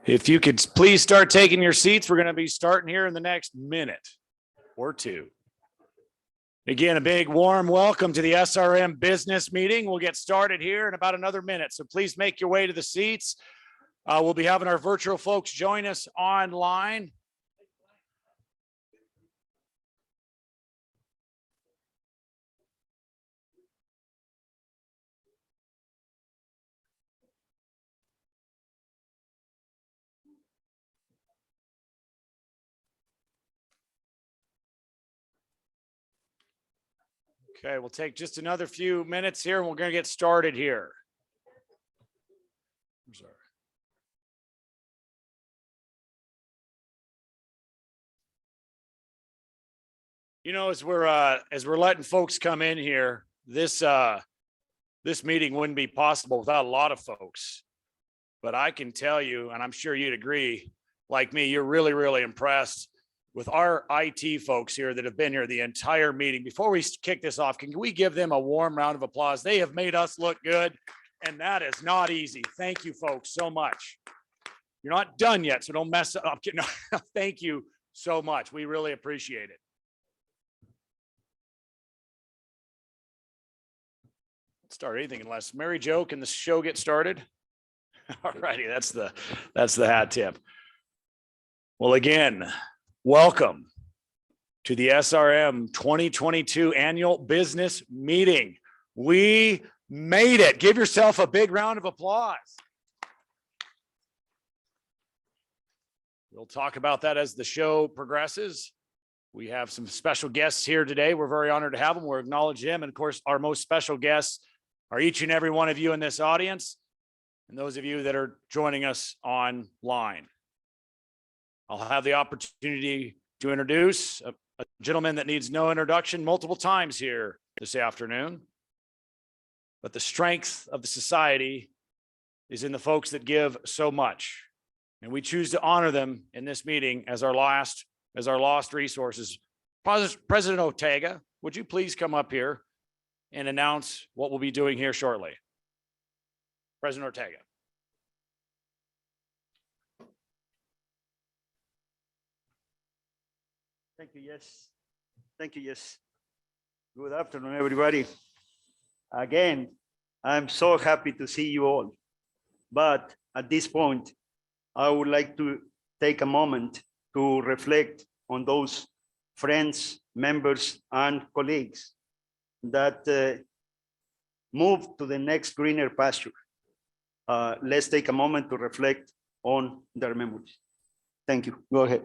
If you could please start taking your seats, we're going to be starting here in the next minute or two. Again, a big warm welcome to the SRM business meeting. We'll get started here in about another minute, so please make your way to the seats. We'll be having our virtual folks join us online. Okay, we'll take just another few minutes here and we're going to get started here. I'm sorry. You know, as we're letting folks come in here, this meeting wouldn't be possible without a lot of folks. But I can tell you, and I'm sure you'd agree, like me, you're really, really impressed with our IT folks here that have been here the entire meeting. Before we kick this off, can we give them a warm round of applause? They have made us look good, and that is not easy. Thank you, folks, so much. You're not done yet, so don't mess up. No, thank you so much. We really appreciate it. Let's start anything unless Mary Jo, can the show get started? All righty, that's the hat tip. Well, again, welcome to the SRM 2022 annual business meeting. We made it. Give yourself a big round of applause. We'll talk about that as the show progresses. We have some special guests here today. We're very honored to have them. We'll acknowledge them. And of course, our most special guests are each and every one of you in this audience and those of you that are joining us online. I'll have the opportunity to introduce a gentleman that needs no introduction multiple times here this afternoon. But the strength of the society is in the folks that give so much. And we choose to honor them in this meeting as our lost resources. President Ortega, would you please come up here and announce what we'll be doing here shortly? President Ortega. Thank you, yes. Thank you, yes. Good afternoon, everybody. Again, I'm so happy to see you all. But at this point, I would like to take a moment to reflect on those friends, members, and colleagues that moved to the next greener pasture. Let's take a moment to reflect on their memories. Thank you. Go ahead.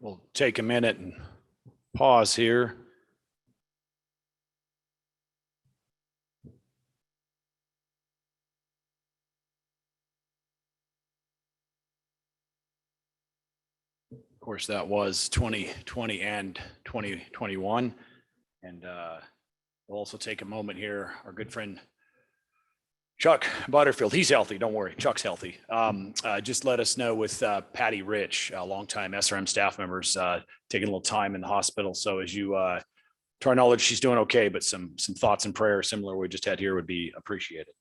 We'll take a minute and pause here. Of course, that was 2020 and 2021. And we'll also take a moment here. Our good friend Chuck Butterfield, he's healthy. Don't worry, Chuck's healthy. Just let us know with Patty Rich, a longtime SRM staff members, taking a little time in the hospital. So as you, to our knowledge, she's doing okay, but some thoughts and prayers similar to what we just had here would be appreciated.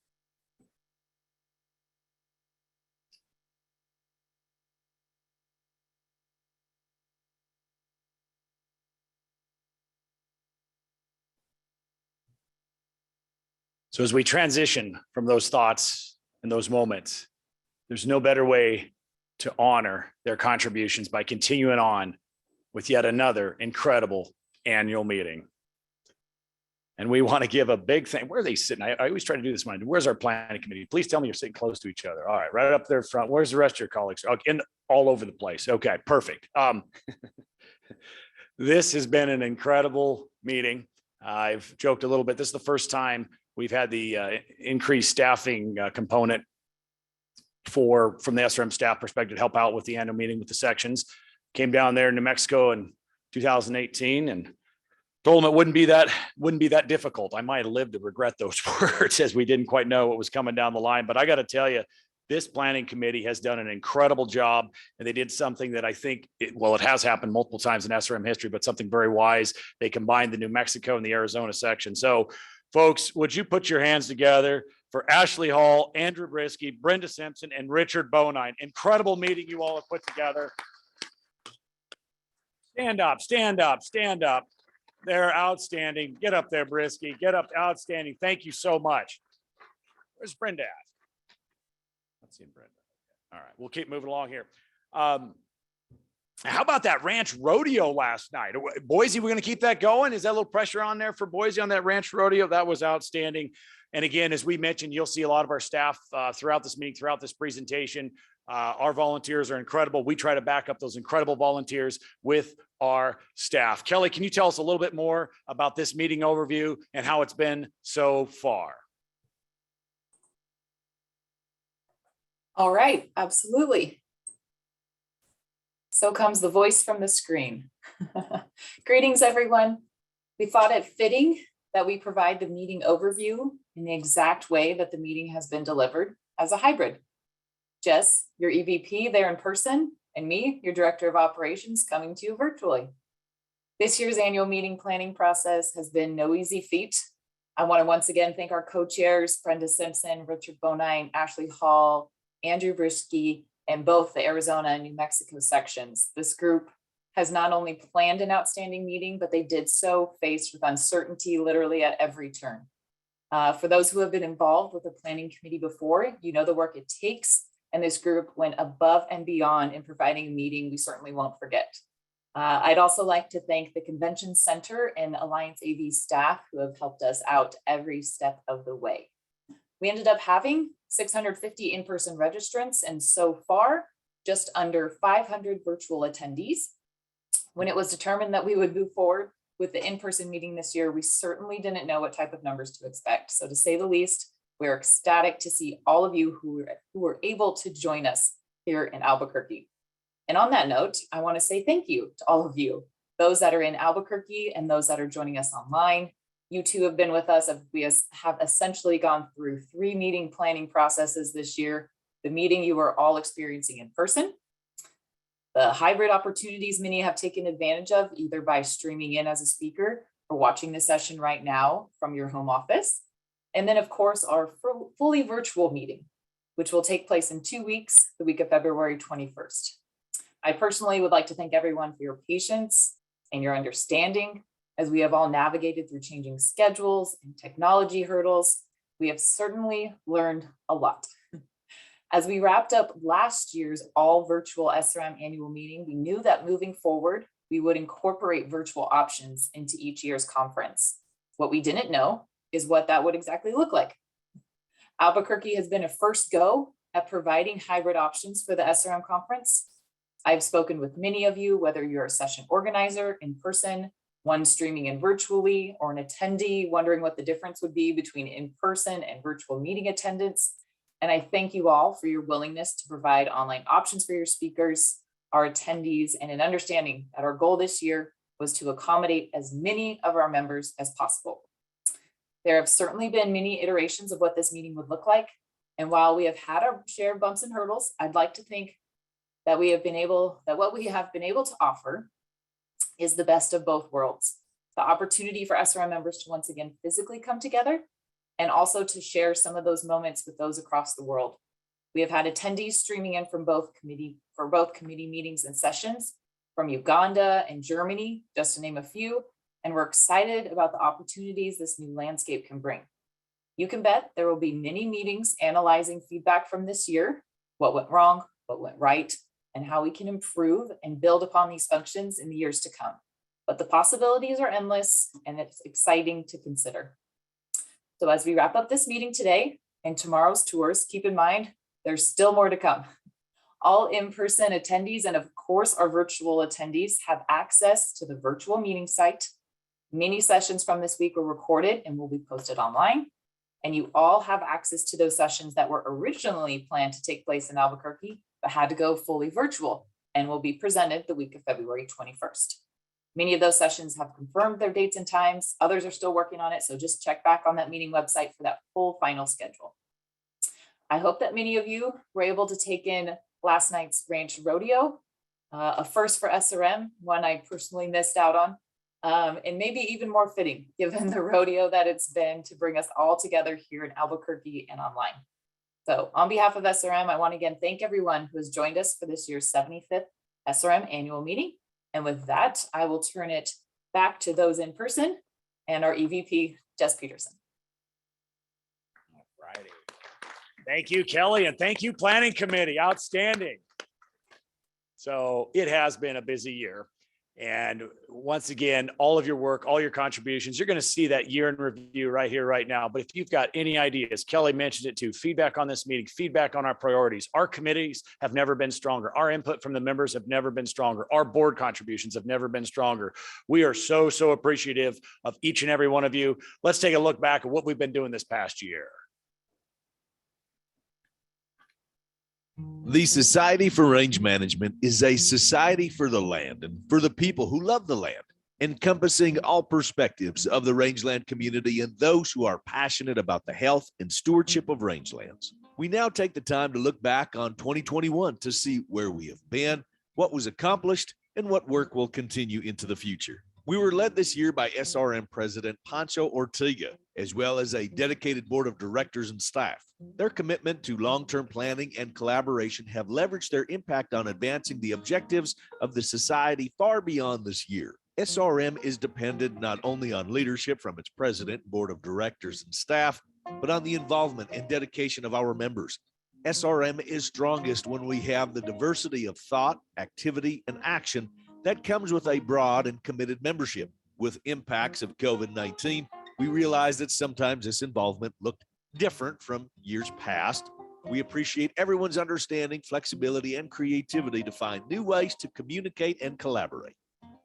So as we transition from those thoughts and those moments, there's no better way to honor their contributions by continuing on with yet another incredible annual meeting. And we want to give a big thank. Where are they sitting? I always try to do this when where's our planning committee? Please tell me you're sitting close to each other. All right, right up there front. Where's the rest of your colleagues? Okay, all over the place. Okay, perfect. This has been an incredible meeting. I've joked a little bit. This is the first time we've had the increased staffing component from the SRM staff perspective to help out with the annual meeting with the sections. Came down there in New Mexico in 2018 and told them it wouldn't be that difficult. I might have lived to regret those words as we didn't quite know what was coming down the line. But I got to tell you, this planning committee has done an incredible job, and they did something that I think, it has happened multiple times in SRM history, but something very wise. They combined the New Mexico and the Arizona section. So folks, would you put your hands together for Ashley Hall, Andrew Brishke, Brenda Simpson, and Richard Bonine. Incredible meeting you all have put together. Stand up, stand up, stand up. They're outstanding. Get up there, Brishke. Get up, outstanding. Thank you so much. Where's Brenda at? Let's see Brenda. All right, we'll keep moving along here. How about that ranch rodeo last night? Boise, we're going to keep that going. Is that a little pressure on there for Boise on that ranch rodeo? That was outstanding. And again, as we mentioned, you'll see a lot of our staff throughout this meeting, throughout this presentation. Our volunteers are incredible. We try to back up those incredible volunteers with our staff. Kelly, can you tell us a little bit more about this meeting overview and how it's been so far? All right, absolutely. So comes the voice from the screen. Greetings, everyone. We thought it fitting that we provide the meeting overview in the exact way that the meeting has been delivered as a hybrid. Jess, your EVP there in person, and me, your Director of Operations, coming to you virtually. This year's annual meeting planning process has been no easy feat. I want to once again thank our co-chairs, Brenda Simpson, Richard Bonine, Ashley Hall, Andrew Brishke, and both the Arizona and New Mexico sections. This group has not only planned an outstanding meeting, but they did so faced with uncertainty literally at every turn. For those who have been involved with the planning committee before, you know the work it takes, and this group went above and beyond in providing a meeting we certainly won't forget. I'd also like to thank the Convention Center and Alliance AV staff who have helped us out every step of the way. We ended up having 650 in-person registrants, and so far, just under 500 virtual attendees. When it was determined that we would move forward with the in-person meeting this year, we certainly didn't know what type of numbers to expect. So to say the least, we're ecstatic to see all of you who were able to join us here in Albuquerque. And on that note, I want to say thank you to all of you, those that are in Albuquerque and those that are joining us online. You two have been with us. We have essentially gone through 3 meeting planning processes this year. The meeting you are all experiencing in person, the hybrid opportunities many have taken advantage of, either by streaming in as a speaker or watching the session right now from your home office. And then of course, our fully virtual meeting, which will take place in 2 weeks, the week of February 21st. I personally would like to thank everyone for your patience and your understanding as we have all navigated through changing schedules and technology hurdles. We have certainly learned a lot. As we wrapped up last year's all virtual SRM annual meeting, we knew that moving forward, we would incorporate virtual options into each year's conference. What we didn't know is what that would exactly look like. Albuquerque has been a first go at providing hybrid options for the SRM conference. I've spoken with many of you, whether you're a session organizer in person, one streaming in virtually, or an attendee wondering what the difference would be between in-person and virtual meeting attendance. And I thank you all for your willingness to provide online options for your speakers, our attendees, and an understanding that our goal this year was to accommodate as many of our members as possible. There have certainly been many iterations of what this meeting would look like. And while we have had our share of bumps and hurdles, I'd like to think that what we have been able to offer is the best of both worlds. The opportunity for SRM members to once again physically come together and also to share some of those moments with those across the world. We have had attendees streaming in from both committee meetings and sessions from Uganda and Germany, just to name a few, and we're excited about the opportunities this new landscape can bring. You can bet there will be many meetings analyzing feedback from this year, what went wrong, what went right, and how we can improve and build upon these functions in the years to come. But the possibilities are endless and it's exciting to consider. So as we wrap up this meeting today and tomorrow's tours, keep in mind, there's still more to come. All in-person attendees and of course our virtual attendees have access to the virtual meeting site. Many sessions from this week were recorded and will be posted online. And you all have access to those sessions that were originally planned to take place in Albuquerque, but had to go fully virtual and will be presented the week of February 21st. Many of those sessions have confirmed their dates and times. Others are still working on it. So just check back on that meeting website for that full final schedule. I hope that many of you were able to take in last night's ranch rodeo, a first for SRM, one I personally missed out on, and maybe even more fitting given the rodeo that it's been to bring us all together here in Albuquerque and online. So on behalf of SRM, I want to again thank everyone who has joined us for this year's 75th SRM annual meeting. And with that, I will turn it back to those in person and our EVP, Jess Peterson. All righty. Thank you, Kelly, and thank you, Planning Committee. Outstanding. So it has been a busy year. And once again, all of your work, all your contributions, you're going to see that year in review right here, right now. But if you've got any ideas, Kelly mentioned it too, feedback on this meeting, feedback on our priorities. Our committees have never been stronger. Our input from the members have never been stronger. Our board contributions have never been stronger. We are so appreciative of each and every one of you. Let's take a look back at what we've been doing this past year. The Society for Range Management is a society for the land and for the people who love the land, encompassing all perspectives of the rangeland community and those who are passionate about the health and stewardship of rangelands. We now take the time to look back on 2021 to see where we have been, what was accomplished, and what work will continue into the future. We were led this year by SRM President Pancho Ortega, as well as a dedicated board of directors and staff. Their commitment to long-term planning and collaboration have leveraged their impact on advancing the objectives of the society far beyond this year. SRM is dependent not only on leadership from its president, board of directors, and staff, but on the involvement and dedication of our members. SRM is strongest when we have the diversity of thought, activity, and action that comes with a broad and committed membership. With impacts of COVID-19, we realize that sometimes this involvement looked different from years past. We appreciate everyone's understanding, flexibility, and creativity to find new ways to communicate and collaborate.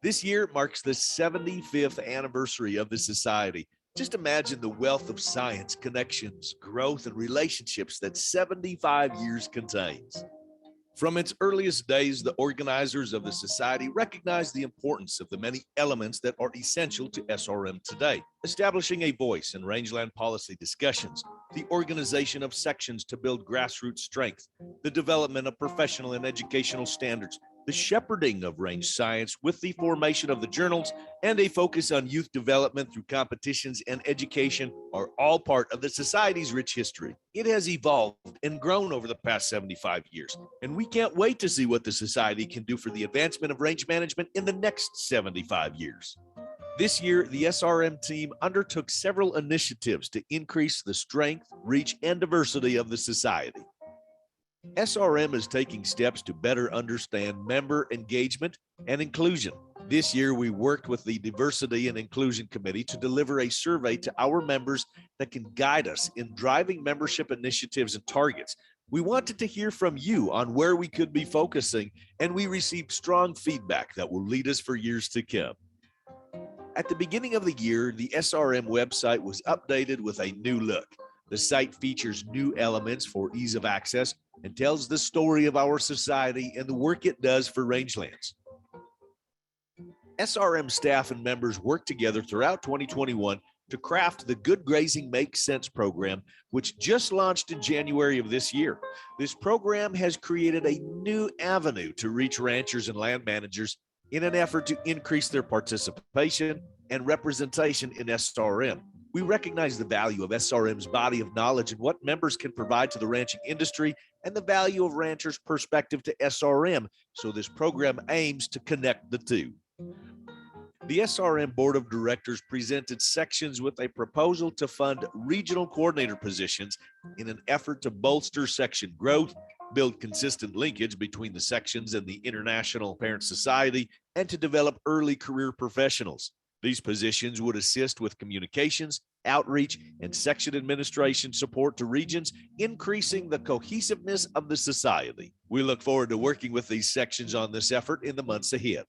This year marks the 75th anniversary of the society. Just imagine the wealth of science, connections, growth, and relationships that 75 years contains. From its earliest days, the organizers of the society recognized the importance of the many elements that are essential to SRM today, establishing a voice in rangeland policy discussions, the organization of sections to build grassroots strength, the development of professional and educational standards, the shepherding of range science with the formation of the journals, and a focus on youth development through competitions and education are all part of the society's rich history. It has evolved and grown over the past 75 years, and we can't wait to see what the society can do for the advancement of range management in the next 75 years. This year, the SRM team undertook several initiatives to increase the strength, reach, and diversity of the society. SRM is taking steps to better understand member engagement and inclusion. This year, we worked with the Diversity and Inclusion Committee to deliver a survey to our members that can guide us in driving membership initiatives and targets. We wanted to hear from you on where we could be focusing, and we received strong feedback that will lead us for years to come. At the beginning of the year, the SRM website was updated with a new look. The site features new elements for ease of access and tells the story of our society and the work it does for rangelands. SRM staff and members worked together throughout 2021 to craft the Good Grazing Makes Sense program, which just launched in January of this year. This program has created a new avenue to reach ranchers and land managers in an effort to increase their participation and representation in SRM. We recognize the value of SRM's body of knowledge and what members can provide to the ranching industry and the value of ranchers' perspective to SRM, so this program aims to connect the two. The SRM Board of Directors presented sections with a proposal to fund regional coordinator positions in an effort to bolster section growth, build consistent linkage between the sections and the International Parent Society, and to develop early career professionals. These positions would assist with communications, outreach, and section administration support to regions, increasing the cohesiveness of the society. We look forward to working with these sections on this effort in the months ahead.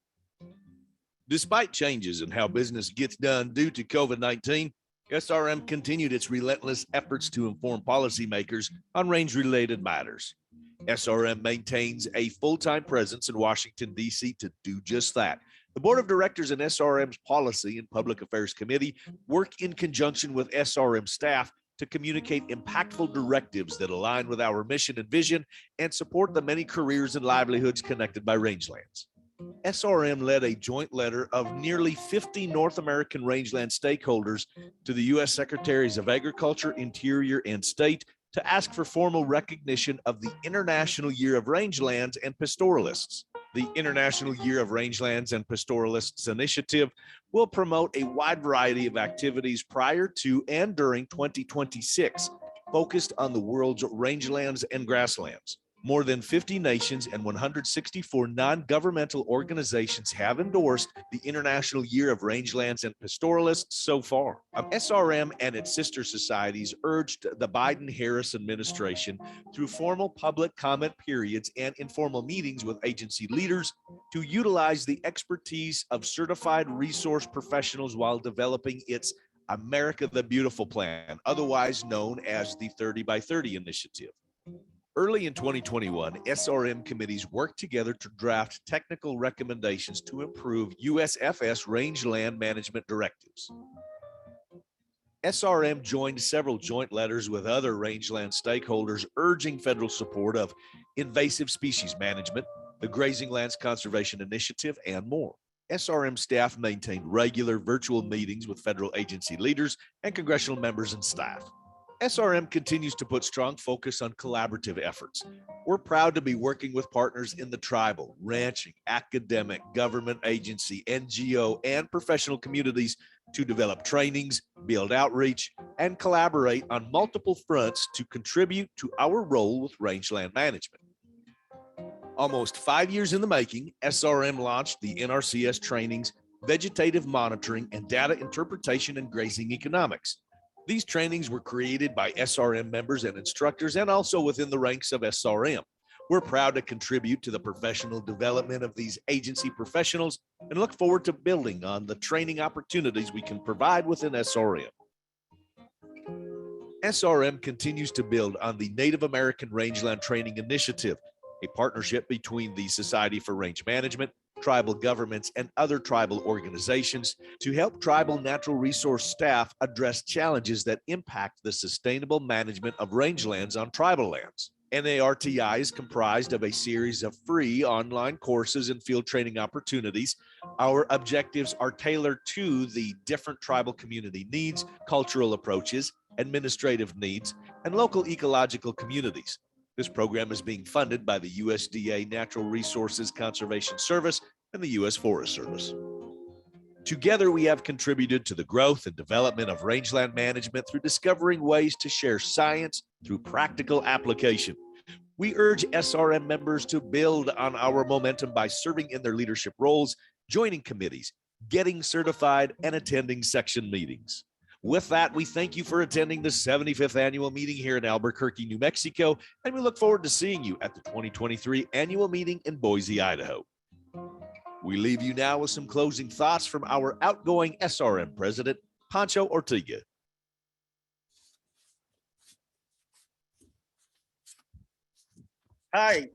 Despite changes in how business gets done due to COVID-19, SRM continued its relentless efforts to inform policymakers on range-related matters. SRM maintains a full-time presence in Washington, D.C. to do just that. The Board of Directors and SRM's Policy and Public Affairs Committee work in conjunction with SRM staff to communicate impactful directives that align with our mission and vision and support the many careers and livelihoods connected by rangelands. SRM led a joint letter of nearly 50 North American rangeland stakeholders to the U.S. Secretaries of Agriculture, Interior, and State to ask for formal recognition of the International Year of Rangelands and Pastoralists. The International Year of Rangelands and Pastoralists initiative will promote a wide variety of activities prior to and during 2026, focused on the world's rangelands and grasslands. More than 50 nations and 164 non-governmental organizations have endorsed the International Year of Rangelands and Pastoralists so far. SRM and its sister societies urged the Biden-Harris administration through formal public comment periods and informal meetings with agency leaders to utilize the expertise of certified resource professionals while developing its America the Beautiful plan, otherwise known as the 30 by 30 initiative. Early in 2021, SRM committees worked together to draft technical recommendations to improve USFS rangeland management directives. SRM joined several joint letters with other rangeland stakeholders urging federal support of invasive species management, the Grazing Lands Conservation Initiative, and more. SRM staff maintained regular virtual meetings with federal agency leaders and congressional members and staff. SRM continues to put strong focus on collaborative efforts. We're proud to be working with partners in the tribal, ranching, academic, government agency, NGO, and professional communities to develop trainings, build outreach, and collaborate on multiple fronts to contribute to our role with rangeland management. Almost 5 years in the making, SRM launched the NRCS trainings, vegetative monitoring, and data interpretation and grazing economics. These trainings were created by SRM members and instructors and also within the ranks of SRM. We're proud to contribute to the professional development of these agency professionals and look forward to building on the training opportunities we can provide within SRM. SRM continues to build on the Native American Rangeland Training Initiative, a partnership between the Society for Range Management, tribal governments, and other tribal organizations to help tribal natural resource staff address challenges that impact the sustainable management of rangelands on tribal lands. NARTI is comprised of a series of free online courses and field training opportunities. Our objectives are tailored to the different tribal community needs, cultural approaches, administrative needs, and local ecological communities. This program is being funded by the USDA Natural Resources Conservation Service and the U.S. Forest Service. Together, we have contributed to the growth and development of rangeland management through discovering ways to share science through practical application. We urge SRM members to build on our momentum by serving in their leadership roles, joining committees, getting certified, and attending section meetings. With that, we thank you for attending the 75th annual meeting here in Albuquerque, New Mexico, and we look forward to seeing you at the 2023 annual meeting in Boise, Idaho. We leave you now with some closing thoughts from our outgoing SRM president, Pancho Ortega. Hi.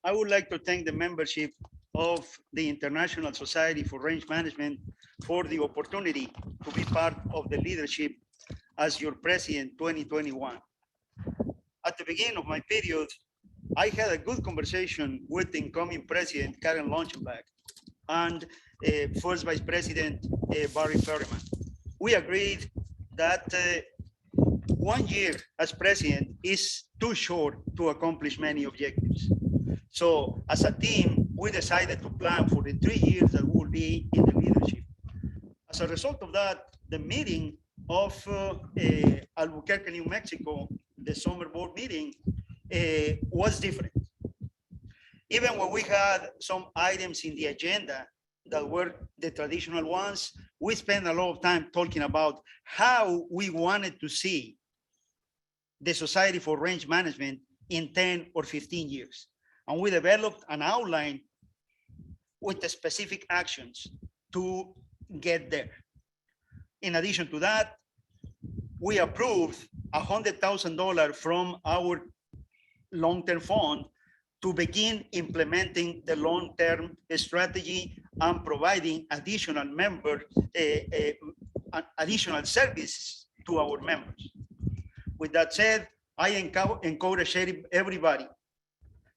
I would like to thank the membership of the International Society for Range Management for the opportunity to be part of the leadership as your president 2021. At the beginning of my period, I had a good conversation with the incoming president, Karen Launchenbach, and first vice president, Barry Ferryman. We agreed that 1 year as president is too short to accomplish many objectives. So as a team, we decided to plan for the 3 years that we'll be in the leadership. As a result of that, the meeting of Albuquerque, New Mexico, the summer board meeting, was different. Even when we had some items in the agenda that were the traditional ones, we spent a lot of time talking about how we wanted to see the Society for Range Management in 10 or 15 years. And we developed an outline with the specific actions to get there. In addition to that, we approved $100,000 from our long-term fund to begin implementing the long-term strategy and providing additional additional services to our members. With that said, I encourage everybody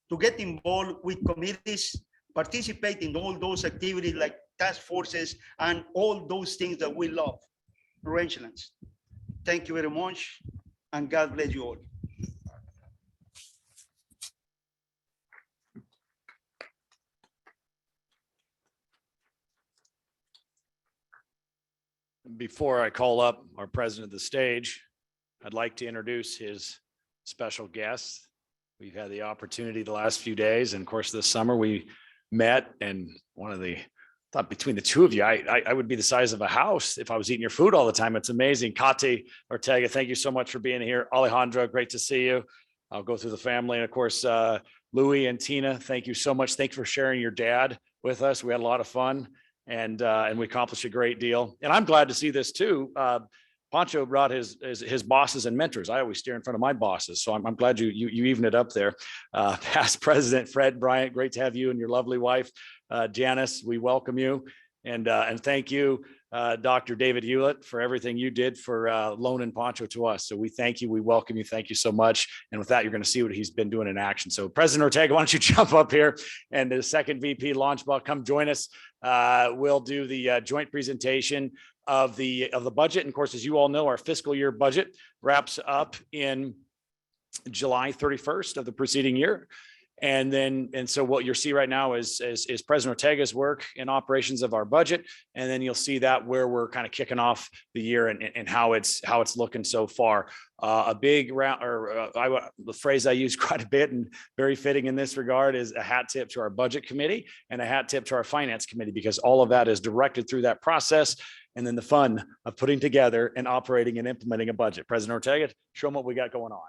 to get involved with committees, participate in all those activities like task forces and all those things that we love, Rangelands. Thank you very much, and God bless you all. Before I call up our president of the stage, I'd like to introduce his special guest. We've had the opportunity the last few days, and of course this summer we met, and thought between the two of you, I would be the size of a house if I was eating your food all the time. It's amazing. Kate Ortega, thank you so much for being here. Alejandra, great to see you. I'll go through the family. And of course, Louie and Tina, thank you so much. Thank you for sharing your dad with us. We had a lot of fun, and we accomplished a great deal. And I'm glad to see this too. Pancho brought his bosses and mentors. I always steer in front of my bosses, so I'm glad you even it up there. Past President Fred Bryant, great to have you and your lovely wife, Janice. We welcome you, and thank you, Dr. David Hewlett, for everything you did for loaning Pancho to us. So we thank you, we welcome you, thank you so much. And with that, you're going to see what he's been doing in action. So President Ortega, why don't you jump up here, and the second VP Launchball, come join us. We'll do the joint presentation of the budget. And of course, as you all know, our fiscal year budget wraps up in July 31st of the preceding year. And so what you'll see right now is President Ortega's work in operations of our budget. And then you'll see that where we're kind of kicking off the year and how it's looking so far. A big round, the phrase I use quite a bit and very fitting in this regard, is a hat tip to our budget committee and a hat tip to our finance committee, because all of that is directed through that process. And then the fun of putting together and operating and implementing a budget. President Ortega, show them what we got going on.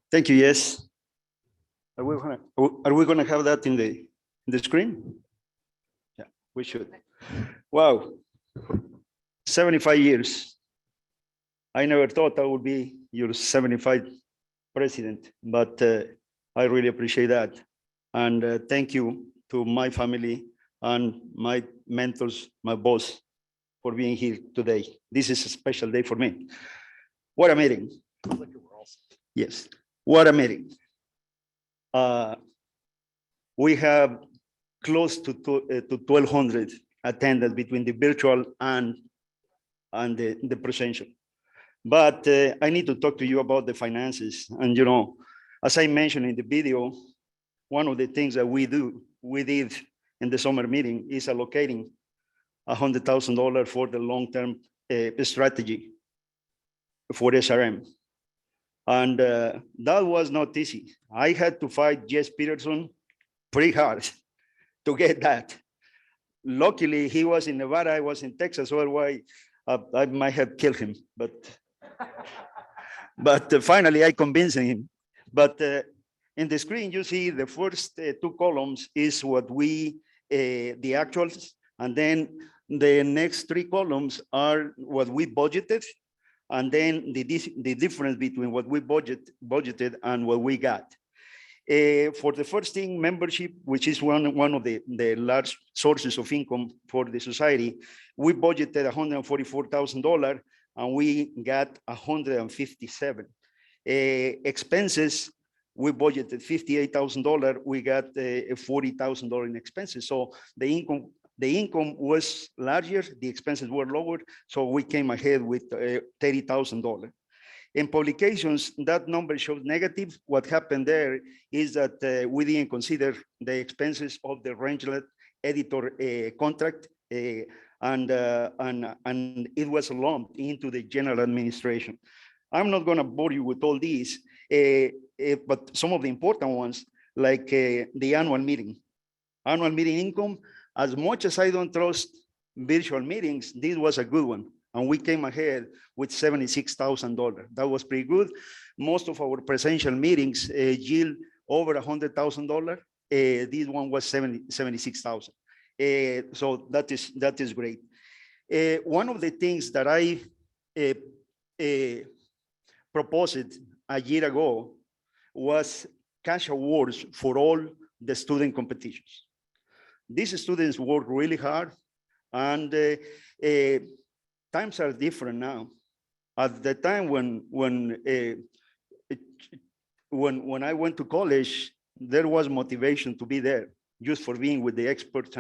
Thank you. Yes. Are we gonna have that in the screen? Yeah, we should. Wow. 75 years. I never thought I would be your 75th president, but I really appreciate that. And thank you to my family and my mentors, my boss, for being here today. This is a special day for me. What a meeting. Yes. What a meeting. We have close to 1,200 attended between the virtual and the presential. But I need to talk to you about the finances. And you know, as I mentioned in the video, one of the things that we did in the summer meeting is allocating $100,000 for the long-term strategy for SRM. And that was not easy. I had to fight Jess Peterson pretty hard to get that. luckily he was in Nevada, I was in Texas, otherwise I might have killed him, but finally I convinced him. But in the screen, you see the first two columns is what we, the actuals, and then the next three columns are what we budgeted, and then the difference between what we budgeted and what we got. For the first thing, membership, which is one of the large sources of income for the society, we budgeted $144,000 and we got $157,000. Expenses, we budgeted $58,000, we got $40,000 in expenses. So the income was larger, the expenses were lower, so we came ahead with $30,000. In publications, that number shows negative. What happened there is that we didn't consider the expenses of the Rangeland editor contract, and it was lumped into the general administration. I'm not going to bore you with all these, but some of the important ones, like the annual meeting. Annual meeting income, as much as I don't trust virtual meetings, this was a good one. And we came ahead with $76,000. That was pretty good. Most of our presidential meetings yield over $100,000. This one was $76,000. So that is great. One of the things that I proposed a year ago was cash awards for all the student competitions. These students work really hard, and times are different now. At the time when I went to college, there was motivation to be there just for being with the experts,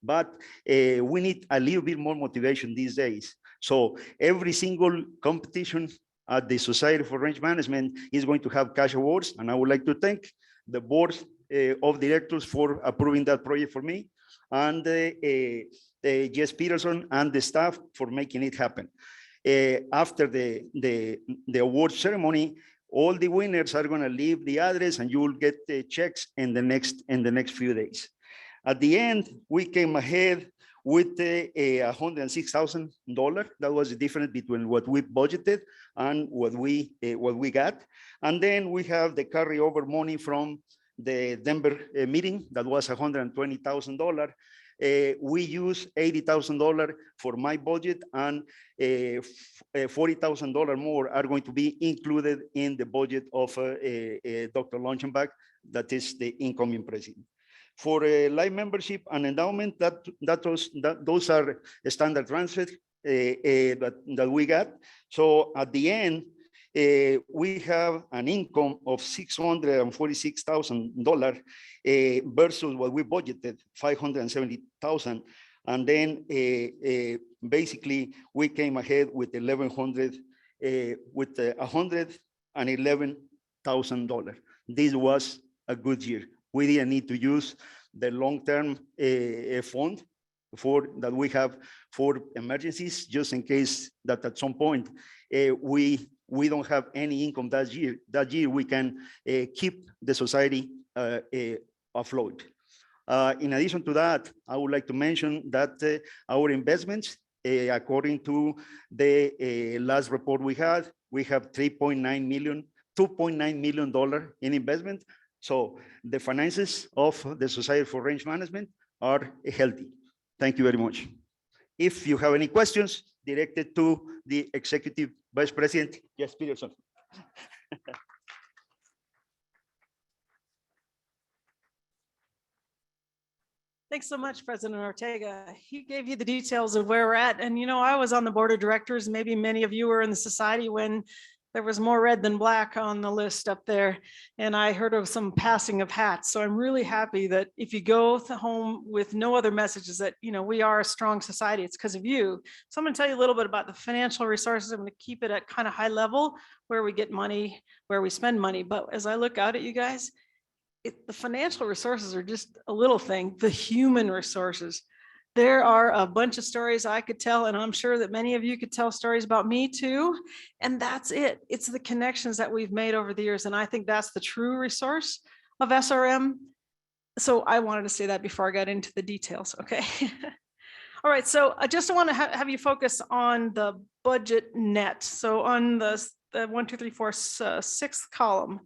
but we need a little bit more motivation these days. So every single competition at the Society for Range Management is going to have cash awards, and I would like to thank the board of directors for approving that project for me, and Jess Peterson and the staff for making it happen. After the award ceremony, all the winners are going to leave the address, and you will get the checks in the next few days. At the end, we came ahead with $106,000. That was the difference between what we budgeted and what we got. And then we have the carryover money from the Denver meeting. That was $120,000. We use $80,000 for my budget, and $40,000 more are going to be included in the budget of Dr. Launchenbach, that is the incoming president. For live membership and endowment, those are standard transfers that we got. So at the end, we have an income of $646,000 versus what we budgeted, $570,000, and then basically we came ahead with $111,000. This was a good year. We didn't need to use the long-term fund that we have for emergencies, just in case that at some point we don't have any income that year. That year we can keep the society afloat. In addition to that, I would like to mention that our investments, according to the last report we have $2.9 million in investment. So the finances of the Society for Range Management are healthy. Thank you very much. If you have any questions directed to the Executive Vice President, Jess Peterson. Thanks so much, President Ortega. He gave you the details of where we're at. And, you know, I was on the board of directors. Maybe many of you were in the society when there was more red than black on the list up there. And I heard of some passing of hats. So I'm really happy that if you go home with no other messages that, you know, we are a strong society, it's because of you. So I'm going to tell you a little bit about the financial resources. I'm going to keep it at kind of high level, where we get money, where we spend money. But as I look out at you guys, the financial resources are just a little thing. The human resources, there are a bunch of stories I could tell, and I'm sure that many of you could tell stories about me too. And that's it. It's the connections that we've made over the years. And I think that's the true resource of SRM. So I wanted to say that before I got into the details. Okay. All right, so I just want to have you focus on the budget net. So on the 1, 2, 3, 4, sixth column,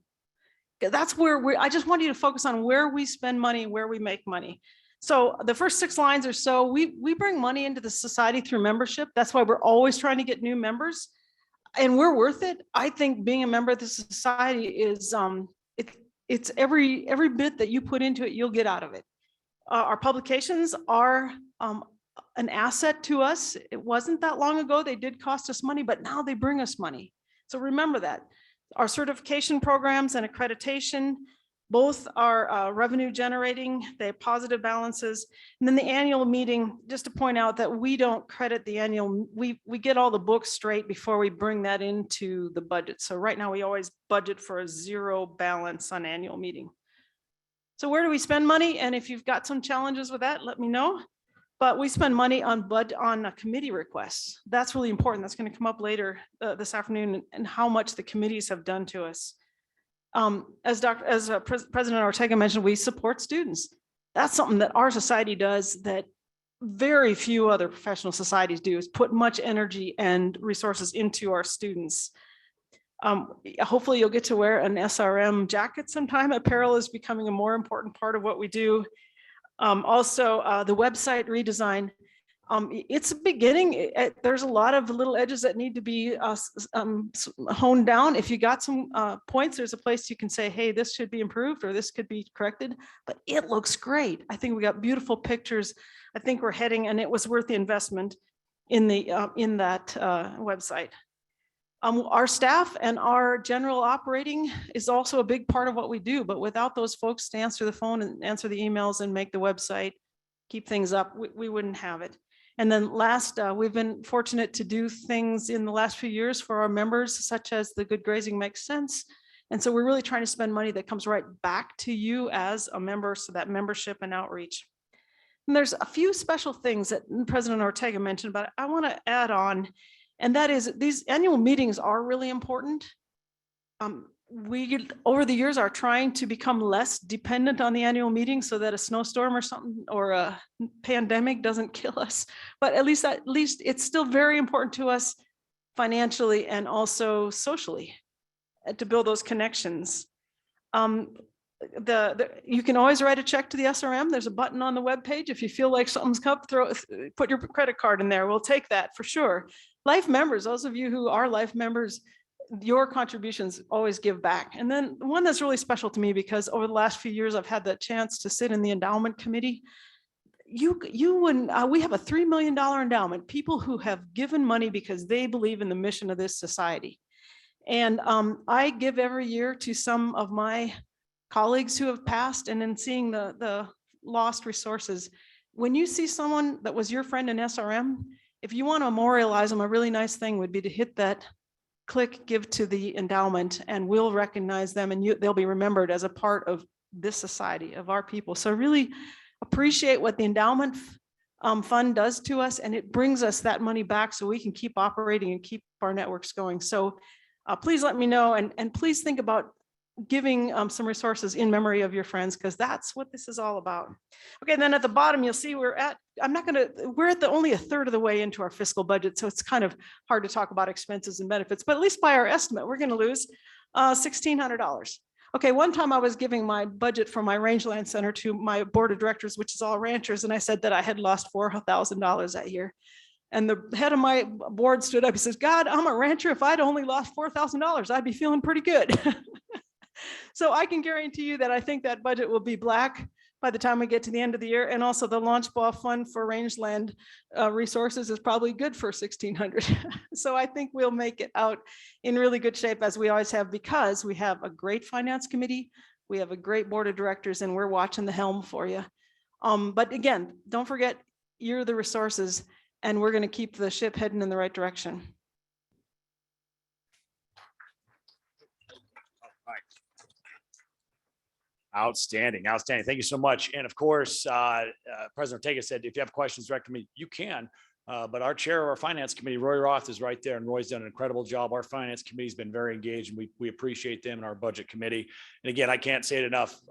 that's where I just want you to focus on where we spend money, where we make money. So the first 6 lines or so, we bring money into the society through membership. That's why we're always trying to get new members, and we're worth it. I think being a member of the society is it's every bit that you put into it, you'll get out of it. Our publications are an asset to us. It wasn't that long ago. They did cost us money, but now they bring us money. So remember that. Our certification programs and accreditation, both are revenue generating, they have positive balances. And then the annual meeting, just to point out that we don't credit the annual, we get all the books straight before we bring that into the budget. So right now we always budget for a 0 balance on annual meeting. So where do we spend money? And if you've got some challenges with that, let me know. But we spend money on committee requests. That's really important. That's going to come up later this afternoon, and how much the committees have done to us. As President Ortega mentioned, we support students. That's something that our society does that very few other professional societies do, is put much energy and resources into our students. Hopefully you'll get to wear an SRM jacket sometime. Apparel is becoming a more important part of what we do. Also, the website redesign, it's a beginning. There's a lot of little edges that need to be honed down. If you got some points, there's a place you can say, hey, this should be improved or this could be corrected, but it looks great. I think we got beautiful pictures. I think we're heading, and it was worth the investment in that website. Our staff and our general operating is also a big part of what we do, but without those folks to answer the phone and answer the emails and make the website, keep things up, we wouldn't have it. And then last, we've been fortunate to do things in the last few years for our members, such as the Good Grazing Makes Sense. And so we're really trying to spend money that comes right back to you as a member, so that membership and outreach. And there's a few special things that President Ortega mentioned, but I want to add on. And that is, these annual meetings are really important. We, over the years, are trying to become less dependent on the annual meeting so that a snowstorm or something or a pandemic doesn't kill us. But at least it's still very important to us financially and also socially to build those connections. You can always write a check to the SRM. There's a button on the webpage. If you feel like something's up, put your credit card in there. We'll take that for sure. Life members, those of you who are life members, your contributions always give back. And then one that's really special to me, because over the last few years, I've had the chance to sit in the endowment committee. We have a $3 million endowment, people who have given money because they believe in the mission of this society. And I give every year to some of my colleagues who have passed, and in seeing the lost resources. When you see someone that was your friend in SRM, if you want to memorialize them, a really nice thing would be to hit that click, give to the endowment, and we'll recognize them, and they'll be remembered as a part of this society, of our people. So really appreciate what the endowment fund does to us, and it brings us that money back so we can keep operating and keep our networks going. So please let me know, and please think about giving some resources in memory of your friends, because that's what this is all about. Okay, then at the bottom, you'll see we're at only a third of the way into our fiscal budget, so it's kind of hard to talk about expenses and benefits, but at least by our estimate, we're going to lose $1,600. Okay, one time I was giving my budget for my Rangeland Center to my board of directors, which is all ranchers, and I said that I had lost $4,000 that year. And the head of my board stood up. He says, God, I'm a rancher. If I'd only lost $4,000, I'd be feeling pretty good. So I can guarantee you that I think that budget will be black by the time we get to the end of the year. And also the launch ball fund for rangeland resources is probably good for $1,600. So I think we'll make it out in really good shape, as we always have, because we have a great finance committee. We have a great board of directors, and we're watching the helm for you. But again, don't forget, you're the resources, and we're going to keep the ship heading in the right direction. Outstanding. Thank you so much. And of course, President Ortega said, if you have questions direct to me, you can. But our chair of our finance committee, Roy Roth, is right there, and Roy's done an incredible job. Our finance committee has been very engaged, and we appreciate them, and our budget committee. And again, I can't say it enough.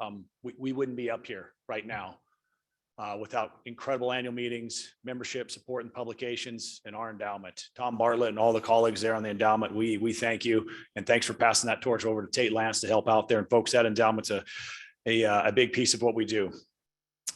We wouldn't be up here right now without incredible annual meetings, membership, support, and publications, and our endowment. Tom Bartlett and all the colleagues there on the endowment, we thank you. And thanks for passing that torch over to Tate Lance to help out there. And folks, that endowment's a big piece of what we do.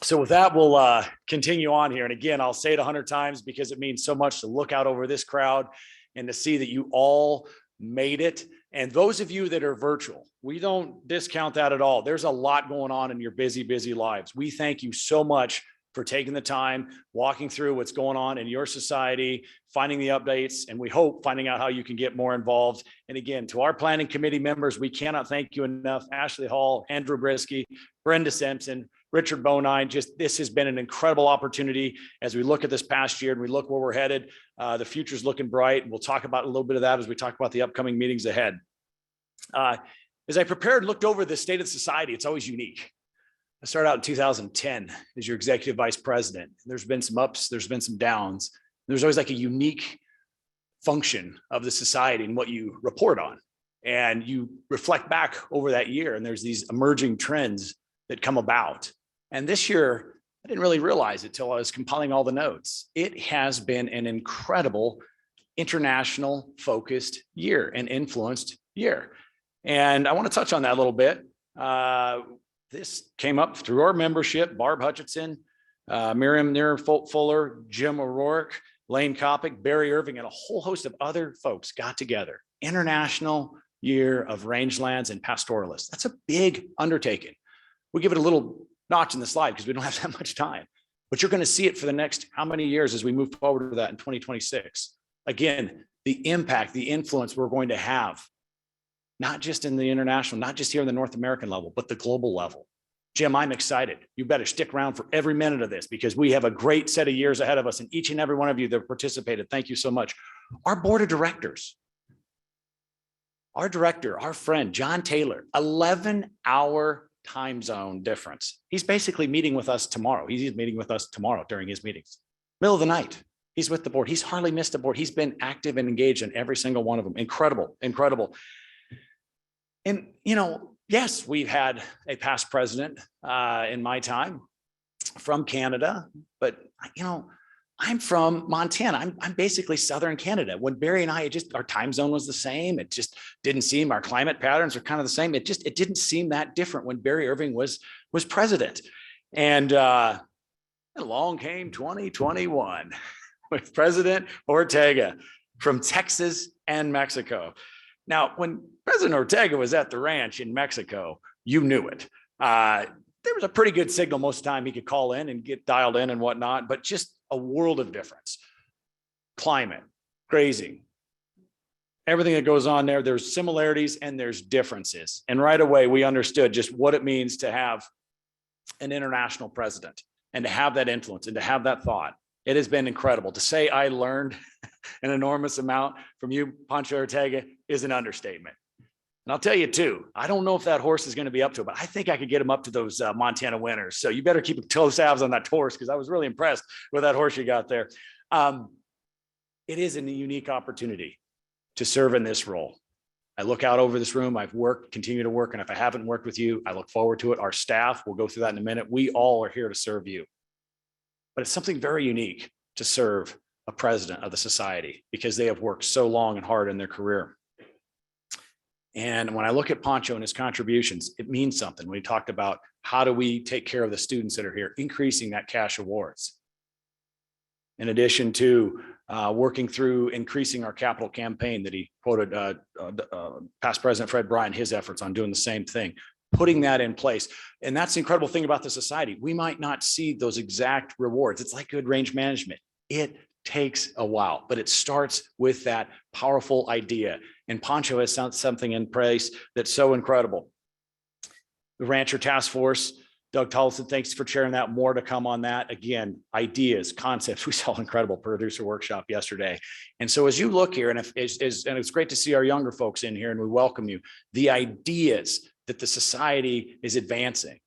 So with that, we'll continue on here. And again, I'll say it 100 times because it means so much to look out over this crowd and to see that you all made it. And those of you that are virtual, we don't discount that at all. There's a lot going on in your busy, busy lives. We thank you so much for taking the time, walking through what's going on in your society, finding the updates, and we hope finding out how you can get more involved. And again, to our planning committee members, we cannot thank you enough. Ashley Hall, Andrew Brishke, Brenda Simpson, Richard Bonine. Just this has been an incredible opportunity as we look at this past year and we look where we're headed. The future's looking bright. We'll talk about a little bit of that as we talk about the upcoming meetings ahead. As I prepared, looked over the state of society, it's always unique. I started out in 2010 as your executive vice president. There's been some ups, there's been some downs. There's always like a unique function of the society and what you report on. And you reflect back over that year and there's these emerging trends that come about. And this year, I didn't really realize it till I was compiling all the notes. It has been an incredible international focused year and influenced year. And I want to touch on that a little bit. This came up through our membership, Barb Hutchinson, Miriam Fuller, Jim O'Rourke, Lane Kopic, Barry Irving, and a whole host of other folks got together. International Year of Rangelands and Pastoralists. That's a big undertaking. We'll give it a little notch in the slide because we don't have that much time, but you're going to see it for the next how many years as we move forward to that in 2026. Again, the impact, the influence we're going to have, not just in the international, not just here in the North American level, but the global level. Jim, I'm excited. You better stick around for every minute of this because we have a great set of years ahead of us, and each and every one of you that participated, thank you so much. Our board of directors, our director, our friend, John Taylor, 11-hour time zone difference. He's basically meeting with us tomorrow. He's meeting with us tomorrow during his meetings. Middle of the night, he's with the board. He's hardly missed a board. He's been active and engaged in every single one of them. Incredible, incredible. And, you know, yes, we've had a past president in my time from Canada, but, you know, I'm from Montana. I'm basically Southern Canada. When Barry and I, our time zone was the same. It just didn't seem, our climate patterns are kind of the same. It didn't seem that different when Barry Irving was president. And along came 2021 with President Ortega from Texas and Mexico. Now, when President Ortega was at the ranch in Mexico, you knew it. There was a pretty good signal most of the time he could call in and get dialed in and whatnot, but just a world of difference. Climate, grazing, everything that goes on there, there's similarities and there's differences. And right away, we understood just what it means to have an international president and to have that influence and to have that thought. It has been incredible. To say I learned an enormous amount from you, Pancho Ortega, is an understatement. And I'll tell you too, I don't know if that horse is going to be up to it, but I think I could get him up to those Montana winners. So you better keep close tabs on that horse because I was really impressed with that horse you got there. It is a unique opportunity to serve in this role. I look out over this room. I've worked, continue to work. And if I haven't worked with you, I look forward to it. Our staff, we'll go through that in a minute. We all are here to serve you. But it's something very unique to serve a president of the society because they have worked so long and hard in their career. And when I look at Pancho and his contributions, it means something. We talked about how do we take care of the students that are here, increasing that cash awards. In addition to working through increasing our capital campaign that he quoted past President Fred Bryan, his efforts on doing the same thing, putting that in place. And that's the incredible thing about the society. We might not see those exact rewards. It's like good range management. It takes a while, but it starts with that powerful idea. And Pancho has something in place that's so incredible. The Rancher Task Force, Doug Tollison, thanks for sharing that. More to come on that. Again, ideas, concepts. We saw an incredible producer workshop yesterday. And so as you look here, and it's great to see our younger folks in here, and we welcome you, the ideas that the society is advancing.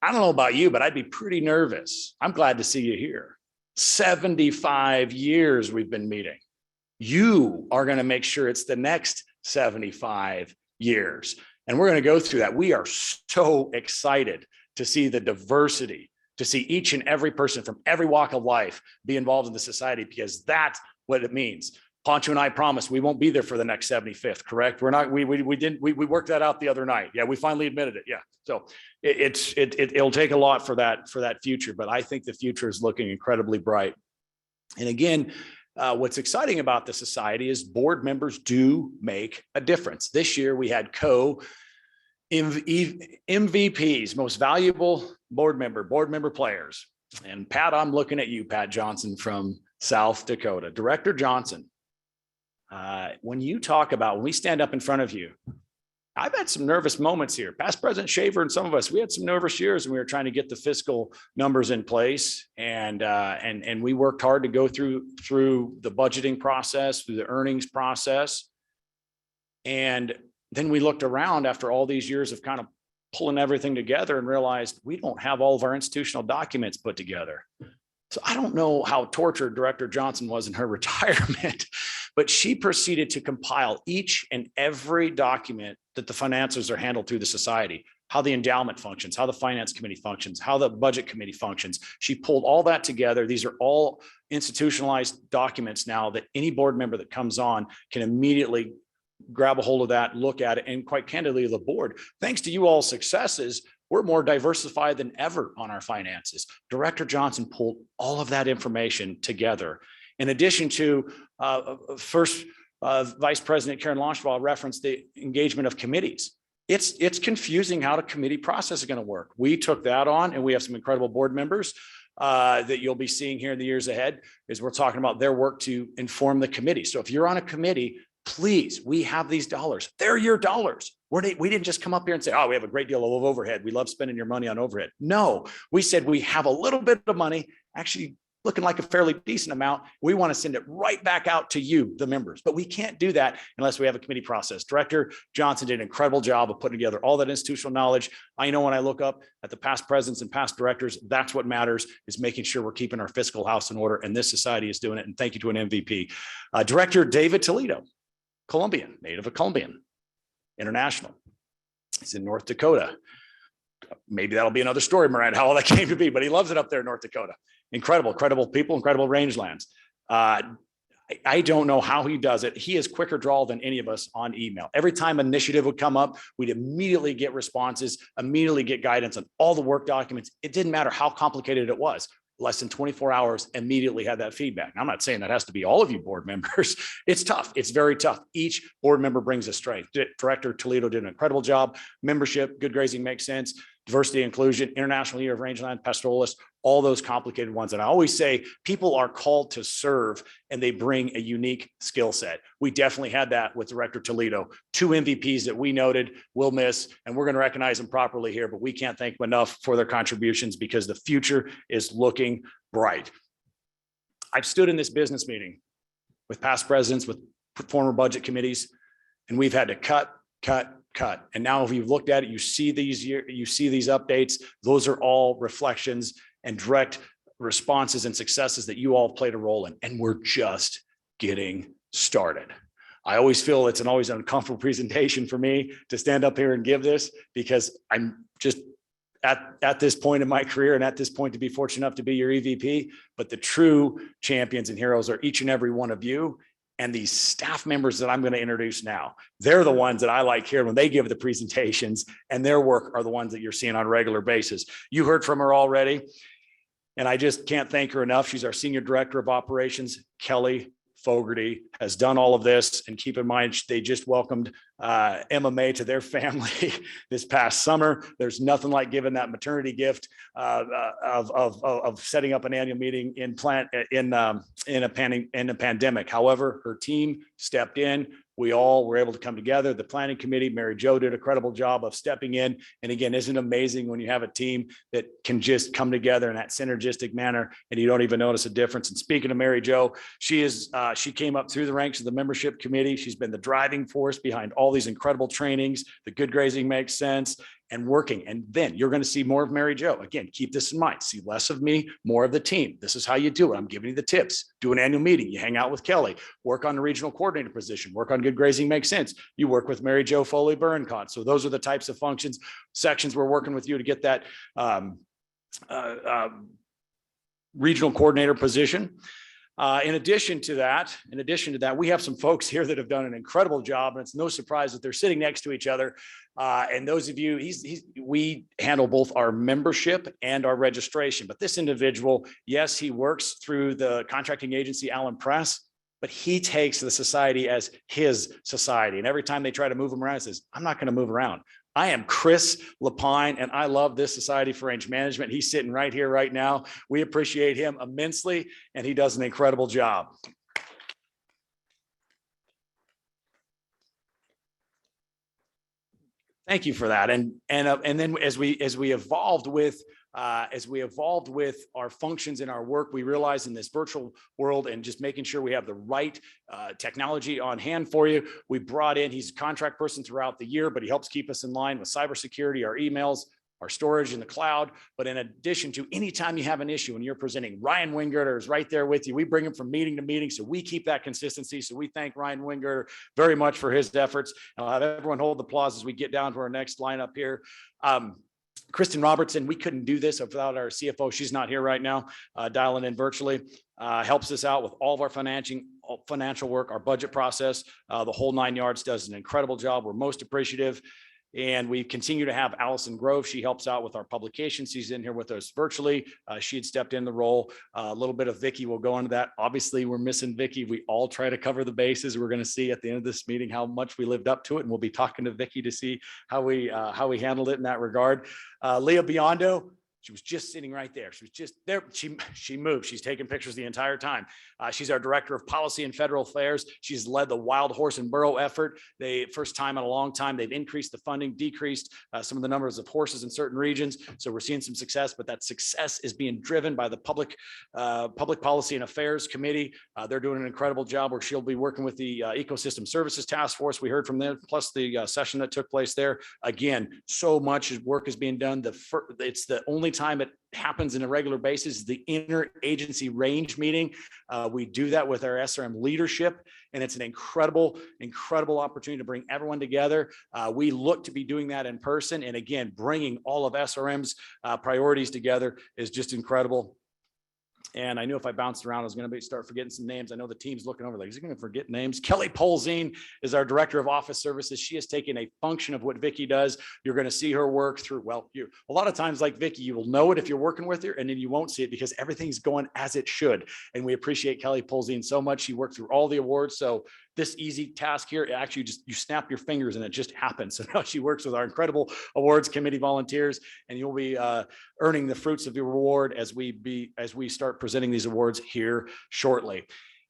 I don't know about you, but I'd be pretty nervous. I'm glad to see you here. 75 years we've been meeting. You are going to make sure it's the next 75 years. And we're going to go through that. We are so excited to see the diversity to see each and every person from every walk of life be involved in the society, because that's what it means. Pancho and I promised we won't be there for the next 75th, correct? We're not, we worked that out the other night. Yeah, we finally admitted it. Yeah. So it'll take a lot for that future, but I think the future is looking incredibly bright. And again, what's exciting about the society is board members do make a difference. This year we had MVPs, most valuable board member players. And Pat, I'm looking at you, Pat Johnson from South Dakota. Director Johnson, when you talk about, when we stand up in front of you, I've had some nervous moments here. Past President Shaver and some of us, we had some nervous years when we were trying to get the fiscal numbers in place. And we worked hard to go through the budgeting process, through the earnings process. And then we looked around after all these years of kind of pulling everything together and realized we don't have all of our institutional documents put together. So I don't know how tortured Director Johnson was in her retirement, but she proceeded to compile each and every document that the finances are handled through the society, how the endowment functions, how the finance committee functions, how the budget committee functions. She pulled all that together. These are all institutionalized documents now that any board member that comes on can immediately grab a hold of that, look at it, and quite candidly, the board, thanks to you all's successes, we're more diversified than ever on our finances. Director Johnson pulled all of that information together. In addition to first Vice President Karen Lonchval referenced the engagement of committees. It's confusing how the committee process is going to work. We took that on, and we have some incredible board members that you'll be seeing here in the years ahead, is we're talking about their work to inform the committee. So if you're on a committee, please, we have these dollars. They're your dollars. We didn't just come up here and say, oh, we have a great deal of overhead. We love spending your money on overhead. No, we said we have a little bit of money, actually looking like a fairly decent amount. We want to send it right back out to you, the members, but we can't do that unless we have a committee process. Director Johnson did an incredible job of putting together all that institutional knowledge. I know when I look up at the past presidents and past directors, that's what matters, is making sure we're keeping our fiscal house in order, and this society is doing it. And thank you to an MVP. Director David Toledo, Colombian, native of Colombian, international. He's in North Dakota. Maybe that'll be another story, Miranda, how all that came to be, but he loves it up there in North Dakota. Incredible people, incredible rangelands. I don't know how he does it. He is quicker draw than any of us on email. Every time an initiative would come up, we'd immediately get responses, immediately get guidance on all the work documents. It didn't matter how complicated it was. Less than 24 hours, immediately had that feedback. I'm not saying that has to be all of you board members. It's tough. It's very tough. Each board member brings a strength. Director Toledo did an incredible job. Membership, good grazing makes sense. Diversity, inclusion, International Year of Rangeland, pastoralists, all those complicated ones. And I always say people are called to serve, and they bring a unique skill set. We definitely had that with Director Toledo. 2 MVPs that we noted we'll miss, and we're going to recognize them properly here, but we can't thank them enough for their contributions, because the future is looking bright. I've stood in this business meeting with past presidents, with former budget committees, and we've had to cut. And now if you've looked at it, you see these updates. Those are all reflections and direct responses and successes that you all played a role in. And we're just getting started. I always feel it's always an uncomfortable presentation for me to stand up here and give this, because I'm just at this point in my career, and at this point to be fortunate enough to be your EVP. But the true champions and heroes are each and every one of you. And these staff members that I'm going to introduce now, they're the ones that I like here when they give the presentations, and their work are the ones that you're seeing on a regular basis. You heard from her already, and I just can't thank her enough. She's our Senior Director of Operations. Kelly Fogarty has done all of this. And keep in mind, they just welcomed MMA to their family this past summer. There's nothing like giving that maternity gift of setting up an annual meeting in a pandemic. However, her team stepped in. We all were able to come together. The planning committee, Mary Jo, did a credible job of stepping in. And again, isn't it amazing when you have a team that can just come together in that synergistic manner and you don't even notice a difference? And speaking of Mary Jo, she came up through the ranks of the membership committee. She's been the driving force behind all these incredible trainings. The good grazing makes sense, and working. And then you're going to see more of Mary Jo. Again, keep this in mind. See less of me, more of the team. This is how you do it. I'm giving you the tips. Do an annual meeting. You hang out with Kelly. Work on the regional coordinator position. Work on good grazing makes sense. You work with Mary Jo Foley Burncott. So those are the types of sections we're working with you to get that regional coordinator position. In addition to that, we have some folks here that have done an incredible job, and it's no surprise that they're sitting next to each other. And those of you, we handle both our membership and our registration. But this individual, yes, he works through the contracting agency, Allen Press, but he takes the society as his society. And every time they try to move him around, he says, I'm not going to move around. I am Chris Lapine, and I love this Society for Range Management. He's sitting right here right now. We appreciate him immensely, and he does an incredible job. Thank you for that. And then as we evolved with our functions in our work, we realized in this virtual world and just making sure we have the right technology on hand for you, we brought in, he's a contract person throughout the year, but he helps keep us in line with cybersecurity, our emails, our storage in the cloud. But in addition to, anytime you have an issue and you're presenting, Ryan Wingert is right there with you. We bring him from meeting to meeting, so we keep that consistency. So we thank Ryan Wingert very much for his efforts. And I'll have everyone hold the applause as we get down to our next lineup here. Kristen Robertson, we couldn't do this without our CFO. She's not here right now, dialing in virtually, helps us out with all of our financial work, our budget process, the whole 9 yards, does an incredible job. We're most appreciative. And we continue to have Allison Grove. She helps out with our publications. She's in here with us virtually. She had stepped in the role. A little bit of Vicky. We'll go into that. Obviously, we're missing Vicky. We all try to cover the bases. We're going to see at the end of this meeting how much we lived up to it. And we'll be talking to Vicky to see how we handled it in that regard. Leah Biondo. She was just sitting right there. She was just there. She moved. She's taking pictures the entire time. She's our director of policy and federal affairs. She's led the wild horse and burro effort. First time in a long time, they've increased the funding, decreased some of the numbers of horses in certain regions. So we're seeing some success, but that success is being driven by the public policy and affairs committee. They're doing an incredible job where she'll be working with the ecosystem services task force. We heard from them, plus the session that took place there. Again, so much work is being done. It's the only time it happens on a regular basis is the interagency range meeting. We do that with our SRM leadership, and it's an incredible opportunity to bring everyone together. We look to be doing that in person, and again, bringing all of SRM's priorities together is just incredible. And I knew if I bounced around, I was going to start forgetting some names. I know the team's looking over like, is he going to forget names? Kelly Polzin is our director of office services. She has taken a function of what Vicky does. You're going to see her work through, well, a lot of times like Vicky, you will know it if you're working with her, and then you won't see it because everything's going as it should. And we appreciate Kelly Polzin so much. She worked through all the awards. So this easy task here, actually just you snap your fingers and it just happens. So now she works with our incredible awards committee volunteers, and you'll be earning the fruits of your reward as we start presenting these awards here shortly.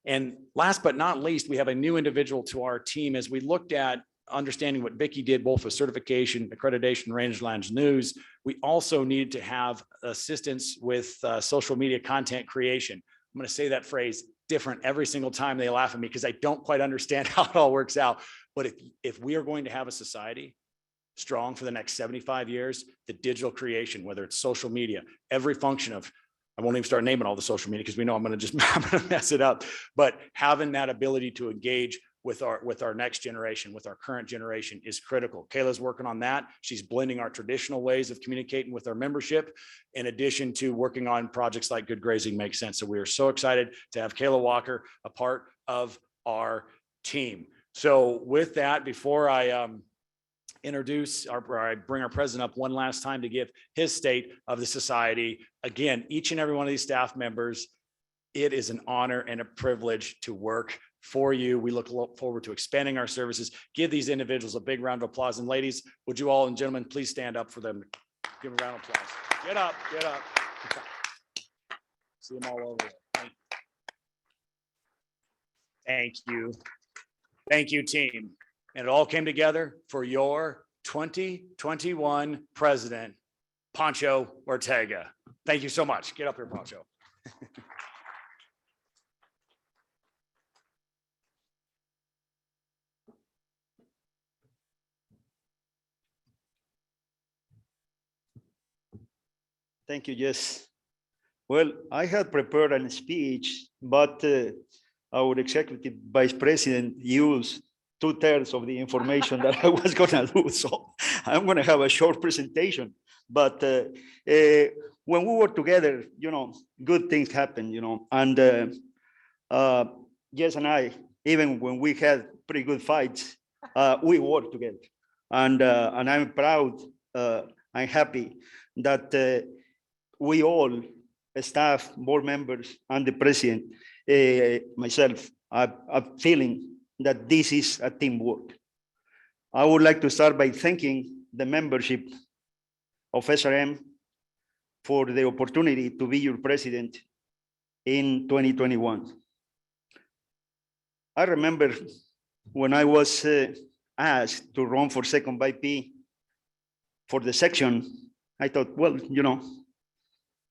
And last but not least, we have a new individual to our team as we looked at understanding what Vicky did both with certification, accreditation, Rangeland news. We also needed to have assistance with social media content creation. I'm going to say that phrase different every single time. They laugh at me because I don't quite understand how it all works out. But if we are going to have a society strong for the next 75 years, the digital creation, whether it's social media, every function of, I won't even start naming all the social media because we know I'm going to mess it up, but having that ability to engage with our next generation, with our current generation is critical. Kayla's working on that. She's blending our traditional ways of communicating with our membership, in addition to working on projects like Good Grazing Makes Sense. So we are so excited to have Kayla Walker a part of our team. So with that, before I introduce or I bring our president up one last time to give his state of the society, again, each and every one of these staff members, it is an honor and a privilege to work for you. We look forward to expanding our services. Give these individuals a big round of applause. And ladies, would you all and gentlemen, please stand up for them. Give a round of applause. Get up, get up. See them all over. Thank you. Thank you, team. And it all came together for your 2021 president, Pancho Ortega. Thank you so much. Get up here, Pancho. Thank you, Jess. Well, I had prepared a speech, but our executive vice president used 2/3 of the information that I was going to do. So I'm going to have a short presentation. But when we work together, good things happen, and Jess and I, even when we had pretty good fights, we work together. And I'm proud, I'm happy that we all, staff, board members, and the president, myself, are feeling that this is a teamwork. I would like to start by thanking the membership of SRM for the opportunity to be your president in 2021. I remember when I was asked to run for second VP for the section, I thought, well,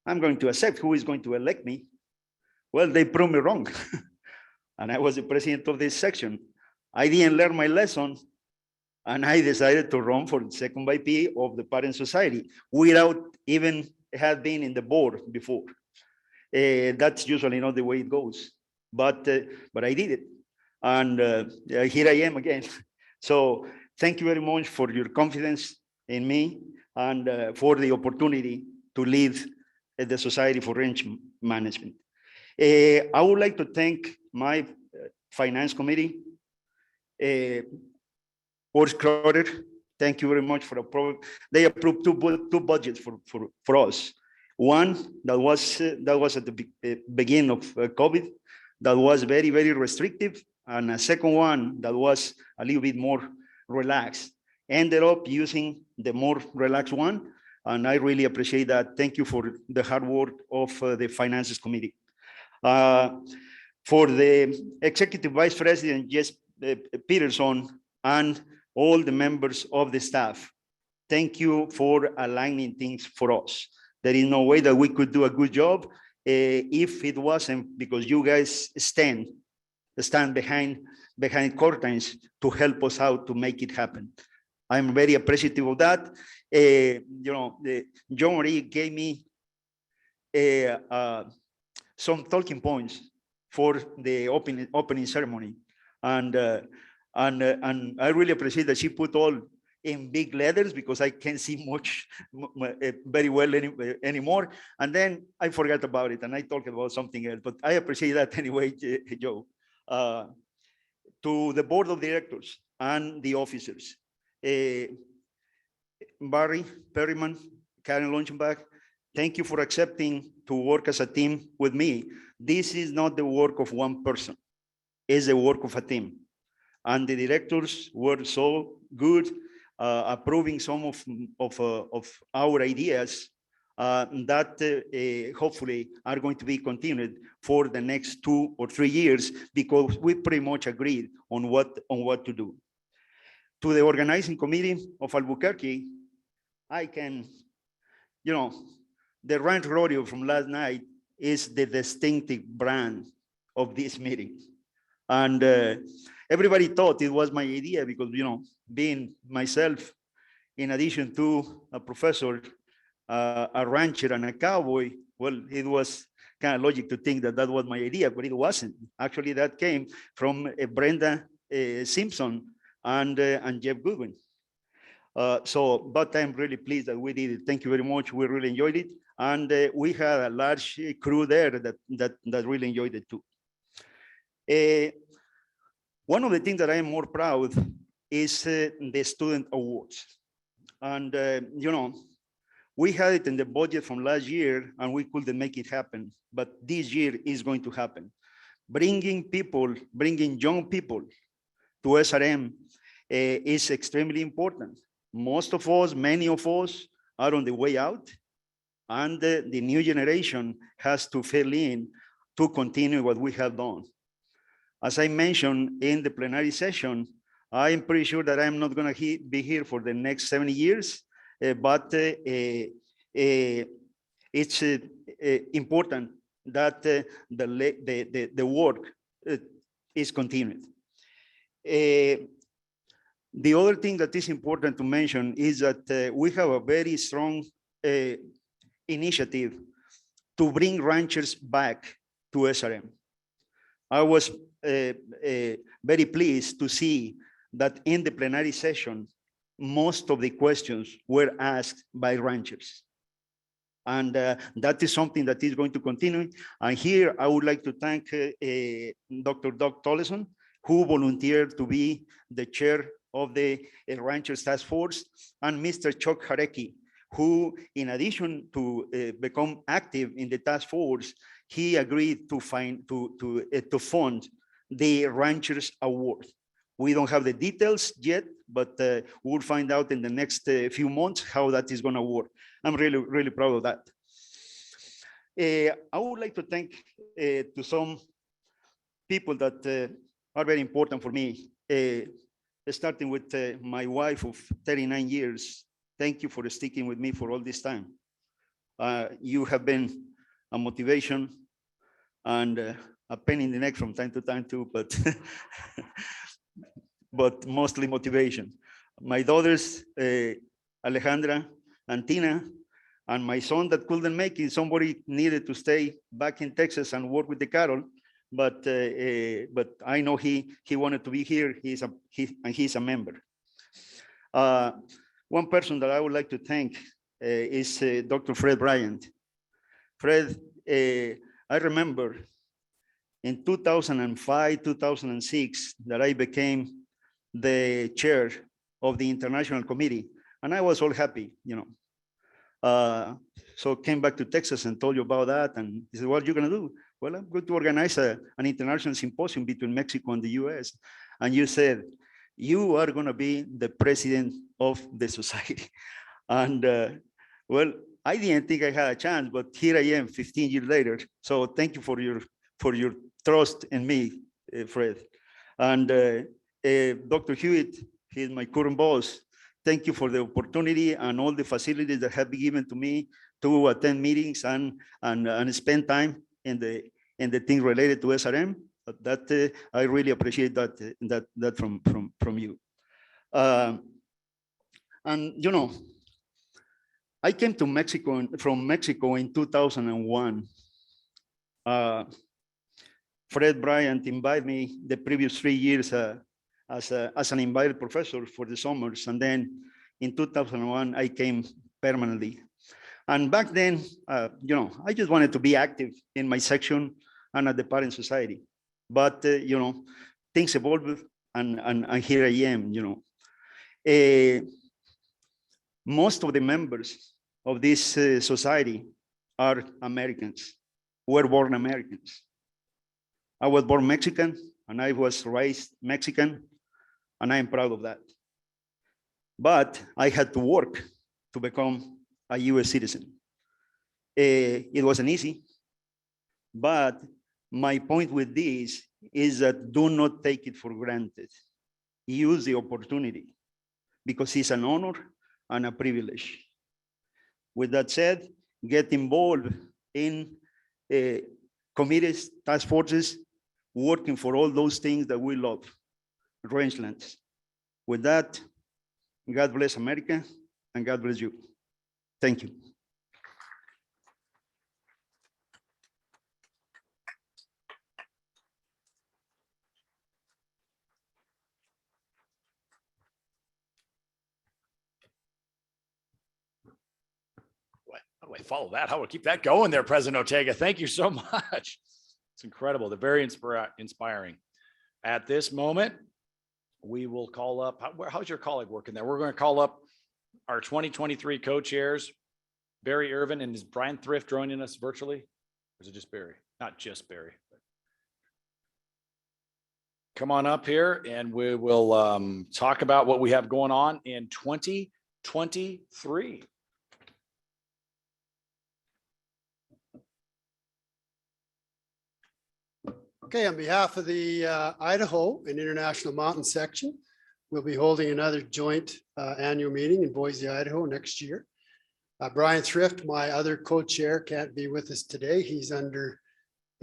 I'm going to accept. Who is going to elect me? Well, they proved me wrong. And I was the president of this section. I didn't learn my lesson, and I decided to run for the second VP of the Parent Society without even had been in the board before. That's usually not the way it goes, but I did it. And here I am again. So thank you very much for your confidence in me and for the opportunity to lead the Society for Range Management. I would like to thank my finance committee, Board Crowder. Thank you very much for approving. They approved two budgets for us. One that was at the beginning of COVID, that was very, very restrictive, and a second one that was a little bit more relaxed. Ended up using the more relaxed one, and I really appreciate that. Thank you for the hard work of the Finances Committee. For the Executive Vice President, Jess Peterson, and all the members of the staff, thank you for aligning things for us. There is no way that we could do a good job if it wasn't because you guys stand behind curtains to help us out to make it happen. I'm very appreciative of that. John Marie gave me some talking points for the opening ceremony, and I really appreciate that she put all in big letters because I can't see much very well anymore. And then I forgot about it and I talked about something else, but I appreciate that anyway, Joe. To the board of directors and the officers, Barry Perryman, Karen Launchenbach, thank you for accepting to work as a team with me. This is not the work of one person, it's the work of a team. And the directors were so good, approving some of our ideas that hopefully are going to be continued for the next 2 or 3 years, because we pretty much agreed on what to do. To the organizing committee of Albuquerque, I can, the ranch rodeo from last night is the distinctive brand of this meeting. And everybody thought it was my idea because, being myself, in addition to a professor, a rancher and a cowboy, well, it was kind of logic to think that was my idea, but it wasn't. Actually, that came from Brenda Simpson and Jeff Goodwin. But I'm really pleased that we did it. Thank you very much. We really enjoyed it. And we had a large crew there that really enjoyed it too. One of the things that I am more proud is the student awards. And, we had it in the budget from last year and we couldn't make it happen, but this year is going to happen. Bringing young people to SRM is extremely important. Many of us are on the way out, and the new generation has to fill in to continue what we have done. As I mentioned in the plenary session, I'm pretty sure that I'm not going to be here for the next 70 years, but it's important that the work is continued. The other thing that is important to mention is that we have a very strong initiative to bring ranchers back to SRM. I was very pleased to see that in the plenary session, most of the questions were asked by ranchers. And that is something that is going to continue. And here I would like to thank Dr. Doug Tollison, who volunteered to be the chair of the Ranchers Task Force, and Mr. Chuck Harecki, who, in addition to become active in the task force, he agreed to fund the Ranchers Award. We don't have the details yet, but we'll find out in the next few months how that is going to work. I'm really, really proud of that. I would like to thank to some people that are very important for me, starting with my wife of 39 years. Thank you for sticking with me for all this time. You have been a motivation and a pain in the neck from time to time too, but but mostly motivation. My daughters, Alejandra and Tina, and my son that couldn't make it. Somebody needed to stay back in Texas and work with the cattle, but I know he wanted to be here. He's a member. One person that I would like to thank is Dr. Fred Bryant. Fred, I remember in 2005, 2006, that I became the chair of the International Committee, and I was all happy, you know. So came back to Texas and told you about that, and he said, what are you gonna do? Well, I'm going to organize an international symposium between Mexico and the US. And you said, you are gonna be the president of the society. And well, I didn't think I had a chance, but here I am 15 years later. So thank you for your trust in me, Fred. And Dr. Hewitt, he's my current boss. Thank you for the opportunity and all the facilities that have been given to me to attend meetings and spend time in the things related to SRM. That I really appreciate that from you. And you know, I came to Mexico from Mexico in 2001. Fred Bryant invited me the previous 3 years as an invited professor for the summers. And then in 2001, I came permanently. And back then, you know, I just wanted to be active in my section and at the parent society. But, you know, things evolved and here I am, you know. Most of the members of this society are Americans, were born Americans. I was born Mexican and I was raised Mexican, and I am proud of that. But I had to work to become a US citizen. It wasn't easy, but my point with this is that do not take it for granted. Use the opportunity because it's an honor and a privilege. With that said, get involved in committees, task forces, working for all those things that we love, rangelands. With that, God bless America and God bless you. Thank you. How do I follow that? How do I keep that going there, President Ortega? Thank you so much. It's incredible. They're very inspiring. At this moment, we will call up, how's your colleague working there? We're going to call up our 2023 co-chairs, Barry Irvin, and is Brian Thrift joining us virtually? Or is it just Barry? Not just Barry. Come on up here and we will talk about what we have going on in 2023. Okay, on behalf of the Idaho and International Mountain Section, we'll be holding another joint annual meeting in Boise, Idaho next year. Brian Thrift, my other co-chair, can't be with us today. He's under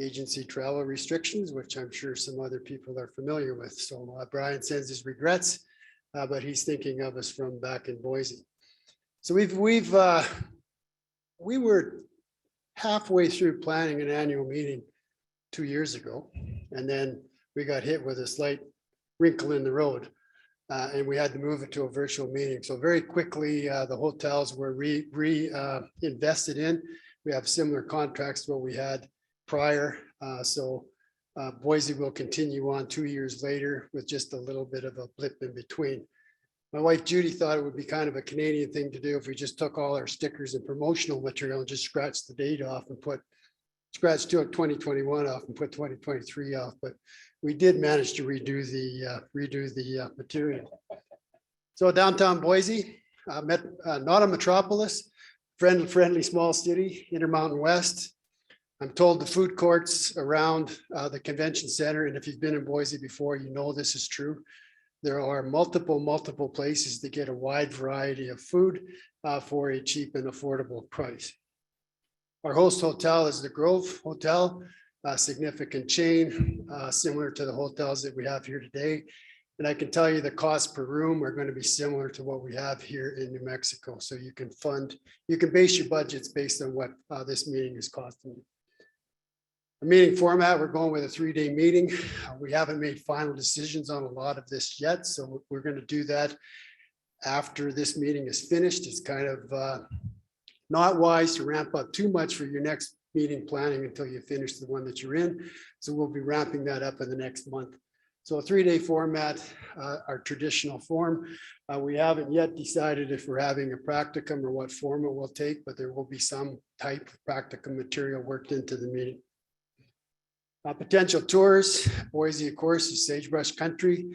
agency travel restrictions, which I'm sure some other people are familiar with. So Brian sends his regrets, but he's thinking of us from back in Boise. So we were halfway through planning an annual meeting 2 years ago, and then we got hit with a slight wrinkle in the road. And we had to move it to a virtual meeting. So very quickly, the hotels were invested in. We have similar contracts to what we had prior. So Boise will continue on 2 years later with just a little bit of a blip in between. My wife Judy thought it would be kind of a Canadian thing to do if we just took all our stickers and promotional material and just scratched the date off and scratch 2021 off and put 2023 off, but we did manage to redo the material. So downtown Boise, not a metropolis, friendly small city, Intermountain West. I'm told the food courts around the convention center, and if you've been in Boise before, you know this is true. There are multiple places to get a wide variety of food for a cheap and affordable price. Our host hotel is the Grove Hotel, a significant chain similar to the hotels that we have here today. And I can tell you the cost per room are going to be similar to what we have here in New Mexico. So you can base your budgets based on what this meeting is costing you. The meeting format, we're going with a 3-day meeting. We haven't made final decisions on a lot of this yet. So we're going to do that after this meeting is finished. It's kind of not wise to ramp up too much for your next meeting planning until you finish the one that you're in. So we'll be ramping that up in the next month. So a 3-day format, our traditional form. We haven't yet decided if we're having a practicum or what form it will take, but there will be some type of practicum material worked into the meeting. Potential tours, Boise, of course, is sagebrush country,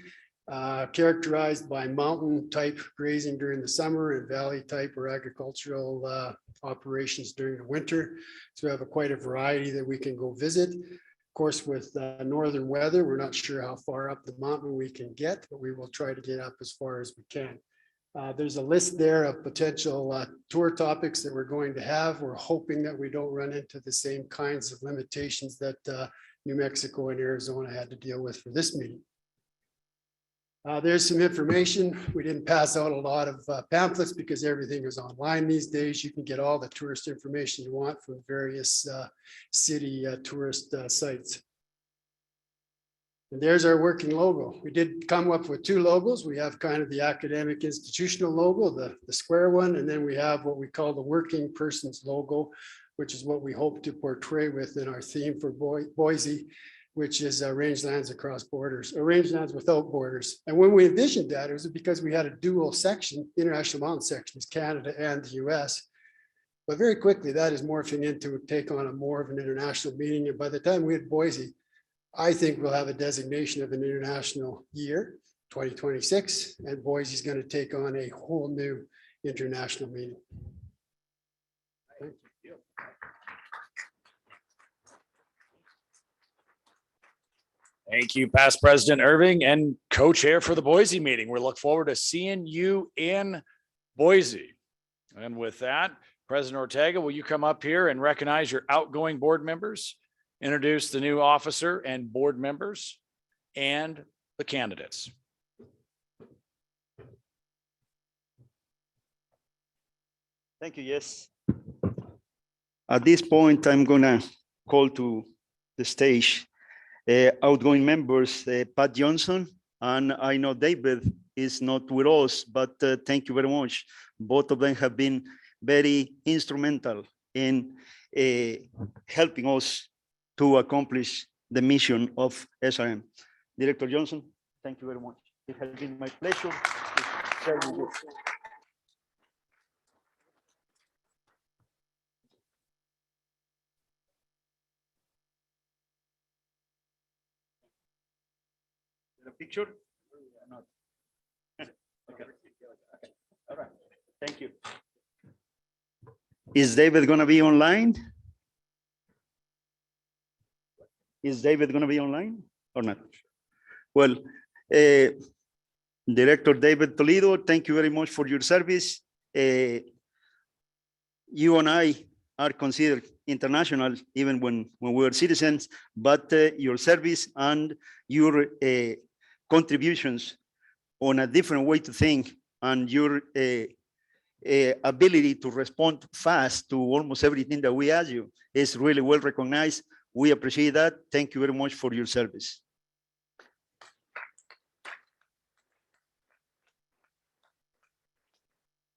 characterized by mountain type grazing during the summer and valley type or agricultural operations during the winter. So we have quite a variety that we can go visit. Of course, with northern weather, we're not sure how far up the mountain we can get, but we will try to get up as far as we can. There's a list there of potential tour topics that we're going to have. We're hoping that we don't run into the same kinds of limitations that New Mexico and Arizona had to deal with for this meeting. There's some information. We didn't pass out a lot of pamphlets because everything is online these days. You can get all the tourist information you want from various city tourist sites. And there's our working logo. We did come up with 2 logos. We have kind of the academic institutional logo, the square one, and then we have what we call the working person's logo, which is what we hope to portray within our theme for Boise, which is rangelands across borders, or rangelands without borders. And when we envisioned that, it was because we had a dual section, international mountain sections, Canada and the US. But very quickly, that is morphing into take on a more of an international meaning. And by the time we hit Boise, I think we'll have a designation of an international year, 2026, and Boise is going to take on a whole new international meaning. Thank you, past President Irving and co-chair for the Boise meeting. We look forward to seeing you in Boise. And with that, President Ortega, will you come up here and recognize your outgoing board members, introduce the new officer and board members and the candidates? Thank you, yes. At this point, I'm gonna call to the stage outgoing members, Pat Johnson, and I know David is not with us, but thank you very much. Both of them have been very instrumental in helping us to accomplish the mission of SRM. Director Johnson, thank you very much. It has been my pleasure to serve with you. The picture? Not. Okay. All right. Thank you. Is David going to be online? Is David going to be online or not? Well, Director David Toledo, thank you very much for your service. You and I are considered international even when we were citizens, but your service and your contributions on a different way to think and your ability to respond fast to almost everything that we ask you is really well recognized. We appreciate that. Thank you very much for your service.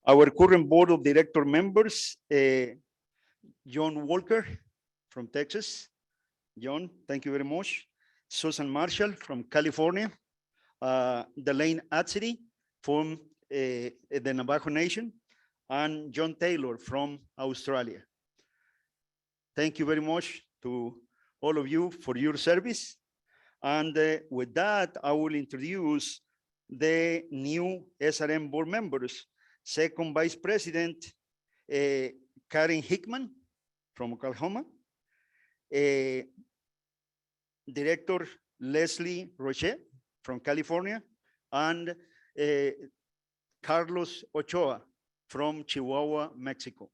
Our current board of director members, John Walker from Texas. John, thank you very much. Susan Marshall from California. Delane Atsiri from the Navajo Nation, and John Taylor from Australia. Thank you very much to all of you for your service. And with that, I will introduce the new SRM board members. Second Vice President, Karen Hickman from Oklahoma. Director Leslie Roche from California, and Carlos Ochoa from Chihuahua, Mexico.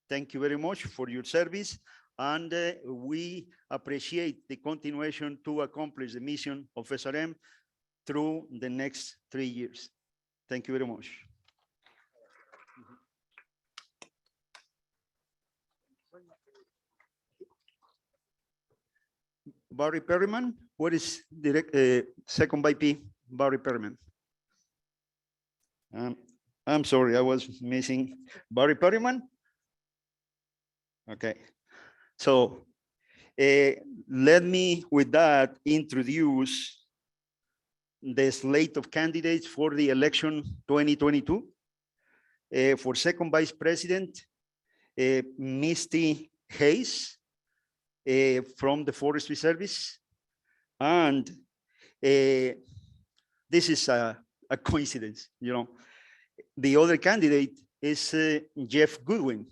Thank you very much for your service, and we appreciate the continuation to accomplish the mission of SRM through the next 3 years. Thank you very much. Barry Perryman, what is second by P? Barry Perryman. I'm sorry, I was missing Barry Perryman. Okay, so let me with that introduce the slate of candidates for the election 2022. For second vice president, Misty Hayes from the Forestry Service. And this is a coincidence, you know. The other candidate is Jeff Goodwin,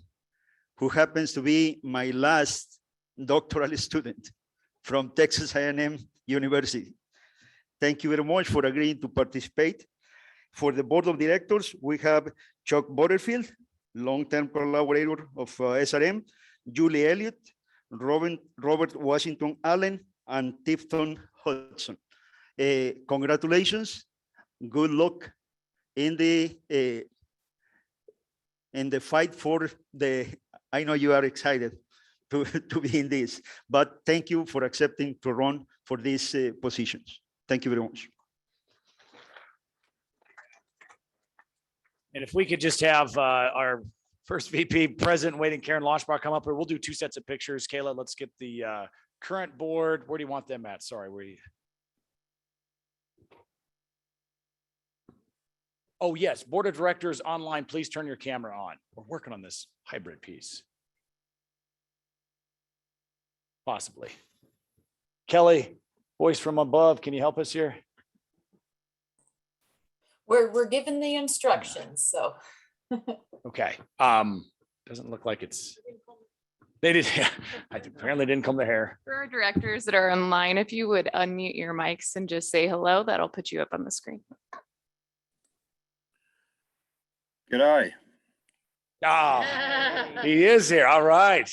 who happens to be my last doctoral student from Texas A&M University. Thank you very much for agreeing to participate. For the board of directors, we have Chuck Butterfield, long-term collaborator of SRM, Julie Elliott, Robert Washington Allen, and Tifton Hudson. Congratulations. Good luck in the fight for the, I know you are excited to be in this, but thank you for accepting to run for these positions. Thank you very much. And if we could just have our first VP, President Wade and Karen Loshbach, come up here. We'll do 2 sets of pictures. Kayla, let's get the current board. Where do you want them at? Sorry, where do you? Oh, yes. Board of Directors online. Please turn your camera on. We're working on this hybrid piece. Possibly. Kelly, voice from above. Can you help us here? We're given the instructions, so. Okay. Doesn't look like it's. They did. Apparently didn't come to hair. For our directors that are online, if you would unmute your mics and just say hello, that'll put you up on the screen. G'day. Oh, he is here. All right.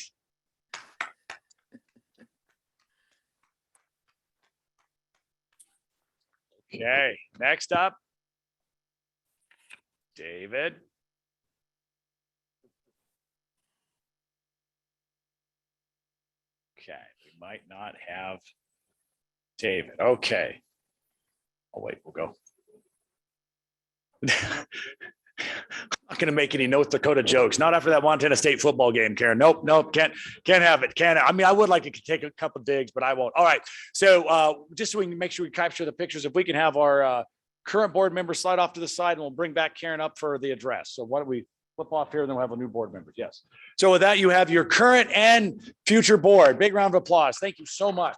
Okay, next up, David. Okay, we might not have David. Okay. Oh, wait, we'll go. Not going to make any North Dakota jokes. Not after that Montana State football game, Karen. Nope, can't have it. Can't. I mean, I would like to take a couple digs, but I won't. All right. So just so we can make sure we capture the pictures, if we can have our current board member slide off to the side, and we'll bring back Karen up for the address. So why don't we flip off here, and then we'll have a new board member. Yes. So with that, you have your current and future board. Big round of applause. Thank you so much.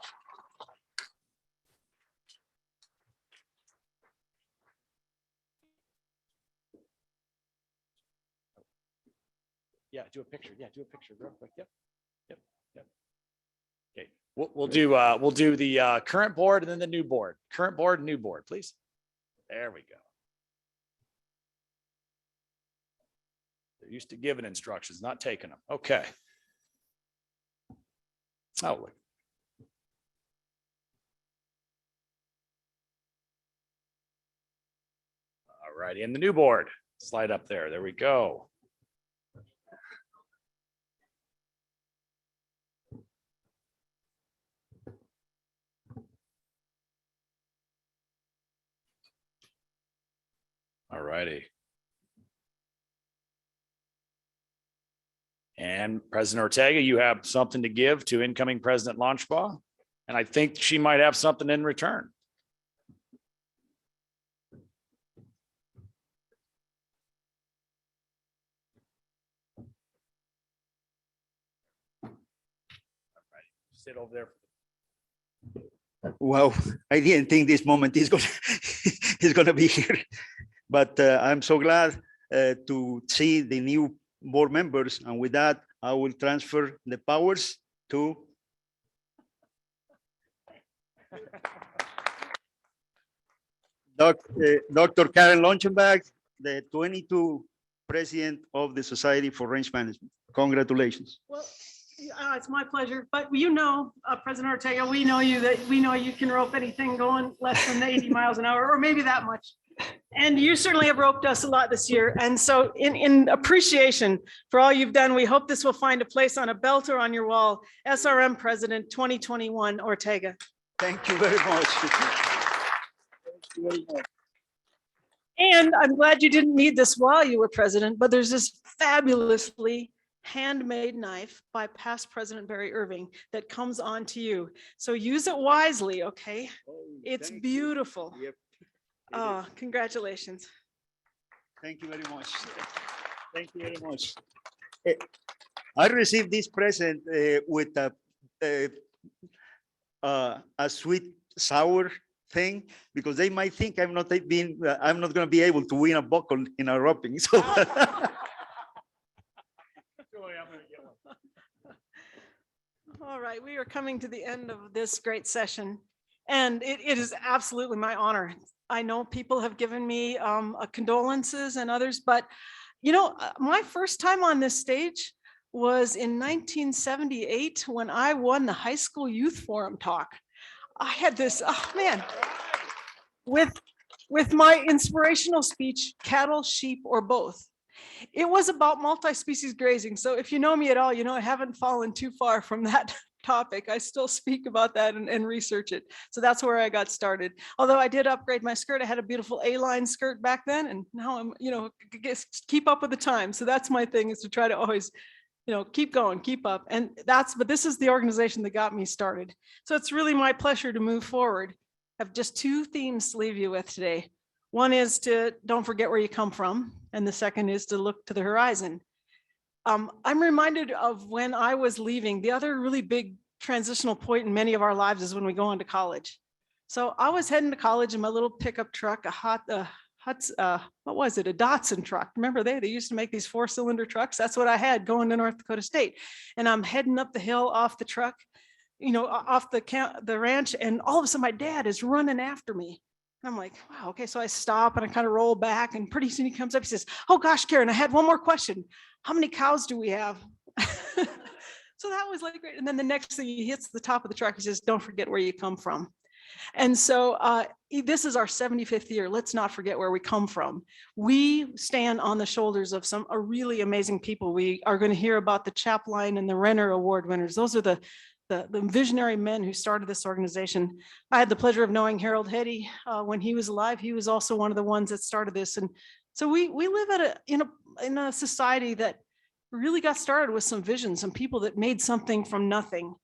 Yeah, do a picture. Yeah, do a picture real quick. Yep. Okay, we'll do the current board and then the new board. Current board and new board, please. There we go. They're used to giving instructions, not taking them. Okay. Oh, look. All righty, and the new board. Slide up there. There we go. All righty. And President Ortega, you have something to give to incoming President Launchbaugh, and I think she might have something in return. Sit over there. Wow, I didn't think this moment is going is going to be here, but I'm so glad to see the new board members. And with that, I will transfer the powers to Dr. Karen Launchenbach, the 22 president of the Society for Range Management. Congratulations. Well, it's my pleasure, but President Ortega, we know you can rope anything going less than 80 miles an hour, or maybe that much. And you certainly have roped us a lot this year. And so in appreciation for all you've done, we hope this will find a place on a belt or on your wall. SRM President 2021 Ortega. Thank you very much. Thank you very much. And I'm glad you didn't need this while you were president, but there's this fabulously handmade knife by past President Barry Irving that comes on to you. So use it wisely, okay? Oh, It's thank you. beautiful. Yep. It Oh, is. congratulations. Thank you very much. Thank you very much. I received this present with a sweet sour thing, because they might think I'm not going to be able to win a buckle in a roping. So All right, we are coming to the end of this great session, and it is absolutely my honor. I know people have given me condolences and others, but my first time on this stage was in 1978 when I won the high school youth forum talk. I had this, oh man, with my inspirational speech, cattle, sheep, or both. It was about multi-species grazing. So if you know me at all, I haven't fallen too far from that topic. I still speak about that and research it. So that's where I got started. Although I did upgrade my skirt. I had a beautiful A-line skirt back then, and now I'm, keep up with the time. So that's my thing, is to try to always, keep going, keep up. But this is the organization that got me started. So it's really my pleasure to move forward. I have just two themes to leave you with today. One is to don't forget where you come from. And the second is to look to the horizon. I'm reminded of when I was leaving. The other really big transitional point in many of our lives is when we go on to college. So I was heading to college in my little pickup truck, what was it? A Datsun truck. Remember they used to make these 4-cylinder trucks. That's what I had going to North Dakota State. And I'm heading up the hill off the truck, off the ranch. And all of a sudden my dad is running after me. I'm like, wow, okay. So I stop and I kind of roll back, and pretty soon he comes up, he says, oh gosh, Karen, I had one more question. How many cows do we have? So that was like great. And then the next thing, he hits the top of the truck, he says, don't forget where you come from. And so this is our 75th year. Let's not forget where we come from. We stand on the shoulders of some really amazing people. We are going to hear about the Chaplin and the Renner Award winners. Those are the visionary men who started this organization. I had the pleasure of knowing Harold Hetty when he was alive. He was also one of the ones that started this. And so we live in a society that really got started with some vision, some people that made something from nothing.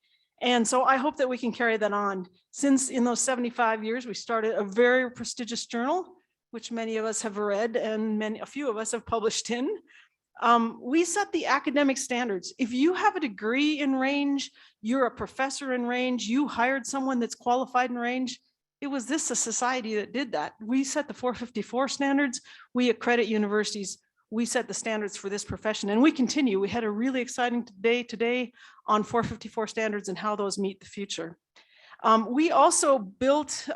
And so I hope that we can carry that on. Since in those 75 years, we started a very prestigious journal, which many of us have read and a few of us have published in. We set the academic standards. If you have a degree in range, you're a professor in range, you hired someone that's qualified in range, it was a society that did that. We set the 454 standards, we accredit universities, we set the standards for this profession, and we continue. We had a really exciting day today on 454 standards and how those meet the future. We also built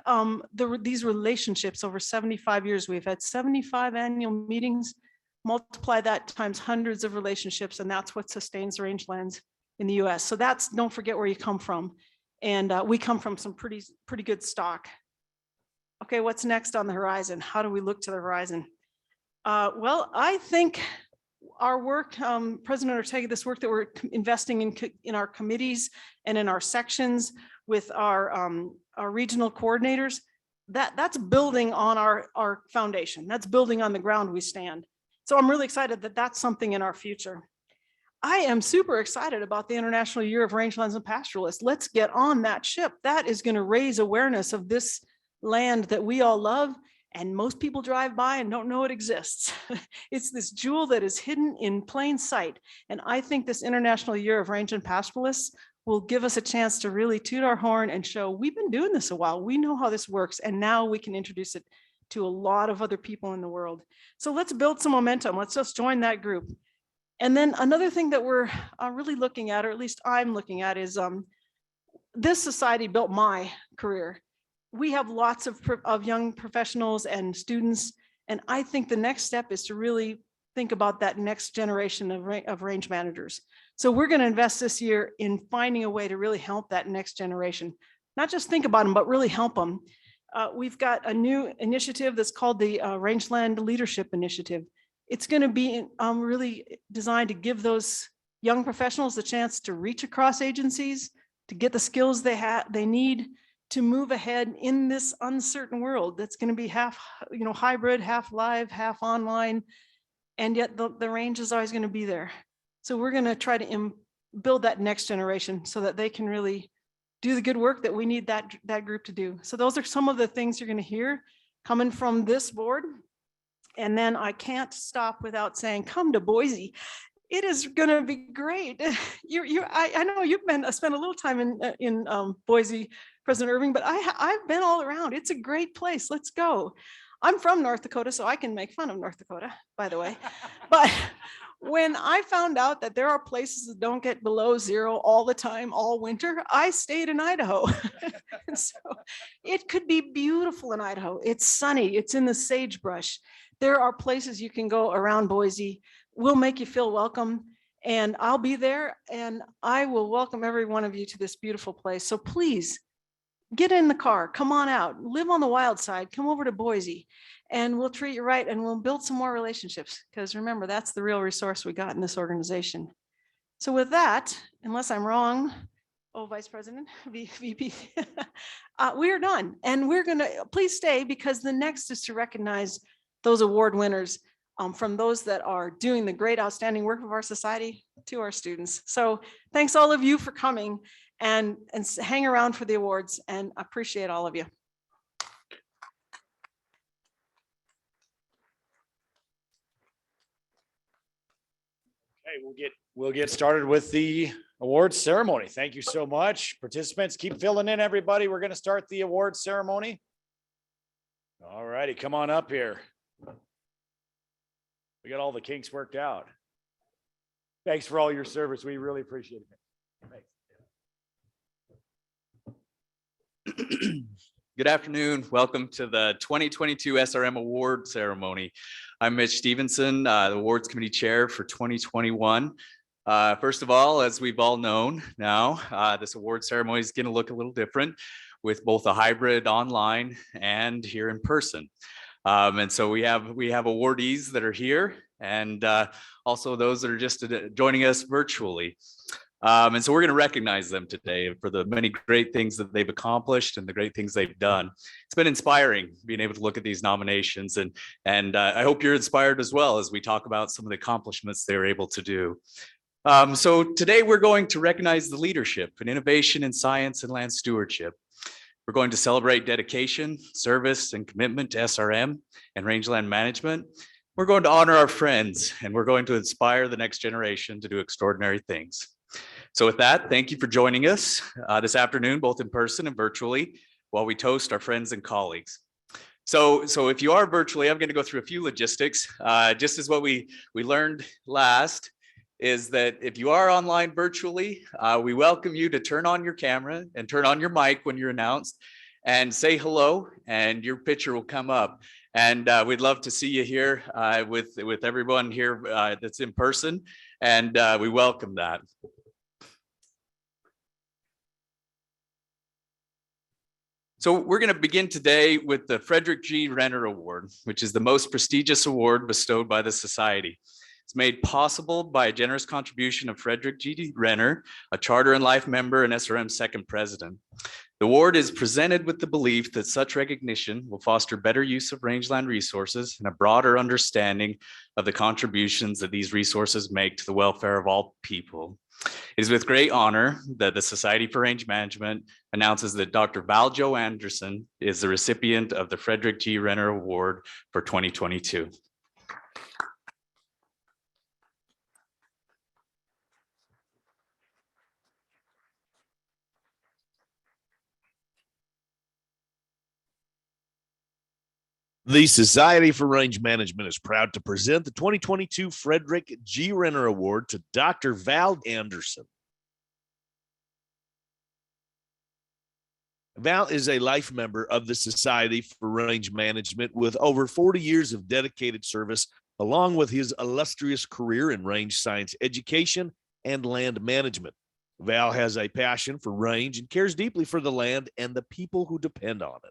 these relationships over 75 years. We've had 75 annual meetings. Multiply that times hundreds of relationships, and that's what sustains rangelands in the US. So don't forget where you come from. And we come from some pretty good stock. Okay, what's next on the horizon? How do we look to the horizon? Well, I think our work, President Ortega, this work that we're investing in our committees and in our sections with our regional coordinators, that's building on our foundation. That's building on the ground we stand. So I'm really excited that that's something in our future. I am super excited about the International Year of Rangelands and Pastoralists. Let's get on that ship. That is going to raise awareness of this land that we all love, and most people drive by and don't know it exists. It's this jewel that is hidden in plain sight. And I think this International Year of Range and Pastoralists will give us a chance to really toot our horn and show we've been doing this a while. We know how this works, and now we can introduce it to a lot of other people in the world. So let's build some momentum. Let's just join that group. And then another thing that we're really looking at, or at least I'm looking at, is this society built my career. We have lots of young professionals and students, and I think the next step is to really think about that next generation of range managers. So we're going to invest this year in finding a way to really help that next generation, not just think about them, but really help them. We've got a new initiative that's called the Rangeland Leadership Initiative. It's going to be really designed to give those young professionals the chance to reach across agencies, to get the skills they need to move ahead in this uncertain world that's going to be half, hybrid, half live, half online, and yet the range is always going to be there. So we're going to try to build that next generation so that they can really do the good work that we need that group to do. So those are some of the things you're going to hear coming from this board. And then I can't stop without saying, come to Boise. It is going to be great. I know you've spent a little time in Boise, President Irving, but I've been all around. It's a great place. Let's go. I'm from North Dakota, so I can make fun of North Dakota, by the way. But when I found out that there are places that don't get below zero all the time, all winter, I stayed in Idaho. And so it could be beautiful in Idaho. It's sunny. It's in the sagebrush. There are places you can go around Boise. We'll make you feel welcome, and I'll be there, and I will welcome every one of you to this beautiful place. So please get in the car, come on out, live on the wild side, come over to Boise, and we'll treat you right, and we'll build some more relationships, because remember, that's the real resource we got in this organization. So with that, unless I'm wrong, Vice President, VP, we are done, and we're gonna, please stay, because the next is to recognize those award winners, from those that are doing the great, outstanding work of our society to our students. So thanks all of you for coming, and hang around for the awards, and appreciate all of you. Okay, we'll get started with the awards ceremony. Thank you so much. Participants, keep filling in, everybody. We're going to start the awards ceremony. All righty, come on up here. We got all the kinks worked out. Thanks for all your service. We really appreciate it. Thanks. Good afternoon. Welcome to the 2022 SRM Awards Ceremony. I'm Mitch Stevenson, the Awards Committee Chair for 2021. First of all, as we've all known now, this award ceremony is going to look a little different, with both a hybrid online and here in person. And so we have awardees that are here, and also those that are just joining us virtually. And so we're going to recognize them today for the many great things that they've accomplished and the great things they've done. It's been inspiring being able to look at these nominations, and I hope you're inspired as well as we talk about some of the accomplishments they were able to do. So today we're going to recognize the leadership and innovation in science and land stewardship. We're going to celebrate dedication, service, and commitment to SRM and rangeland management. We're going to honor our friends, and we're going to inspire the next generation to do extraordinary things. So with that, thank you for joining us this afternoon, both in person and virtually, while we toast our friends and colleagues. So if you are virtually, I'm going to go through a few logistics. Just as what we learned last, is that if you are online virtually, we welcome you to turn on your camera and turn on your mic when you're announced and say hello, and your picture will come up. And we'd love to see you here with everyone here that's in person, and we welcome that. So we're going to begin today with the Frederick G. Renner Award, which is the most prestigious award bestowed by the Society. It's made possible by a generous contribution of Frederick G. Renner, a Charter and Life member and SRM's second president. The award is presented with the belief that such recognition will foster better use of rangeland resources and a broader understanding of the contributions that these resources make to the welfare of all people. It is with great honor that the Society for Range Management announces that Dr. Val Jo Anderson is the recipient of the Frederick G. Renner Award for 2022. The Society for Range Management is proud to present the 2022 Frederick G. Renner Award to Dr. Val Anderson. Val is a life member of the Society for Range Management with over 40 years of dedicated service, along with his illustrious career in range science education and land management. Val has a passion for range and cares deeply for the land and the people who depend on it.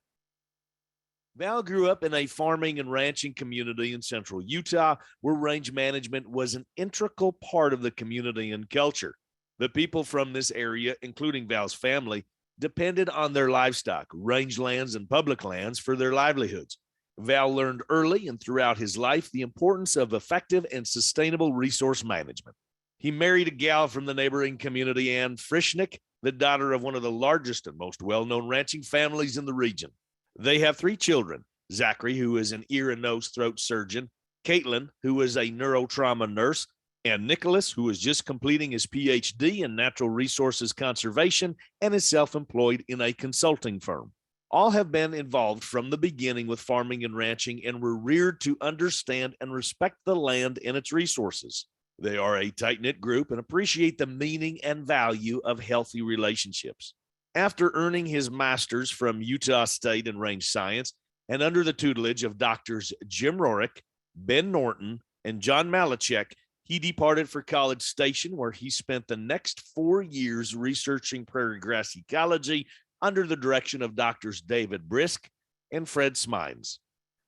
Val grew up in a farming and ranching community in central Utah, where range management was an integral part of the community and culture. The people from this area, including Val's family, depended on their livestock, rangelands, and public lands for their livelihoods. Val learned early and throughout his life the importance of effective and sustainable resource management. He married a gal from the neighboring community, Ann Frischnick, the daughter of one of the largest and most well-known ranching families in the region. They have 3 children, Zachary, who is an ear and nose throat surgeon, Caitlin, who is a neurotrauma nurse, and Nicholas, who is just completing his PhD in natural resources conservation and is self-employed in a consulting firm. All have been involved from the beginning with farming and ranching and were reared to understand and respect the land and its resources. They are a tight-knit group and appreciate the meaning and value of healthy relationships. After earning his master's from Utah State in range science and under the tutelage of doctors Jim Rorick, Ben Norton, and John Malachek, he departed for College Station, where he spent the next 4 years researching prairie grass ecology under the direction of doctors David Brishke and Fred Smines.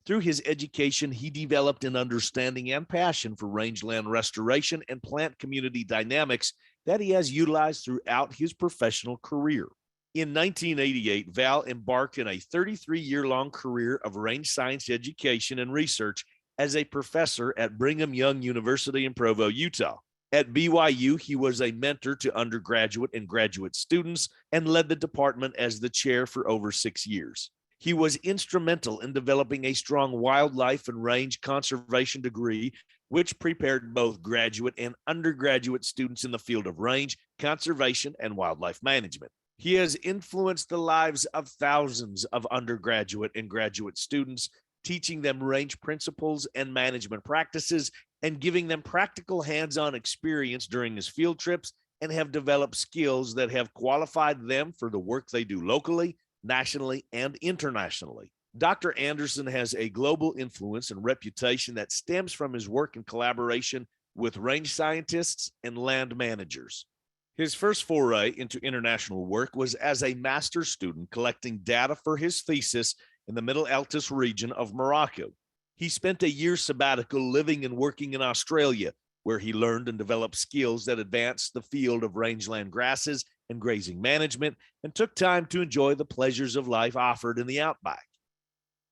Through his education, he developed an understanding and passion for rangeland restoration and plant community dynamics that he has utilized throughout his professional career. In 1988, Val embarked in a 33-year-long career of range science education and research as a professor at Brigham Young University in Provo, Utah. At BYU, he was a mentor to undergraduate and graduate students and led the department as the chair for over 6 years. He was instrumental in developing a strong wildlife and range conservation degree, which prepared both graduate and undergraduate students in the field of range, conservation, and wildlife management. He has influenced the lives of thousands of undergraduate and graduate students, teaching them range principles and management practices and giving them practical hands-on experience during his field trips, and have developed skills that have qualified them for the work they do locally, nationally, and internationally. Dr. Anderson has a global influence and reputation that stems from his work in collaboration with range scientists and land managers. His first foray into international work was as a master's student collecting data for his thesis in the Middle Altus region of Morocco. He spent a year sabbatical living and working in Australia, where he learned and developed skills that advanced the field of rangeland grasses and grazing management, and took time to enjoy the pleasures of life offered in the outback.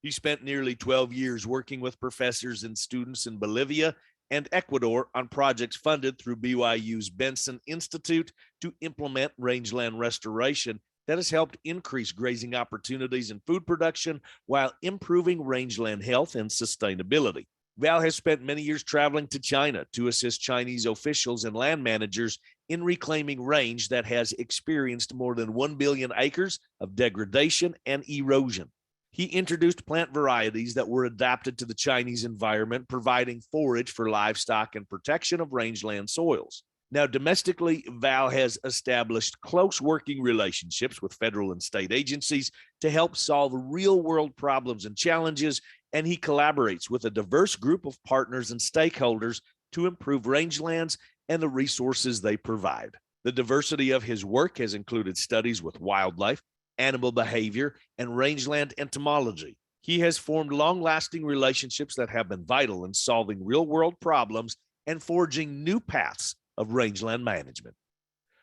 He spent nearly 12 years working with professors and students in Bolivia and Ecuador on projects funded through BYU's Benson Institute to implement rangeland restoration that has helped increase grazing opportunities and food production while improving rangeland health and sustainability. Val has spent many years traveling to China to assist Chinese officials and land managers in reclaiming range that has experienced more than 1 billion acres of degradation and erosion. He introduced plant varieties that were adapted to the Chinese environment, providing forage for livestock and protection of rangeland soils. Now, domestically, Val has established close working relationships with federal and state agencies to help solve real-world problems and challenges, and he collaborates with a diverse group of partners and stakeholders to improve rangelands and the resources they provide. The diversity of his work has included studies with wildlife, animal behavior, and rangeland entomology. He has formed long-lasting relationships that have been vital in solving real-world problems and forging new paths of rangeland management.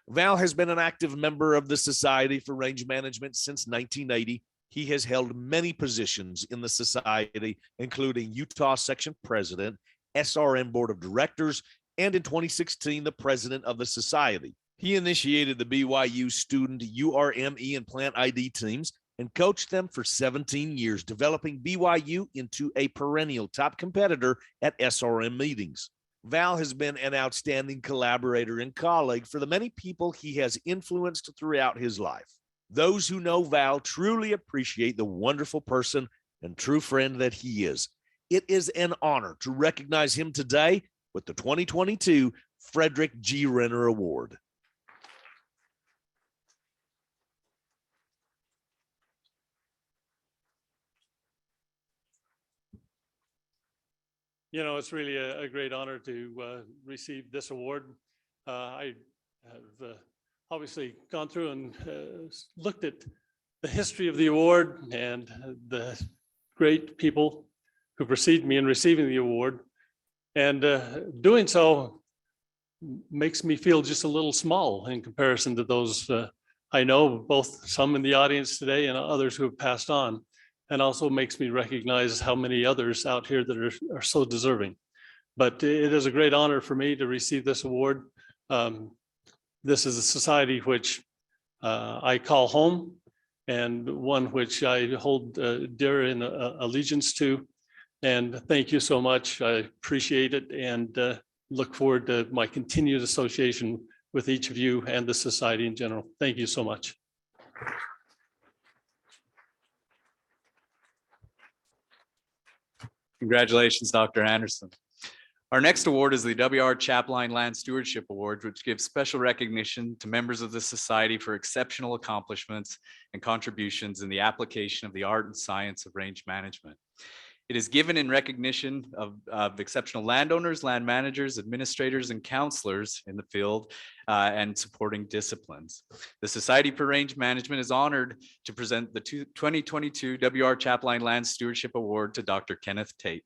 Val has been an active member of the Society for Range Management since 1980. He has held many positions in the society, including Utah Section President, SRM Board of Directors, and in 2016, the President of the Society. He initiated the BYU student URME and plant ID teams and coached them for 17 years, developing BYU into a perennial top competitor at SRM meetings. Val has been an outstanding collaborator and colleague for the many people he has influenced throughout his life. Those who know Val truly appreciate the wonderful person and true friend that he is. It is an honor to recognize him today with the 2022 Frederick G. Renner Award. You know, it's really a great honor to receive this award. I have obviously gone through and looked at the history of the award and the great people who preceded me in receiving the award. And doing so makes me feel just a little small in comparison to those I know, both some in the audience today and others who have passed on. And also makes me recognize how many others out here that are so deserving. But it is a great honor for me to receive this award. This is a society which I call home and one which I hold dear in allegiance to. And thank you so much. I appreciate it and look forward to my continued association with each of you and the society in general. Thank you so much. Congratulations, Dr. Anderson. Our next award is the W.R. Chaplin Land Stewardship Award, which gives special recognition to members of the Society for exceptional accomplishments and contributions in the application of the art and science of range management. It is given in recognition of exceptional landowners, land managers, administrators, and counselors in the field and supporting disciplines. The Society for Range Management is honored to present the 2022 W.R. Chaplin Land Stewardship Award to Dr. Kenneth Tate.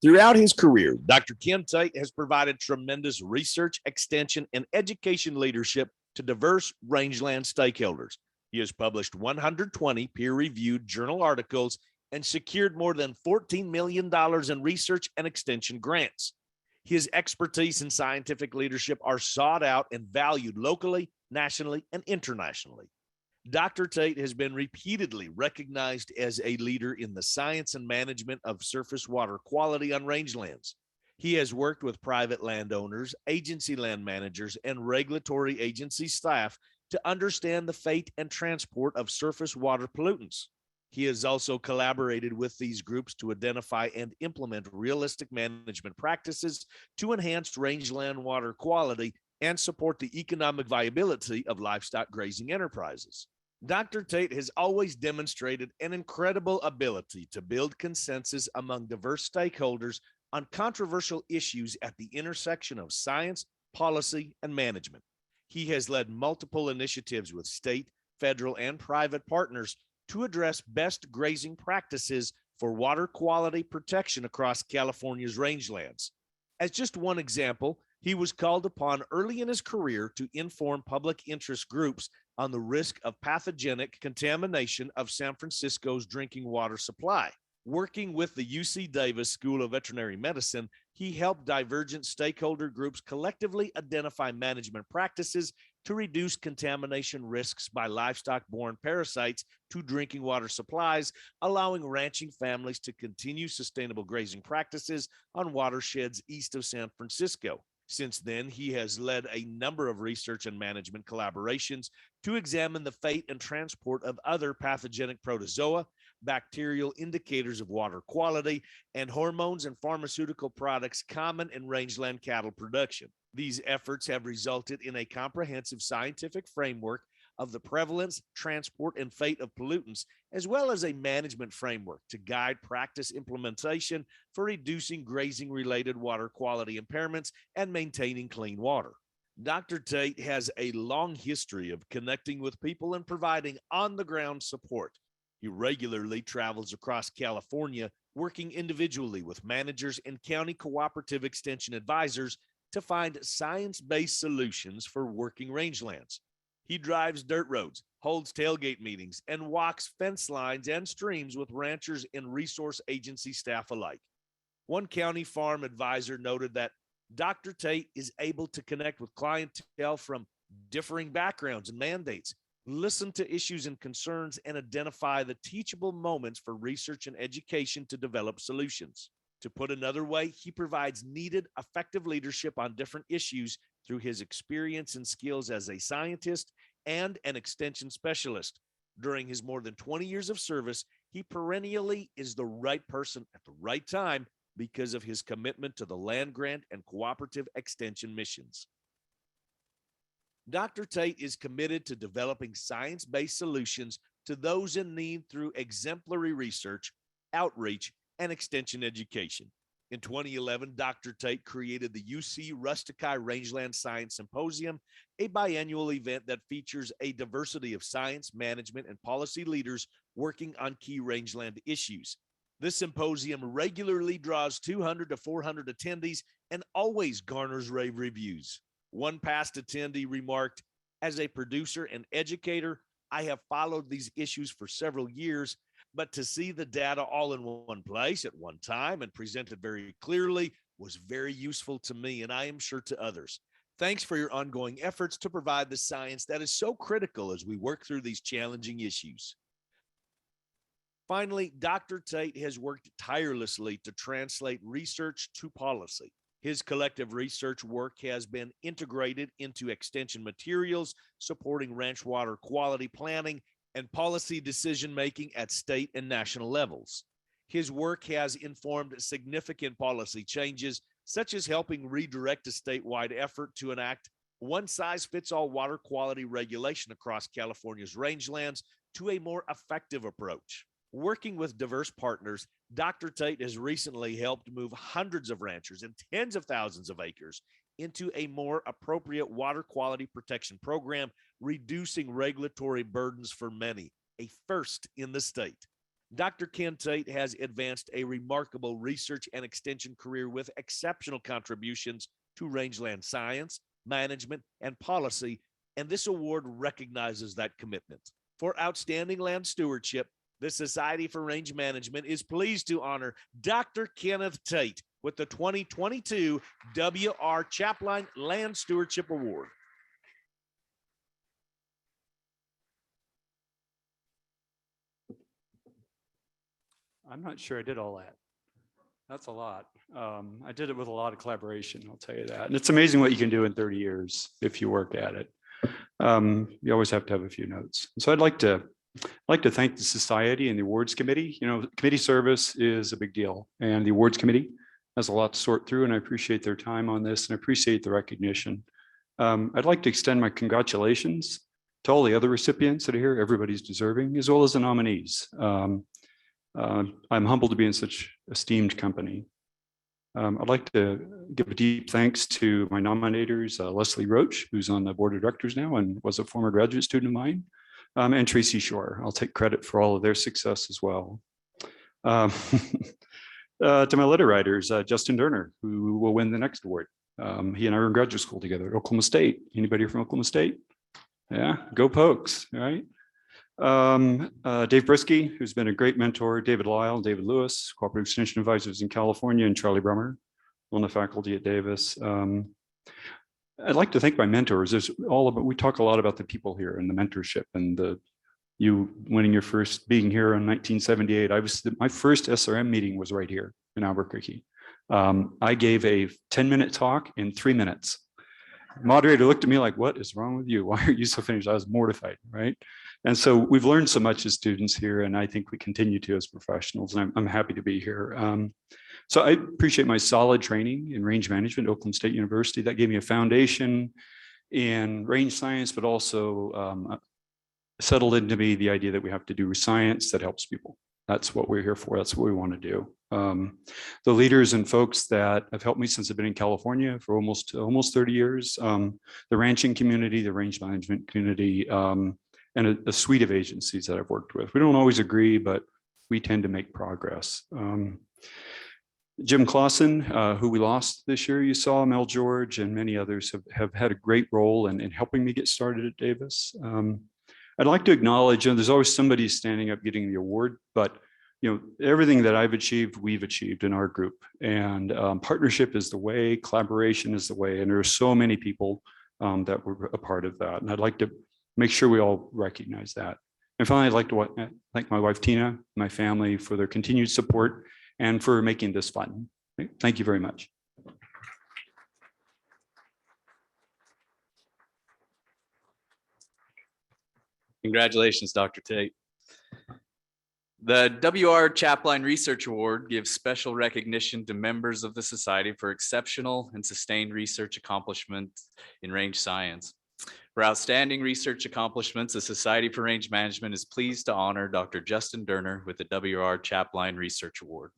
Throughout his career, Dr. Ken Tate has provided tremendous research, extension, and education leadership to diverse rangeland stakeholders. He has published 120 peer-reviewed journal articles and secured more than $14 million in research and extension grants. His expertise and scientific leadership are sought out and valued locally, nationally, and internationally. Dr. Tate has been repeatedly recognized as a leader in the science and management of surface water quality on rangelands. He has worked with private landowners, agency land managers, and regulatory agency staff to understand the fate and transport of surface water pollutants. He has also collaborated with these groups to identify and implement realistic management practices to enhance rangeland water quality and support the economic viability of livestock grazing enterprises. Dr. Tate has always demonstrated an incredible ability to build consensus among diverse stakeholders on controversial issues at the intersection of science, policy, and management. He has led multiple initiatives with state, federal, and private partners to address best grazing practices for water quality protection across California's rangelands. As just one example, he was called upon early in his career to inform public interest groups on the risk of pathogenic contamination of San Francisco's drinking water supply. Working with the UC Davis School of Veterinary Medicine, he helped divergent stakeholder groups collectively identify management practices to reduce contamination risks by livestock-borne parasites to drinking water supplies, allowing ranching families to continue sustainable grazing practices on watersheds east of San Francisco. Since then, he has led a number of research and management collaborations to examine the fate and transport of other pathogenic protozoa, bacterial indicators of water quality, and hormones and pharmaceutical products common in rangeland cattle production. These efforts have resulted in a comprehensive scientific framework of the prevalence, transport, and fate of pollutants, as well as a management framework to guide practice implementation for reducing grazing-related water quality impairments and maintaining clean water. Dr. Tate has a long history of connecting with people and providing on-the-ground support. He regularly travels across California, working individually with managers and county cooperative extension advisors to find science-based solutions for working rangelands. He drives dirt roads, holds tailgate meetings, and walks fence lines and streams with ranchers and resource agency staff alike. One county farm advisor noted that Dr. Tate is able to connect with clientele from differing backgrounds and mandates, listen to issues and concerns, and identify the teachable moments for research and education to develop solutions. To put another way, he provides needed, effective leadership on different issues through his experience and skills as a scientist and an extension specialist. During his more than 20 years of service, he perennially is the right person at the right time because of his commitment to the land grant and cooperative extension missions. Dr. Tate is committed to developing science-based solutions to those in need through exemplary research, outreach, and extension education. In 2011, Dr. Tate created the UC Rustici Rangeland Science Symposium, a biannual event that features a diversity of science, management, and policy leaders working on key rangeland issues. This symposium regularly draws 200 to 400 attendees and always garners rave reviews. One past attendee remarked, "As a producer and educator, I have followed these issues for several years, but to see the data all in one place at one time and presented very clearly was very useful to me, and I am sure to others. Thanks for your ongoing efforts to provide the science that is so critical as we work through these challenging issues." Finally, Dr. Tate has worked tirelessly to translate research to policy. His collective research work has been integrated into extension materials, supporting ranch water quality planning and policy decision-making at state and national levels. His work has informed significant policy changes, such as helping redirect a statewide effort to enact one-size-fits-all water quality regulation across California's rangelands to a more effective approach. Working with diverse partners, Dr. Tate has recently helped move hundreds of ranchers and tens of thousands of acres into a more appropriate water quality protection program, reducing regulatory burdens for many, a first in the state. Dr. Ken Tate has advanced a remarkable research and extension career with exceptional contributions to rangeland science, management, and policy, and this award recognizes that commitment. For outstanding land stewardship, the Society for Range Management is pleased to honor Dr. Kenneth Tate with the 2022 W.R. Chaplin Land Stewardship Award. I'm not sure I did all that. That's a lot. I did it with a lot of collaboration, I'll tell you that. And it's amazing what you can do in 30 years if you work at it. You always have to have a few notes. So I'd like to thank the Society and the Awards Committee. You know, committee service is a big deal, and the Awards Committee has a lot to sort through, and I appreciate their time on this, and I appreciate the recognition. I'd like to extend my congratulations to all the other recipients that are here. Everybody's deserving, as well as the nominees. I'm humbled to be in such esteemed company. I'd like to give a deep thanks to my nominators, Leslie Roach, who's on the board of directors now and was a former graduate student of mine, and Tracy Shore. I'll take credit for all of their success as well. To my letter writers, Justin Durner, who will win the next award. He and I were in graduate school together at Oklahoma State. Anybody from Oklahoma State? Yeah, go Pokes, all right? Dave Brishke, who's been a great mentor, David Lyle, David Lewis, Cooperative Extension Advisors in California, and Charlie Brummer on the faculty at Davis. I'd like to thank my mentors. We talk a lot about the people here and the mentorship and you winning your first, being here in 1978. My first SRM meeting was right here in Albuquerque. I gave a 10-minute talk in 3 minutes. Moderator looked at me like, "What is wrong with you? Why are you so finished?" I was mortified, right? And so we've learned so much as students here, and I think we continue to as professionals, and I'm happy to be here. So I appreciate my solid training in range management at Oklahoma State University. That gave me a foundation in range science, but also settled into me the idea that we have to do science that helps people. That's what we're here for. That's what we want to do. The leaders and folks that have helped me since I've been in California for almost 30 years, the ranching community, the range management community, and a suite of agencies that I've worked with. We don't always agree, but we tend to make progress. Jim Clausen, who we lost this year, you saw, Mel George, and many others have had a great role in helping me get started at Davis. I'd like to acknowledge, there's always somebody standing up getting the award, but everything that I've achieved, we've achieved in our group. And partnership is the way, collaboration is the way, and there are so many people that were a part of that. And I'd like to make sure we all recognize that. And finally, I'd like to thank my wife, Tina, my family for their continued support and for making this fun. Thank you very much. Congratulations, Dr. Tate. The W.R. Chaplin Research Award gives special recognition to members of the Society for exceptional and sustained research accomplishments in range science. For outstanding research accomplishments, the Society for Range Management is pleased to honor Dr. Justin Durner with the W.R. Chaplin Research Award.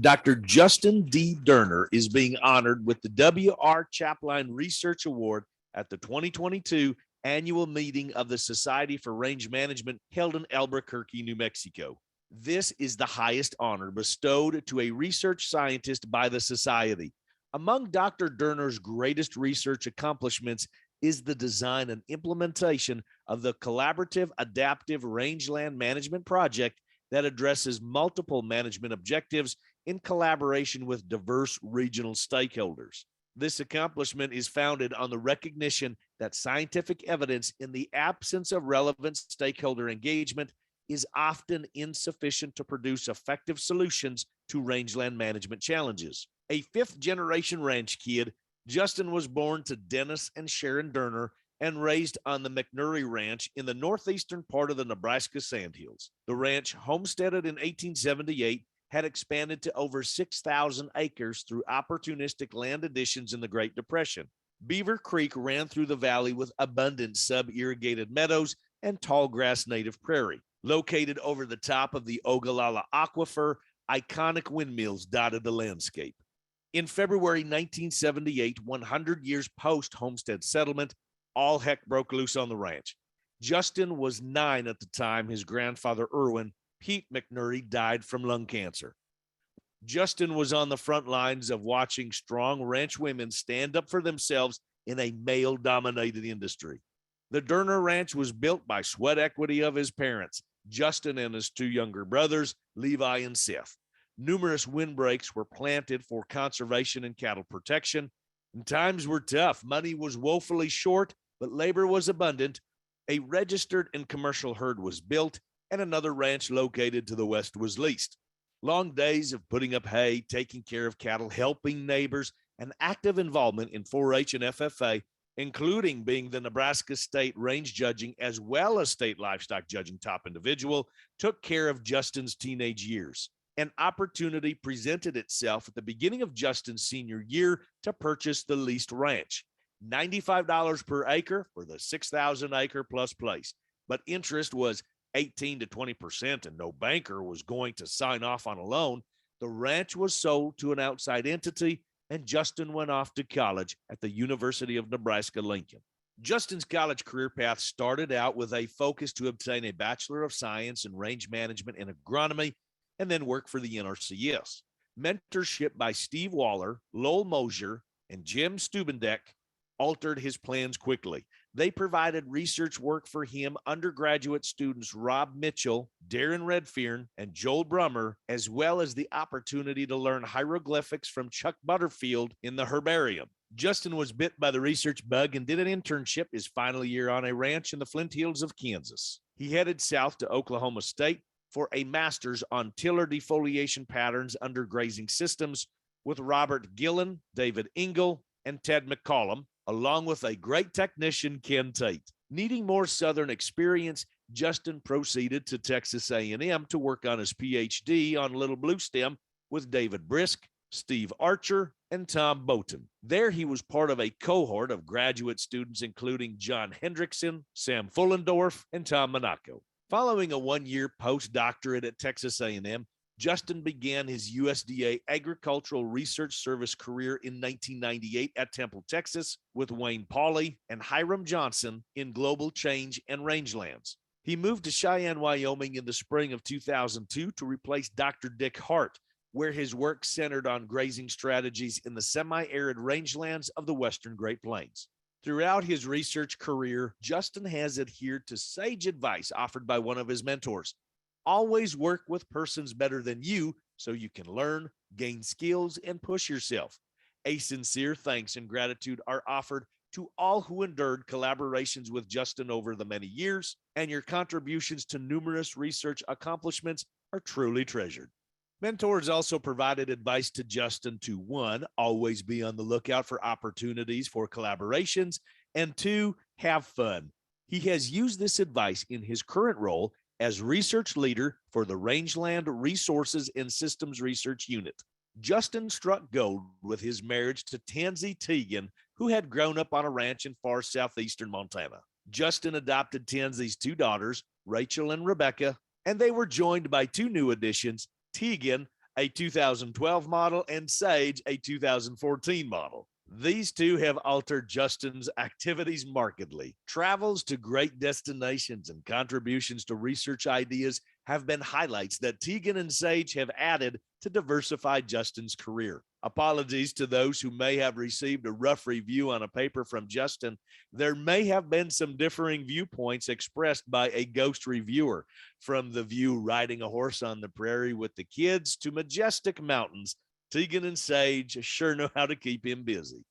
Dr. Justin D. Durner is being honored with the W.R. Chaplin Research Award at the 2022 annual meeting of the Society for Range Management held in Albuquerque, New Mexico. This is the highest honor bestowed to a research scientist by the Society. Among Dr. Durner's greatest research accomplishments is the design and implementation of the Collaborative Adaptive Rangeland Management Project that addresses multiple management objectives in collaboration with diverse regional stakeholders. This accomplishment is founded on the recognition that scientific evidence in the absence of relevant stakeholder engagement is often insufficient to produce effective solutions to rangeland management challenges. A fifth-generation ranch kid, Justin was born to Dennis and Sharon Durner and raised on the McNurry Ranch in the northeastern part of the Nebraska Sandhills. The ranch, homesteaded in 1878, had expanded to over 6,000 acres through opportunistic land additions in the Great Depression. Beaver Creek ran through the valley with abundant sub-irrigated meadows and tall grass native prairie. Located over the top of the Ogallala Aquifer, iconic windmills dotted the landscape. In February 1978, 100 years post-homestead settlement, all heck broke loose on the ranch. Justin was 9 at the time his grandfather Irwin, Pete McNurry, died from lung cancer. Justin was on the front lines of watching strong ranch women stand up for themselves in a male-dominated industry. The Durner Ranch was built by sweat equity of his parents, Justin and his 2 younger brothers, Levi and Seth. Numerous windbreaks were planted for conservation and cattle protection. And times were tough. Money was woefully short, but labor was abundant. A registered and commercial herd was built, and another ranch located to the west was leased. Long days of putting up hay, taking care of cattle, helping neighbors, and active involvement in 4-H and FFA, including being the Nebraska State Range Judging as well as State Livestock Judging top individual, took care of Justin's teenage years. An opportunity presented itself at the beginning of Justin's senior year to purchase the leased ranch. $95 per acre for the 6,000 acre plus place, but interest was 18 to 20%, and no banker was going to sign off on a loan. The ranch was sold to an outside entity, and Justin went off to college at the University of Nebraska-Lincoln. Justin's college career path started out with a focus to obtain a Bachelor of Science in Range Management and Agronomy, and then work for the NRCS. Mentorship by Steve Waller, Lowell Mosier, and Jim Stubendeck altered his plans quickly. They provided research work for him, undergraduate students Rob Mitchell, Darren Redfearn, and Joel Brummer, as well as the opportunity to learn hieroglyphics from Chuck Butterfield in the herbarium. Justin was bit by the research bug and did an internship his final year on a ranch in the Flint Hills of Kansas. He headed south to Oklahoma State for a master's on tiller defoliation patterns under grazing systems with Robert Gillen, David Engel, and Ted McCollum, along with a great technician, Ken Tate. Needing more Southern experience, Justin proceeded to Texas A&M to work on his PhD on Little Blue Stem with David Brishke, Steve Archer, and Tom Boughton. There he was part of a cohort of graduate students, including John Hendrickson, Sam Fullendorf, and Tom Monaco. Following a 1-year postdoctorate at Texas A&M, Justin began his USDA Agricultural Research Service career in 1998 at Temple, Texas, with Wayne Pauley and Hiram Johnson in Global Change and Rangelands. He moved to Cheyenne, Wyoming in the spring of 2002 to replace Dr. Dick Hart, where his work centered on grazing strategies in the semi-arid rangelands of the Western Great Plains. Throughout his research career, Justin has adhered to sage advice offered by one of his mentors. Always work with persons better than you so you can learn, gain skills, and push yourself. A sincere thanks and gratitude are offered to all who endured collaborations with Justin over the many years, and your contributions to numerous research accomplishments are truly treasured. Mentors also provided advice to Justin to 1, always be on the lookout for opportunities for collaborations, and 2, have fun. He has used this advice in his current role as research leader for the Rangeland Resources and Systems Research Unit. Justin struck gold with his marriage to Tansy Teagan, who had grown up on a ranch in far southeastern Montana. Justin adopted Tansy's 2 daughters, Rachel and Rebecca, and they were joined by 2 new additions, Teagan, a 2012 model, and Sage, a 2014 model. These 2 have altered Justin's activities markedly. Travels to great destinations and contributions to research ideas have been highlights that Teagan and Sage have added to diversify Justin's career. Apologies to those who may have received a rough review on a paper from Justin. There may have been some differing viewpoints expressed by a ghost reviewer, from the view riding a horse on the prairie with the kids to majestic mountains. Teagan and Sage sure know how to keep him busy.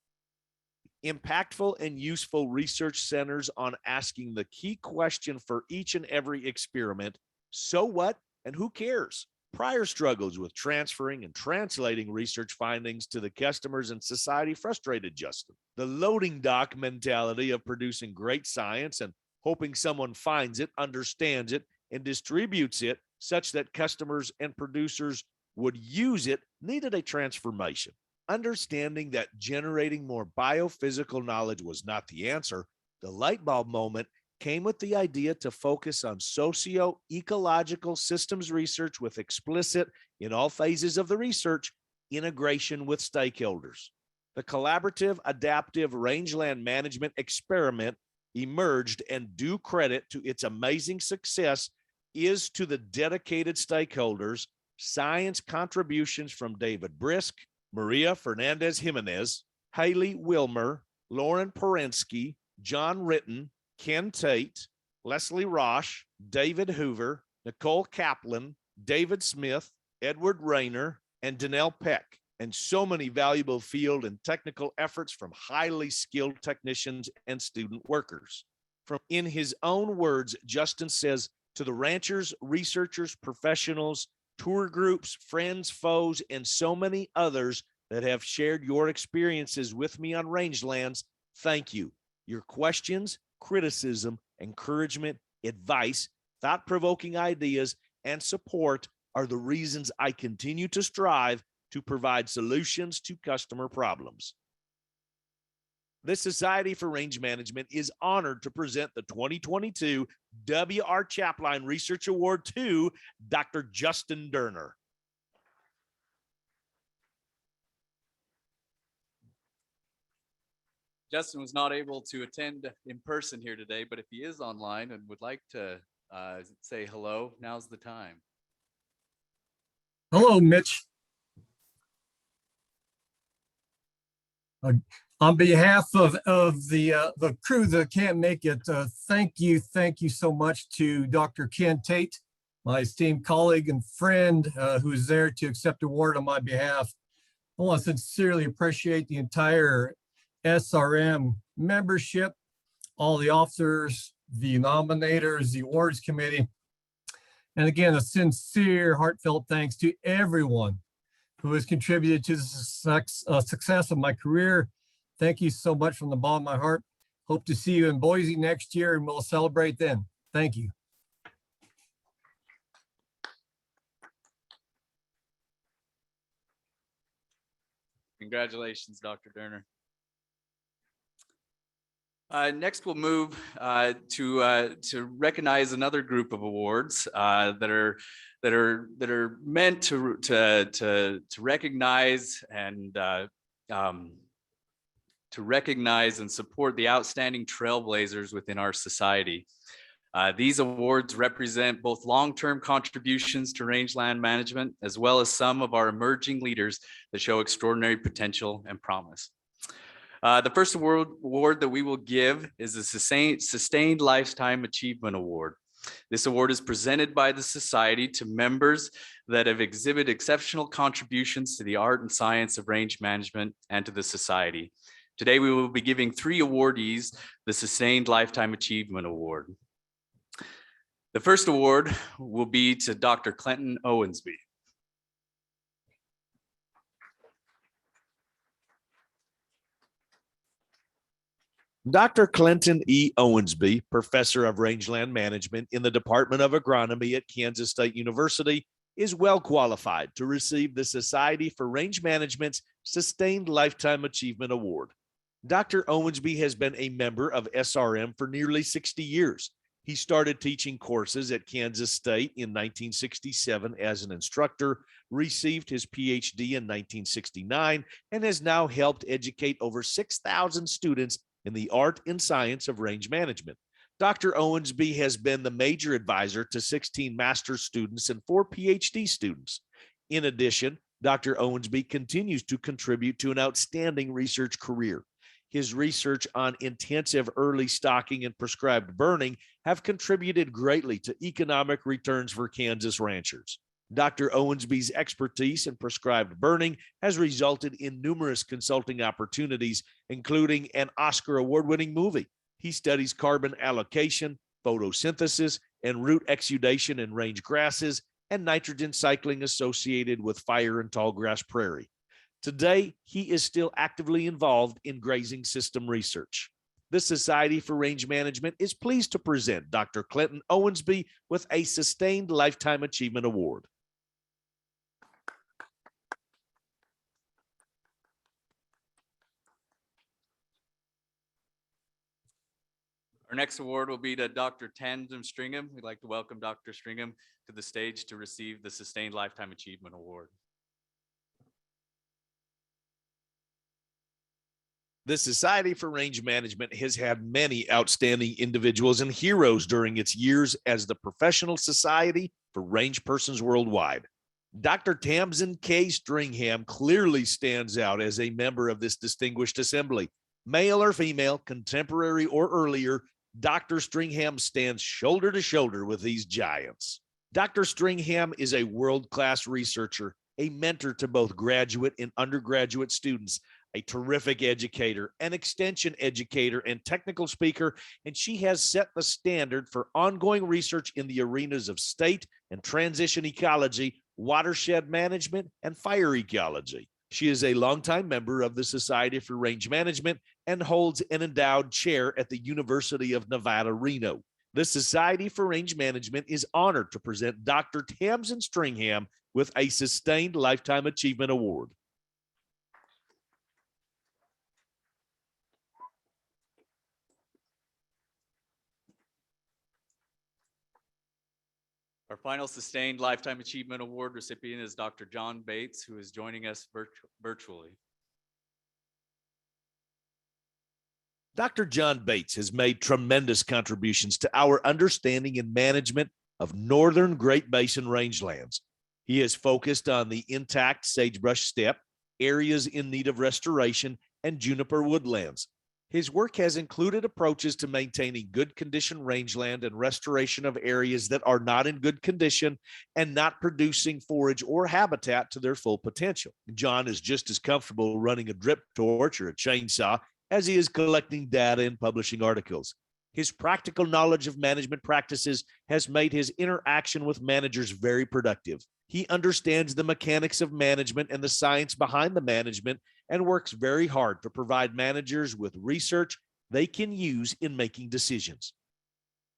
Impactful and useful research centers on asking the key question for each and every experiment: so what and who cares? Prior struggles with transferring and translating research findings to the customers and society frustrated Justin. The loading dock mentality of producing great science and hoping someone finds it, understands it, and distributes it such that customers and producers would use it needed a transformation. Understanding that generating more biophysical knowledge was not the answer, the light bulb moment came with the idea to focus on socio-ecological systems research with explicit, in all phases of the research, integration with stakeholders. The collaborative adaptive rangeland management experiment emerged, and due credit to its amazing success is to the dedicated stakeholders, science contributions from David Brishke, Maria Fernandez Jimenez, Haley Wilmer, Lauren Perensky, John Ritten, Ken Tate, Leslie Roche, David Hoover, Nicole Chaplin, David Smith, Edward Renner, and Danelle Peck, and so many valuable field and technical efforts from highly skilled technicians and student workers. In his own words, Justin says, to the ranchers, researchers, professionals, tour groups, friends, foes, and so many others that have shared your experiences with me on Rangelands, thank you. Your questions, criticism, encouragement, advice, thought-provoking ideas, and support are the reasons I continue to strive to provide solutions to customer problems. The Society for Range Management is honored to present the 2022 W.R. Chaplin Research Award to Dr. Justin Durner. Justin was not able to attend in person here today, but if he is online and would like to say hello, now's the time. Hello, Mitch. On behalf of the crew that can't make it, thank you so much to Dr. Ken Tate, my esteemed colleague and friend who's there to accept the award on my behalf. I want to sincerely appreciate the entire SRM membership, all the officers, the nominators, the awards committee, and again, a sincere, heartfelt thanks to everyone who has contributed to the success of my career. Thank you so much from the bottom of my heart. Hope to see you in Boise next year, and we'll celebrate then. Thank you. Congratulations, Dr. Durner. Next, we'll move to recognize another group of awards that are meant to recognize and support the outstanding trailblazers within our society. These awards represent both long-term contributions to rangeland management, as well as some of our emerging leaders that show extraordinary potential and promise. The first award that we will give is the Sustained Lifetime Achievement Award. This award is presented by the society to members that have exhibited exceptional contributions to the art and science of range management and to the society. Today, we will be giving 3 awardees the Sustained Lifetime Achievement Award. The first award will be to Dr. Clinton Owensby. Dr. Clinton E. Owensby, professor of rangeland management in the Department of Agronomy at Kansas State University, is well qualified to receive the Society for Range Management's Sustained Lifetime Achievement Award. Dr. Owensby has been a member of SRM for nearly 60 years. He started teaching courses at Kansas State in 1967 as an instructor, received his PhD in 1969, and has now helped educate over 6,000 students in the art and science of range management. Dr. Owensby has been the major advisor to 16 master's students and 4 PhD students. In addition, Dr. Owensby continues to contribute to an outstanding research career. His research on intensive early stocking and prescribed burning have contributed greatly to economic returns for Kansas ranchers. Dr. Owensby's expertise in prescribed burning has resulted in numerous consulting opportunities, including an Oscar award-winning movie. He studies carbon allocation, photosynthesis, and root exudation in range grasses, and nitrogen cycling associated with fire and tallgrass prairie. Today, he is still actively involved in grazing system research. The Society for Range Management is pleased to present Dr. Clinton Owensby with a Sustained Lifetime Achievement Award. Our next award will be to Dr. Tandem Stringham. We'd like to welcome Dr. Stringham to the stage to receive the Sustained Lifetime Achievement Award. The Society for Range Management has had many outstanding individuals and heroes during its years as the professional society for range persons worldwide. Dr. Tamsin K. Stringham clearly stands out as a member of this distinguished assembly. Male or female, contemporary or earlier, Dr. Stringham stands shoulder to shoulder with these giants. Dr. Stringham is a world-class researcher, a mentor to both graduate and undergraduate students, a terrific educator, an extension educator, and technical speaker, and she has set the standard for ongoing research in the arenas of state and transition ecology, watershed management, and fire ecology. She is a longtime member of the Society for Range Management and holds an endowed chair at the University of Nevada, Reno. The Society for Range Management is honored to present Dr. Tamsin Stringham with a Sustained Lifetime Achievement Award. Our final Sustained Lifetime Achievement Award recipient is Dr. John Bates, who is joining us virtually. Dr. John Bates has made tremendous contributions to our understanding and management of northern Great Basin rangelands. He has focused on the intact sagebrush steppe, areas in need of restoration, and juniper woodlands. His work has included approaches to maintaining good condition rangeland and restoration of areas that are not in good condition and not producing forage or habitat to their full potential. John is just as comfortable running a drip torch or a chainsaw as he is collecting data and publishing articles. His practical knowledge of management practices has made his interaction with managers very productive. He understands the mechanics of management and the science behind the management and works very hard to provide managers with research they can use in making decisions.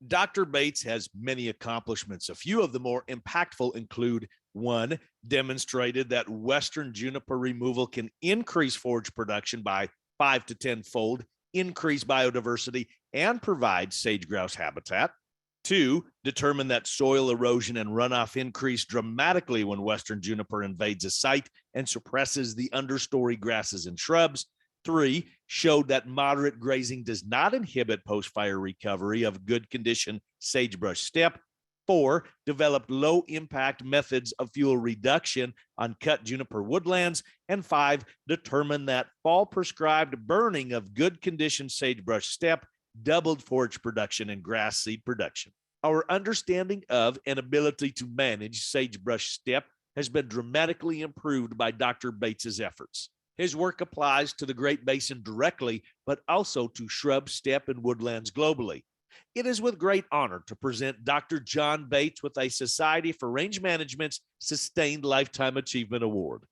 Dr. Bates has many accomplishments. A few of the more impactful include: 1, demonstrated that Western juniper removal can increase forage production by 5 to 10-fold increase biodiversity and provide sage grouse habitat. 2, determine that soil erosion and runoff increase dramatically when western juniper invades a site and suppresses the understory grasses and shrubs. 3, showed that moderate grazing does not inhibit post-fire recovery of good condition sagebrush steppe. 4, developed low impact methods of fuel reduction on cut juniper woodlands. And 5, determined that fall prescribed burning of good condition sagebrush steppe doubled forage production and grass seed production. Our understanding of and ability to manage sagebrush steppe has been dramatically improved by Dr. Bates's efforts. His work applies to the Great Basin directly, but also to shrub, steppe, and woodlands globally. It is with great honor to present Dr. John Bates with a Society for Range Management's Sustained Lifetime Achievement Award.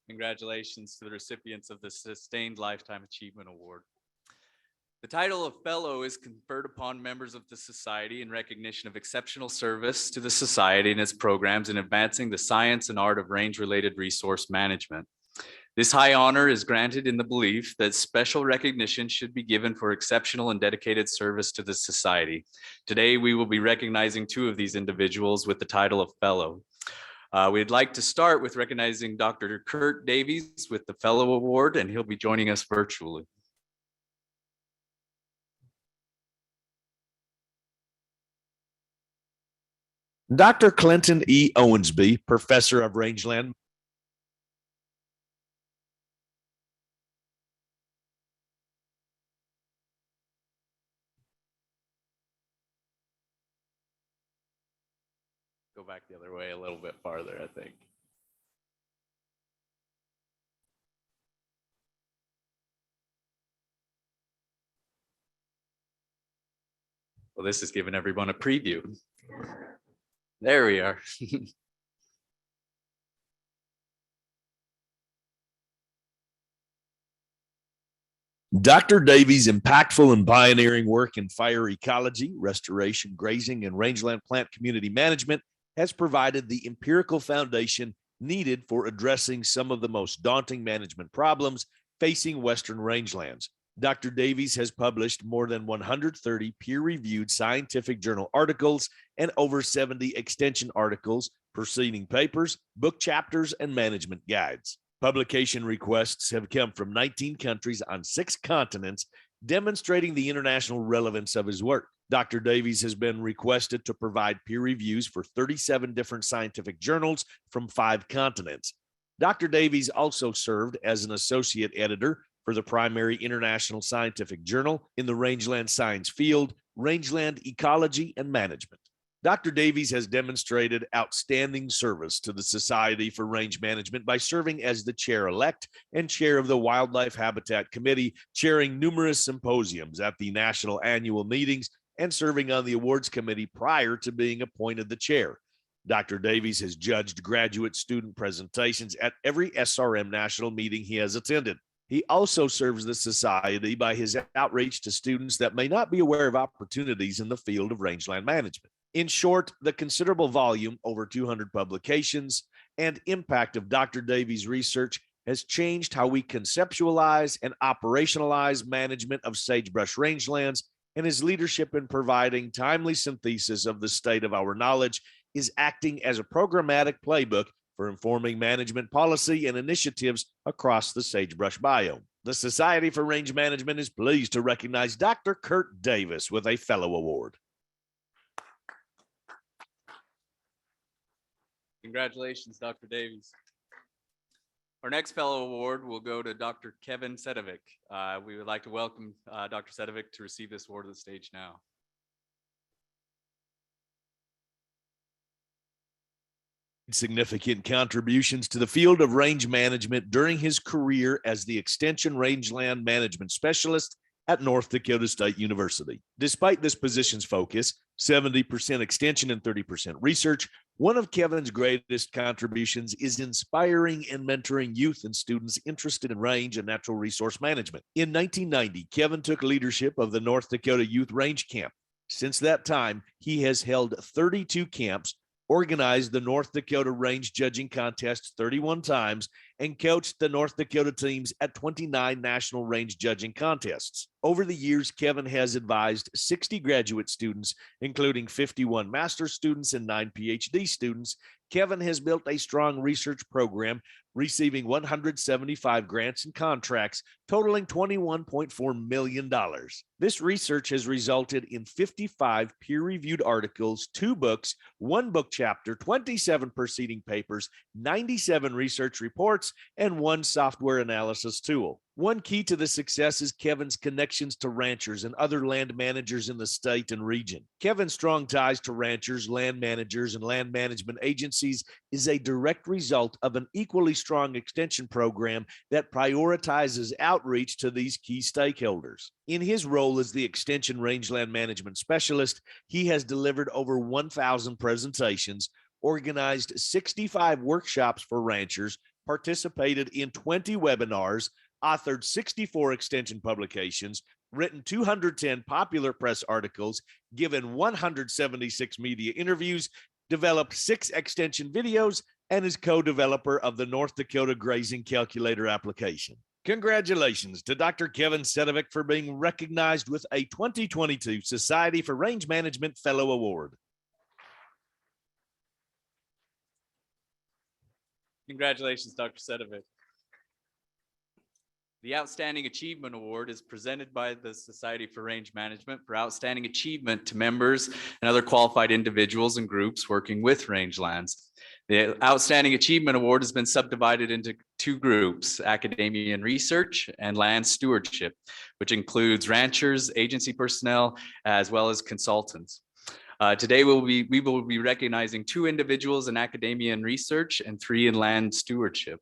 Congratulations to the recipients of the Sustained Lifetime Achievement Award. The title of Fellow is conferred upon members of the Society in recognition of exceptional service to the Society and its programs in advancing the science and art of range-related resource management. This high honor is granted in the belief that special recognition should be given for exceptional and dedicated service to the Society. Today, we will be recognizing 2 of these individuals with the title of Fellow. We'd like to start with recognizing Dr. Curt Davies with the Fellow Award, and he'll be joining us virtually. Dr. Clinton E. Owensby, Professor of Rangeland. Go back the other way a little bit farther, I think. Well, this is giving everyone a preview. There we are. Dr. Davies' impactful and pioneering work in fire ecology, restoration, grazing, and rangeland plant community management has provided the empirical foundation needed for addressing some of the most daunting management problems facing Western rangelands. Dr. Davies has published more than 130 peer-reviewed scientific journal articles and over 70 extension articles, proceeding papers, book chapters, and management guides. Publication requests have come from 19 countries on 6 continents, demonstrating the international relevance of his work. Dr. Davies has been requested to provide peer reviews for 37 different scientific journals from 5 continents. Dr. Davies also served as an associate editor for the primary international scientific journal in the rangeland science field, Rangeland Ecology and Management. Dr. Davies has demonstrated outstanding service to the Society for Range Management by serving as the chair-elect and chair of the Wildlife Habitat Committee, chairing numerous symposiums at the national annual meetings and serving on the awards committee prior to being appointed the chair. Dr. Davies has judged graduate student presentations at every SRM national meeting he has attended. He also serves the Society by his outreach to students that may not be aware of opportunities in the field of rangeland management. In short, the considerable volume, over 200 publications, and impact of Dr. Davies' research has changed how we conceptualize and operationalize management of sagebrush rangelands, and his leadership in providing timely synthesis of the state of our knowledge is acting as a programmatic playbook for informing management policy and initiatives across the sagebrush biome. The Society for Range Management is pleased to recognize Dr. Curt Davies with a Fellow Award. Congratulations, Dr. Davies. Our next Fellow Award will go to Dr. Kevin Sotovic. We would like to welcome Dr. Sotovic to receive this award on the stage now. Significant contributions to the field of range management during his career as the Extension Rangeland Management Specialist at North Dakota State University. Despite this position's focus, 70% extension and 30% research, one of Kevin's greatest contributions is inspiring and mentoring youth and students interested in range and natural resource management. In 1990, Kevin took leadership of the North Dakota Youth Range Camp. Since that time, he has held 32 camps, organized the North Dakota Range Judging Contest 31 times, and coached the North Dakota teams at 29 national range judging contests. Over the years, Kevin has advised 60 graduate students, including 51 master's students and 9 PhD students. Kevin has built a strong research program, receiving 175 grants and contracts, totaling $21.4 million. This research has resulted in 55 peer-reviewed articles, 2 books, 1 book chapter, 27 preceding papers, 97 research reports, and 1 software analysis tool. One key to the success is Kevin's connections to ranchers and other land managers in the state and region. Kevin's strong ties to ranchers, land managers, and land management agencies is a direct result of an equally strong extension program that prioritizes outreach to these key stakeholders. In his role as the Extension Rangeland Management Specialist, he has delivered over 1,000 presentations, organized 65 workshops for ranchers, participated in 20 webinars, authored 64 extension publications, written 210 popular press articles, given 176 media interviews, developed 6 extension videos, and is co-developer of the North Dakota Grazing Calculator application. Congratulations to Dr. Kevin Sotovic for being recognized with a 2022 Society for Range Management Fellow Award. Congratulations, Dr. Sotovic. The Outstanding Achievement Award is presented by the Society for Range Management for outstanding achievement to members and other qualified individuals and groups working with rangelands. The Outstanding Achievement Award has been subdivided into 2 groups, academia and research and land stewardship, which includes ranchers, agency personnel, as well as consultants. Today, we will be recognizing 2 individuals in academia and research and 3 in land stewardship.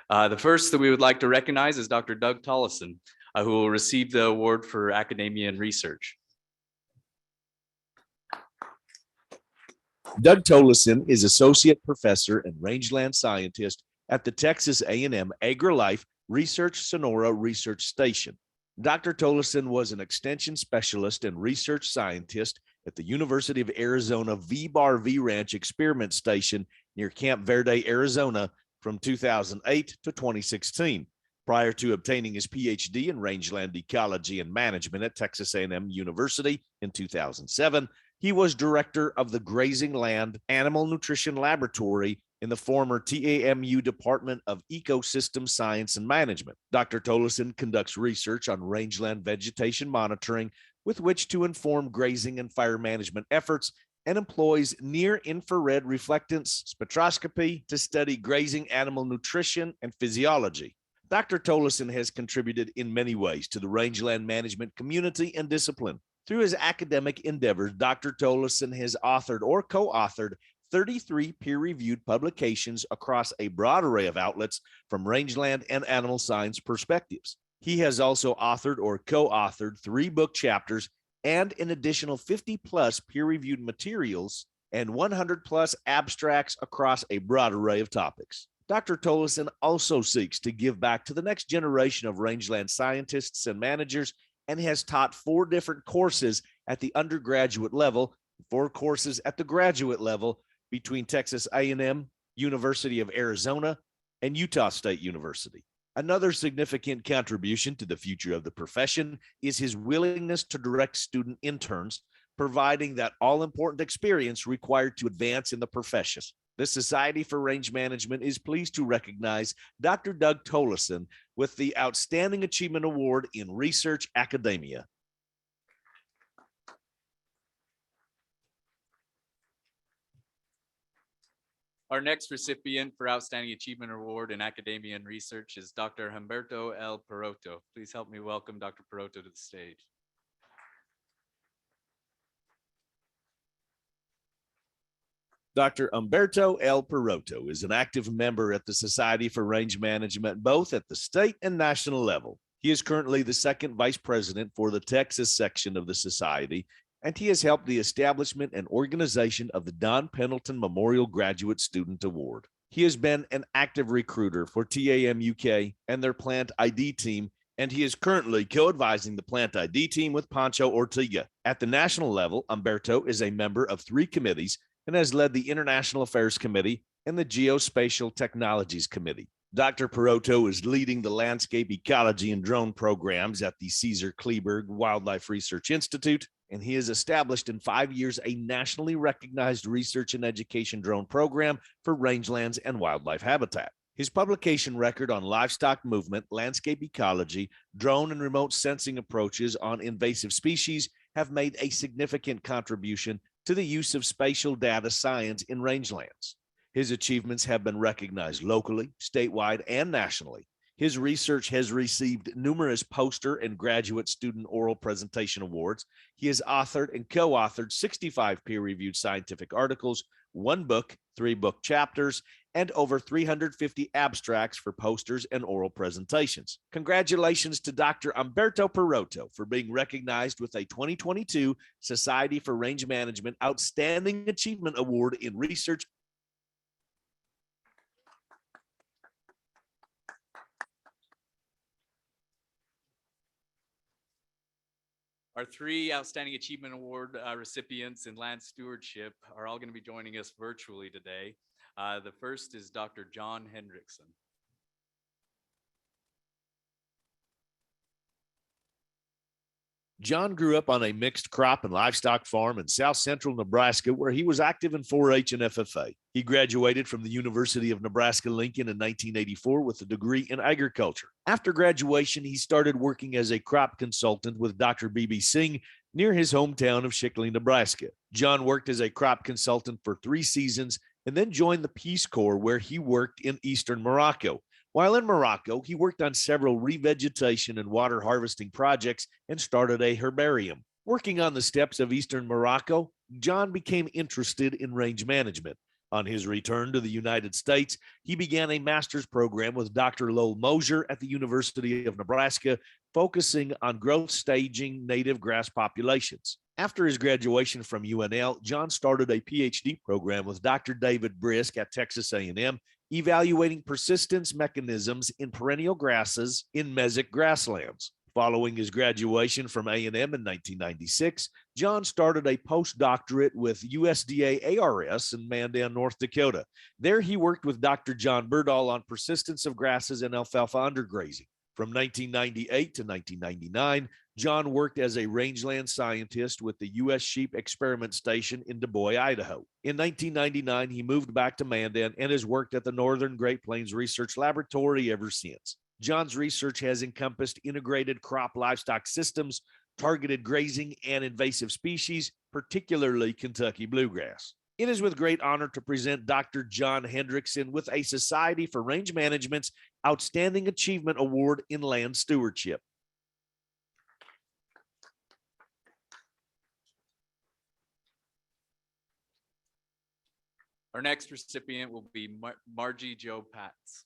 The first that we would like to recognize is Dr. Doug Tollison, who will receive the award for academia and research. Doug Tollison is Associate Professor and Rangeland Scientist at the Texas A&M AgriLife Research Sonora Research Station. Dr. Tollison was an Extension Specialist and Research Scientist at the University of Arizona V-Bar V-Ranch Experiment Station near Camp Verde, Arizona, from 2008 to 2016. Prior to obtaining his PhD in rangeland ecology and management at Texas A&M University in 2007, he was director of the Grazing Land Animal Nutrition Laboratory in the former TAMU Department of Ecosystem Science and Management. Dr. Tollison conducts research on rangeland vegetation monitoring with which to inform grazing and fire management efforts, and employs near-infrared reflectance spectroscopy to study grazing animal nutrition and physiology. Dr. Tollison has contributed in many ways to the rangeland management community and discipline. Through his academic endeavors, Dr. Tollison has authored or co-authored 33 peer-reviewed publications across a broad array of outlets from rangeland and animal science perspectives. He has also authored or co-authored 3 book chapters and an additional 50-plus peer-reviewed materials and 100-plus abstracts across a broad array of topics. Dr. Tollison also seeks to give back to the next generation of rangeland scientists and managers and has taught 4 different courses at the undergraduate level, 4 courses at the graduate level between Texas A&M, University of Arizona, and Utah State University. Another significant contribution to the future of the profession is his willingness to direct student interns, providing that all-important experience required to advance in the profession. The Society for Range Management is pleased to recognize Dr. Doug Tollison with the Outstanding Achievement Award in Research Academia. Our next recipient for Outstanding Achievement Award in Academia and Research is Dr. Humberto L. Peroto. Please help me welcome Dr. Peroto to the stage. Dr. Humberto L. Peroto is an active member at the Society for Range Management, both at the state and national level. He is currently the 2nd Vice President for the Texas section of the Society, and he has helped the establishment and organization of the Don Pendleton Memorial Graduate Student Award. He has been an active recruiter for TAM UK and their Plant ID team, and he is currently co-advising the Plant ID team with Pancho Ortega. At the national level, Humberto is a member of 3 committees, and has led the International Affairs Committee and the Geospatial Technologies Committee. Dr. Perotto is leading the landscape ecology and drone programs at the Caesar Kleberg Wildlife Research Institute, and he has established in 5 years a nationally recognized research and education drone program for rangelands and wildlife habitat. His publication record on livestock movement, landscape ecology, drone and remote sensing approaches on invasive species have made a significant contribution to the use of spatial data science in rangelands. His achievements have been recognized locally, statewide, and nationally. His research has received numerous poster and graduate student oral presentation awards. He has authored and co-authored 65 peer-reviewed scientific articles, 1 book, 3 book chapters, and over 350 abstracts for posters and oral presentations. Congratulations to Dr. Umberto Perotto for being recognized with a 2022 Society for Range Management Outstanding Achievement Award in Research. Our 3 Outstanding Achievement Award recipients in land stewardship are all going to be joining us virtually today. The first is Dr. John Hendrickson. John grew up on a mixed crop and livestock farm in south central Nebraska, where he was active in 4-H and FFA. He graduated from the University of Nebraska-Lincoln in 1984 with a degree in agriculture. After graduation, he started working as a crop consultant with Dr. B.B. Singh near his hometown of Shickley, Nebraska. John worked as a crop consultant for 3 seasons and then joined the Peace Corps, where he worked in eastern Morocco. While in Morocco, he worked on several revegetation and water harvesting projects and started a herbarium. Working on the steppes of eastern Morocco, John became interested in range management. On his return to the United States, he began a master's program with Dr. Lowell Mosier at the University of Nebraska, focusing on growth staging native grass populations. After his graduation from UNL, John started a PhD program with Dr. David Brishke at Texas A&M, evaluating persistence mechanisms in perennial grasses in mesic grasslands. Following his graduation from A&M in 1996, John started a postdoctorate with USDA ARS in Mandan, North Dakota. There he worked with Dr. John Berdahl on persistence of grasses and alfalfa undergrazing. From 1998 to 1999, John worked as a rangeland scientist with the U.S. Sheep Experiment Station in Du Bois, Idaho. In 1999, he moved back to Mandan and has worked at the Northern Great Plains Research Laboratory ever since. John's research has encompassed integrated crop livestock systems, targeted grazing, and invasive species, particularly Kentucky bluegrass. It is with great honor to present Dr. John Hendrickson with a Society for Range Management's Outstanding Achievement Award in Land Stewardship. Our next recipient will be Margie Jo Patz.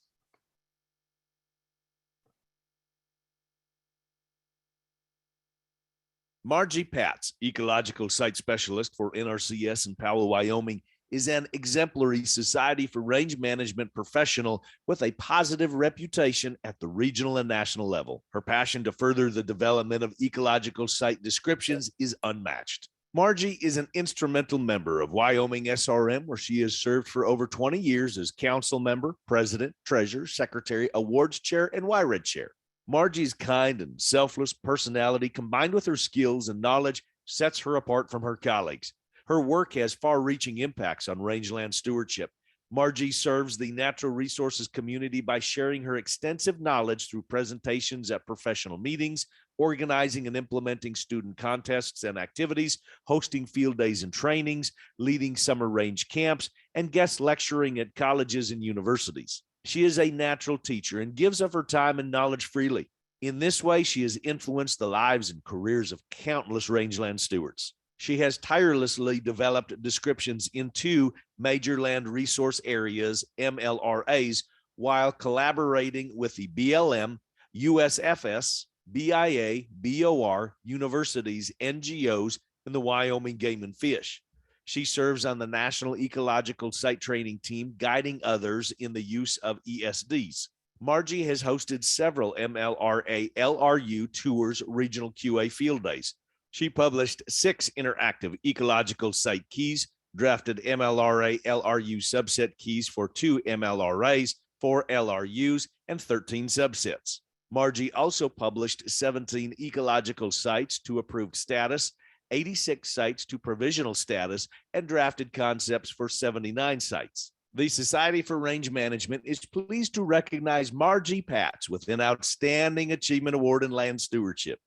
Margie Patz, Ecological Site Specialist for NRCS in Powell, Wyoming, is an exemplary Society for Range Management professional with a positive reputation at the regional and national level. Her passion to further the development of ecological site descriptions is unmatched. Margie is an instrumental member of Wyoming SRM, where she has served for over 20 years as council member, president, treasurer, secretary, awards chair, and YRED chair. Margie's kind and selfless personality, combined with her skills and knowledge, sets her apart from her colleagues. Her work has far-reaching impacts on rangeland stewardship. Margie serves the natural resources community by sharing her extensive knowledge through presentations at professional meetings, organizing and implementing student contests and activities, hosting field days and trainings, leading summer range camps, and guest lecturing at colleges and universities. She is a natural teacher and gives of her time and knowledge freely. In this way, she has influenced the lives and careers of countless rangeland stewards. She has tirelessly developed descriptions in 2 major land resource areas, MLRAs, while collaborating with the BLM, USFS, BIA, BOR, universities, NGOs, and the Wyoming Game and Fish. She serves on the National Ecological Site Training Team, guiding others in the use of ESDs. Margie has hosted several MLRA LRU Tours regional QA field days. She published 6 interactive ecological site keys, drafted MLRA LRU subset keys for 2 MLRAs, 4 LRUs, and 13 subsets. Margie also published 17 ecological sites to approved status, 86 sites to provisional status, and drafted concepts for 79 sites. The Society for Range Management is pleased to recognize Margie Patz with an Outstanding Achievement Award in Land Stewardship.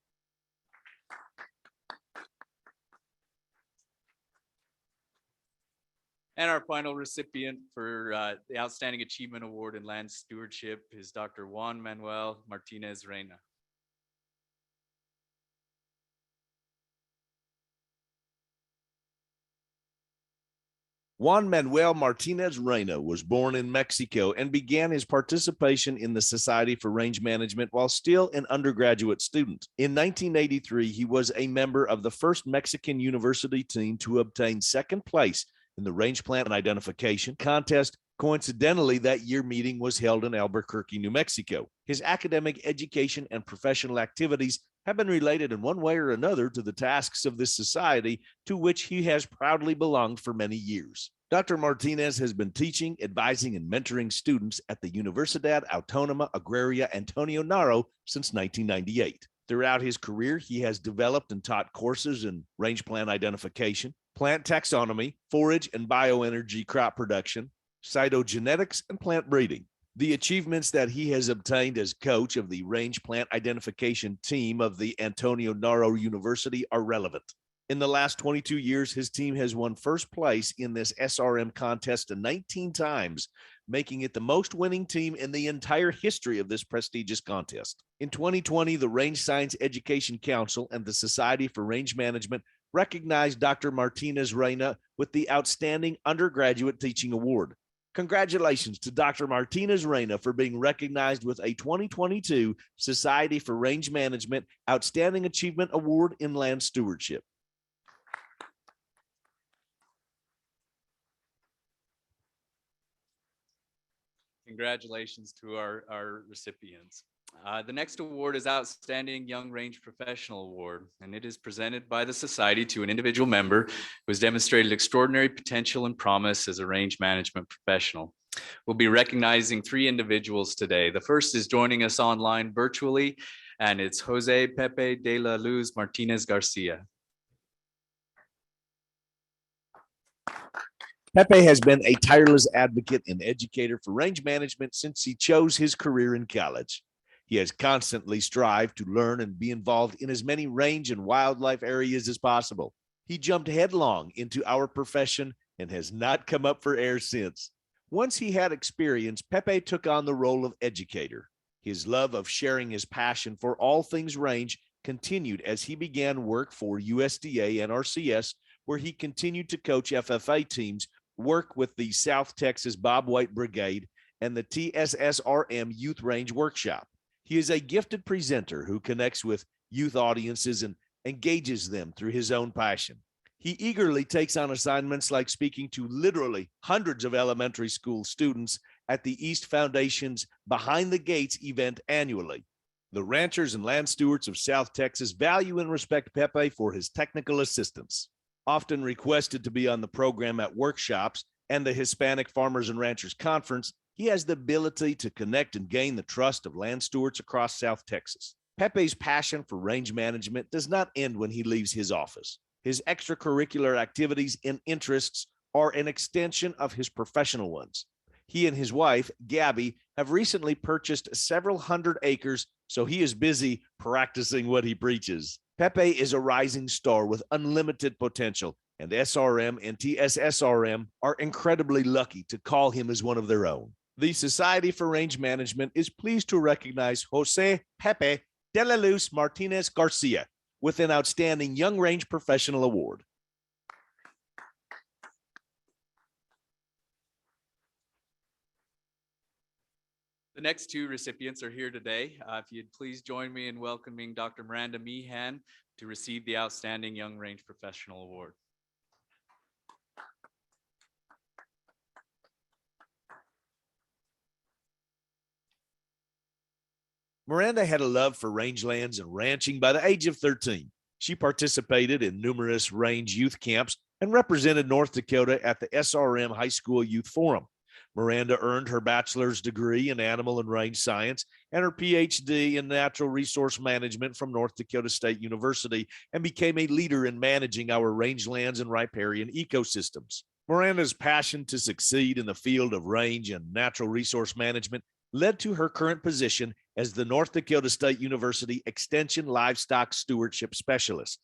And our final recipient for the Outstanding Achievement Award in Land Stewardship is Dr. Juan Manuel Martinez Renner. Juan Manuel Martinez Renner was born in Mexico and began his participation in the Society for Range Management while still an undergraduate student. In 1983, he was a member of the first Mexican university team to obtain second place in the range plant identification contest. Coincidentally, that year meeting was held in Albuquerque, New Mexico. His academic education and professional activities have been related in one way or another to the tasks of this society, to which he has proudly belonged for many years. Dr. Martinez has been teaching, advising, and mentoring students at the Universidad Autónoma Agraria Antonio Naro since 1998. Throughout his career, he has developed and taught courses in range plant identification, plant taxonomy, forage and bioenergy crop production, cytogenetics, and plant breeding. The achievements that he has obtained as coach of the range plant identification team of the Antonio Naro University are relevant. In the last 22 years, his team has won first place in this SRM contest 19 times, making it the most winning team in the entire history of this prestigious contest. In 2020, the Range Science Education Council and the Society for Range Management recognized Dr. Martinez Renner with the Outstanding Undergraduate Teaching Award. Congratulations to Dr. Martinez Renner for being recognized with a 2022 Society for Range Management Outstanding Achievement Award in Land Stewardship. Congratulations to our recipients. The next award is Outstanding Young Range Professional Award, and it is presented by the Society to an individual member who has demonstrated extraordinary potential and promise as a range management professional. We'll be recognizing 3 individuals today. The first is joining us online virtually, and it's Jose Pepe de la Luz Martinez Garcia. Pepe has been a tireless advocate and educator for range management since he chose his career in college. He has constantly strived to learn and be involved in as many range and wildlife areas as possible. He jumped headlong into our profession and has not come up for air since. Once he had experience, Pepe took on the role of educator. His love of sharing his passion for all things range continued as he began work for USDA and RCS, where he continued to coach FFA teams, work with the South Texas Bob White Brigade, and the TSSRM Youth Range Workshop. He is a gifted presenter who connects with youth audiences and engages them through his own passion. He eagerly takes on assignments like speaking to literally hundreds of elementary school students at the East Foundation's Behind the Gates event annually. The ranchers and land stewards of South Texas value and respect Pepe for his technical assistance. Often requested to be on the program at workshops and the Hispanic Farmers and Ranchers Conference, he has the ability to connect and gain the trust of land stewards across South Texas. Pepe's passion for range management does not end when he leaves his office. His extracurricular activities and interests are an extension of his professional ones. He and his wife, Gabby, have recently purchased several hundred acres, so he is busy practicing what he preaches. Pepe is a rising star with unlimited potential, and SRM and TSSRM are incredibly lucky to call him as one of their own. The Society for Range Management is pleased to recognize Jose Pepe de la Luz Martinez Garcia with an Outstanding Young Range Professional Award. The next 2 recipients are here today. If you'd please join me in welcoming Dr. Miranda Meehan to receive the Outstanding Young Range Professional Award. Miranda had a love for rangelands and ranching by the age of 13. She participated in numerous range youth camps and represented North Dakota at the SRM High School Youth Forum. Miranda earned her bachelor's degree in animal and range science and her PhD in natural resource management from North Dakota State University and became a leader in managing our rangelands and riparian ecosystems. Miranda's passion to succeed in the field of range and natural resource management led to her current position as the North Dakota State University Extension Livestock Stewardship Specialist.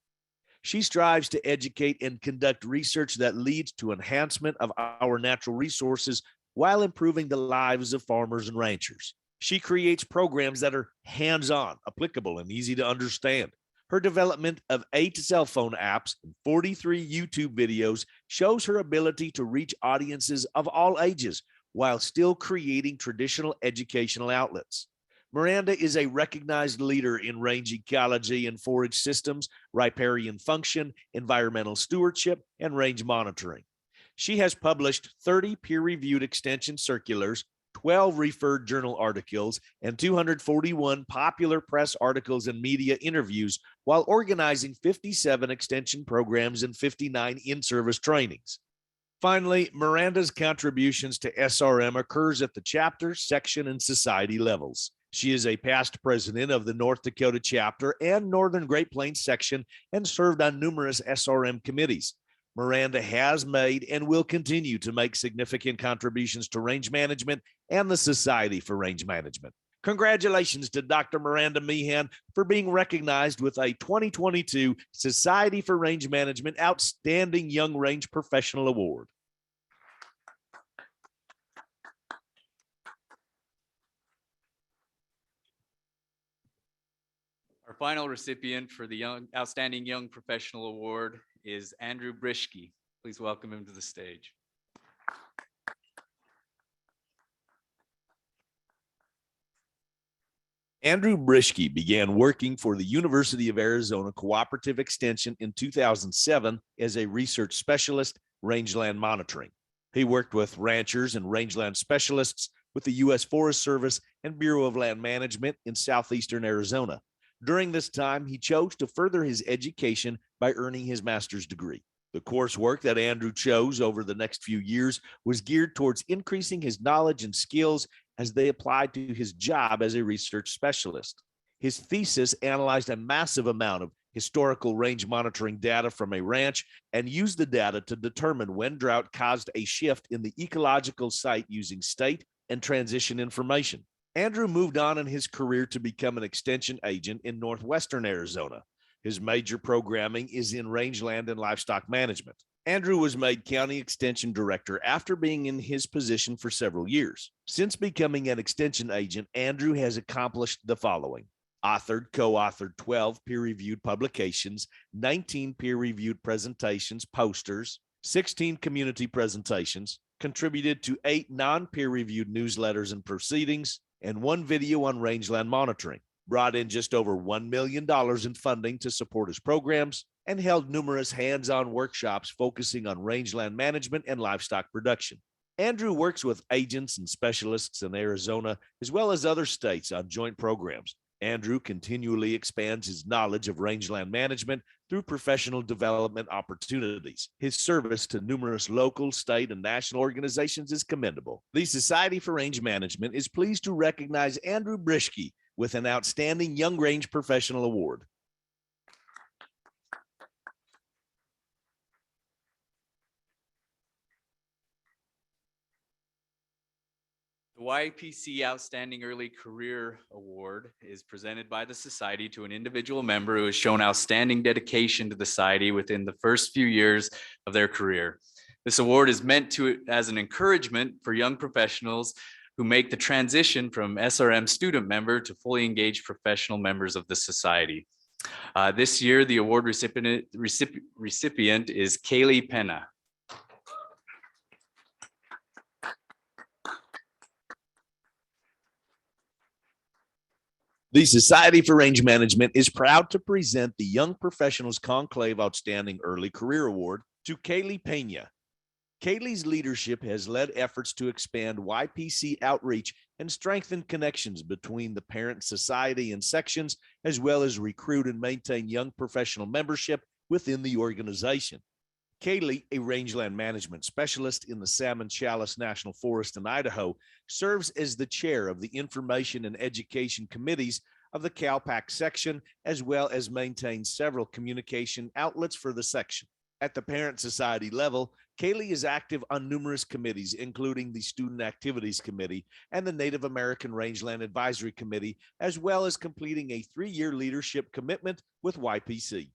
She strives to educate and conduct research that leads to enhancement of our natural resources while improving the lives of farmers and ranchers. She creates programs that are hands-on, applicable, and easy to understand. Her development of 8 cell phone apps and 43 YouTube videos shows her ability to reach audiences of all ages while still creating traditional educational outlets. Miranda is a recognized leader in range ecology and forage systems, riparian function, environmental stewardship, and range monitoring. She has published 30 peer-reviewed extension circulars, 12 referred journal articles, and 241 popular press articles and media interviews while organizing 57 extension programs and 59 in-service trainings. Finally, Miranda's contributions to SRM occurs at the chapter, section, and society levels. She is a past president of the North Dakota chapter and Northern Great Plains section and served on numerous SRM committees. Miranda has made and will continue to make significant contributions to range management and the Society for Range Management. Congratulations to Dr. Miranda Meehan for being recognized with a 2022 Society for Range Management Outstanding Young Range Professional Award. Our final recipient for the Outstanding Young Professional Award is Andrew Brishke. Please welcome him to the stage. Andrew Brishke began working for the University of Arizona Cooperative Extension in 2007 as a research specialist, rangeland monitoring. He worked with ranchers and rangeland specialists with the U.S. Forest Service and Bureau of Land Management in southeastern Arizona. During this time, he chose to further his education by earning his master's degree. The coursework that Andrew chose over the next few years was geared towards increasing his knowledge and skills as they applied to his job as a research specialist. His thesis analyzed a massive amount of historical range monitoring data from a ranch and used the data to determine when drought caused a shift in the ecological site using state and transition information. Andrew moved on in his career to become an extension agent in northwestern Arizona. His major programming is in rangeland and livestock management. Andrew was made county extension director after being in his position for several years. Since becoming an extension agent, Andrew has accomplished the following: co-authored 12 peer-reviewed publications, 19 peer-reviewed presentations, posters, 16 community presentations, contributed to 8 non-peer-reviewed newsletters and proceedings, and 1 video on rangeland monitoring, brought in just over $1 million in funding to support his programs, and held numerous hands-on workshops focusing on rangeland management and livestock production. Andrew works with agents and specialists in Arizona, as well as other states, on joint programs. Andrew continually expands his knowledge of rangeland management through professional development opportunities. His service to numerous local, state, and national organizations is commendable. The Society for Range Management is pleased to recognize Andrew Brishke with an Outstanding Young Range Professional Award. The YPC Outstanding Early Career Award is presented by the Society to an individual member who has shown outstanding dedication to the Society within the first few years of their career. This award is meant as an encouragement for young professionals who make the transition from SRM student member to fully engaged professional members of the Society. This year, the award recipient is Kaylee Pena. The Society for Range Management is proud to present the Young Professionals Conclave Outstanding Early Career Award to Kaylee Pena. Kaylee's leadership has led efforts to expand YPC outreach and strengthen connections between the parent society and sections, as well as recruit and maintain young professional membership within the organization. Kaylee, a rangeland management specialist in the Salmon Chalice National Forest in Idaho, serves as the chair of the Information and Education Committees of the CalPAC section, as well as maintains several communication outlets for the section. At the parent society level, Kaylee is active on numerous committees, including the Student Activities Committee and the Native American Rangeland Advisory Committee, as well as completing a 3-year leadership commitment with YPC.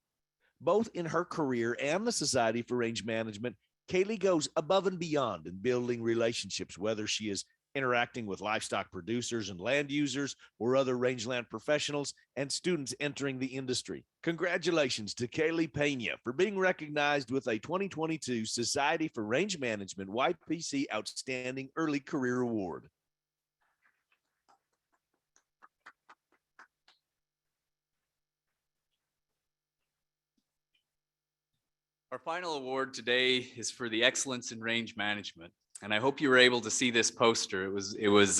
Both in her career and the Society for Range Management, Kaylee goes above and beyond in building relationships, whether she is interacting with livestock producers and land users or other rangeland professionals and students entering the industry. Congratulations to Kaylee Pena for being recognized with a 2022 Society for Range Management YPC Outstanding Early Career Award. Our final award today is for the excellence in range management. And I hope you were able to see this poster. It was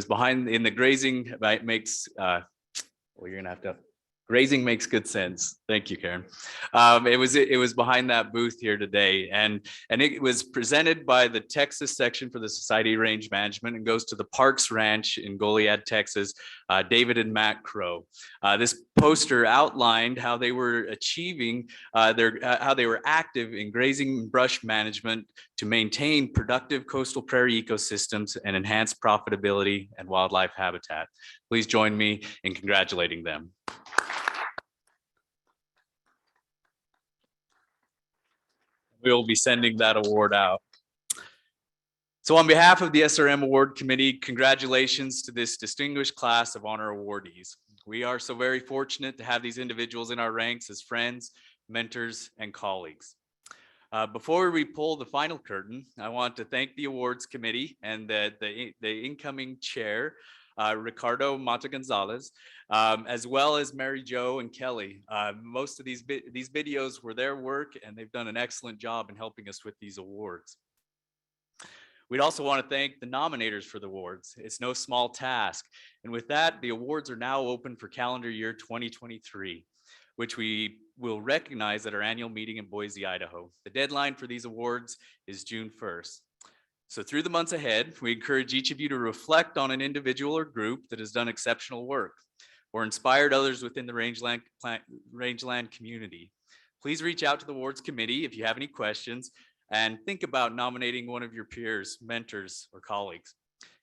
behind in the grazing makes, well, you're gonna have to, grazing makes good sense. Thank you, Karen. It was behind that booth here today, and it was presented by the Texas section for the Society of Range Management and goes to the Parks Ranch in Goliad, Texas, David and Matt Crow. This poster outlined how they were achieving how they were active in grazing and brush management to maintain productive coastal prairie ecosystems and enhance profitability and wildlife habitat. Please join me in congratulating them. We will be sending that award out. So on behalf of the SRM Award Committee, congratulations to this distinguished class of honor awardees. We are so very fortunate to have these individuals in our ranks as friends, mentors, and colleagues. Before we pull the final curtain, I want to thank the awards committee and the incoming chair, Ricardo Mata Gonzalez, as well as Mary Jo and Kelly. Most of these videos were their work, and they've done an excellent job in helping us with these awards. We'd also want to thank the nominators for the awards. It's no small task. And with that, the awards are now open for calendar year 2023, which we will recognize at our annual meeting in Boise, Idaho. The deadline for these awards is June 1st. So through the months ahead, we encourage each of you to reflect on an individual or group that has done exceptional work or inspired others within the rangeland community. Please reach out to the awards committee if you have any questions and think about nominating one of your peers, mentors, or colleagues.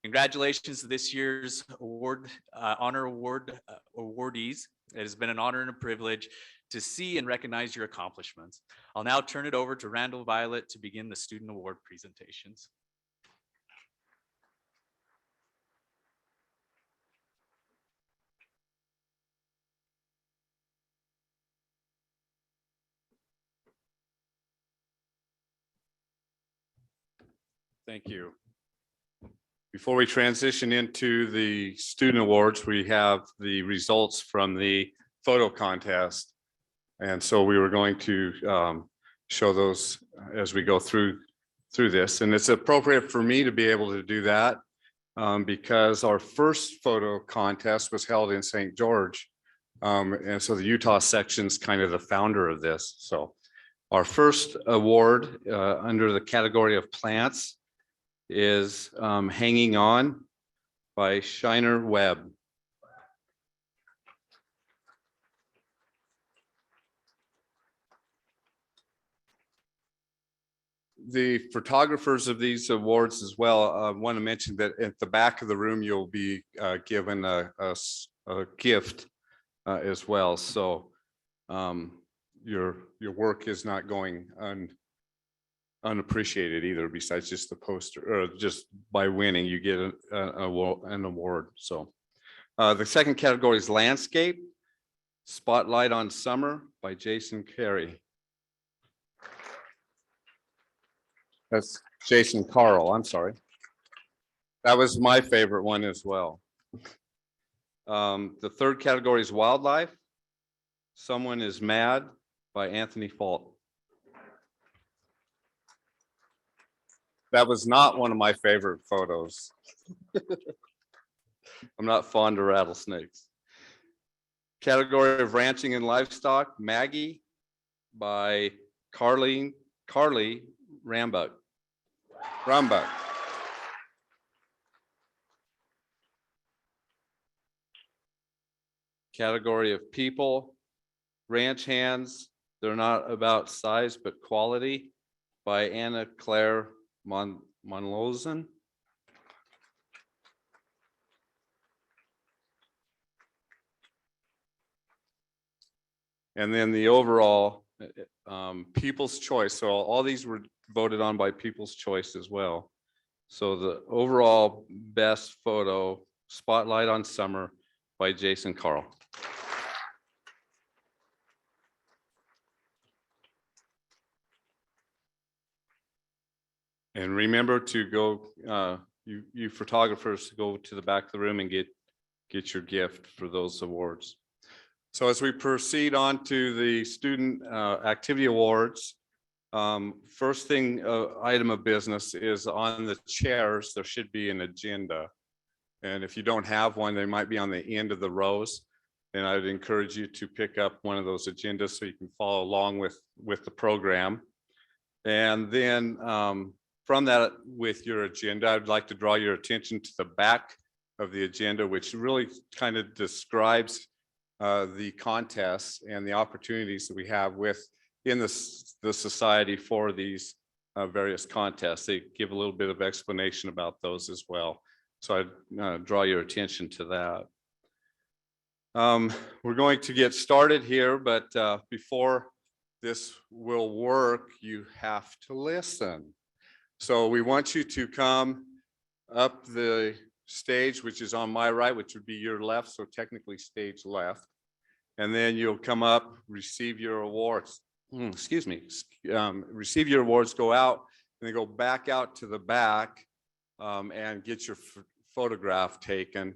Congratulations to this year's honor award awardees. It has been an honor and a privilege to see and recognize your accomplishments. I'll now turn it over to Randall Violet to begin the student award presentations. Thank you. Before we transition into the student awards, we have the results from the photo contest. And so we were going to show those as we go through this. And it's appropriate for me to be able to do that because our first photo contest was held in St. George. And so the Utah section's kind of the founder of this. So our first award under the category of plants is Hanging On by Shiner Webb. The photographers of these awards as well want to mention that at the back of the room, you'll be given a gift as well. So your work is not going unappreciated either, besides just the poster, or just by winning, you get an award. So the second category is Landscape, Spotlight on Summer by Jason Carey. That's Jason Carl, I'm sorry. That was my favorite one as well. The third category is Wildlife, Someone is Mad by Anthony Fault. That was not one of my favorite photos. I'm not fond of rattlesnakes. Category of Ranching and Livestock, Maggie by Carly Rambuck. Category of people, ranch hands. They're not about size, but quality, by Anna Claire Monlozin. And then the overall people's choice. So all these were voted on by people's choice as well. So the overall best photo, Spotlight on Summer, by Jason Carl. And remember to go, you photographers, to go to the back of the room and get your gift for those awards. So as we proceed on to the student activity awards, first thing, item of business is on the chairs, there should be an agenda. And if you don't have one, they might be on the end of the rows. And I would encourage you to pick up one of those agendas so you can follow along with the program. And then from that, with your agenda, I'd like to draw your attention to the back of the agenda, which really kind of describes the contests and the opportunities that we have within the society for these various contests. They give a little bit of explanation about those as well. So I draw your attention to that. We're going to get started here, but before this will work, you have to listen. So we want you to come up the stage, which is on my right, which would be your left, so technically stage left. And then you'll come up, receive your awards. Receive your awards, go out, and then go back out to the back and get your photograph taken.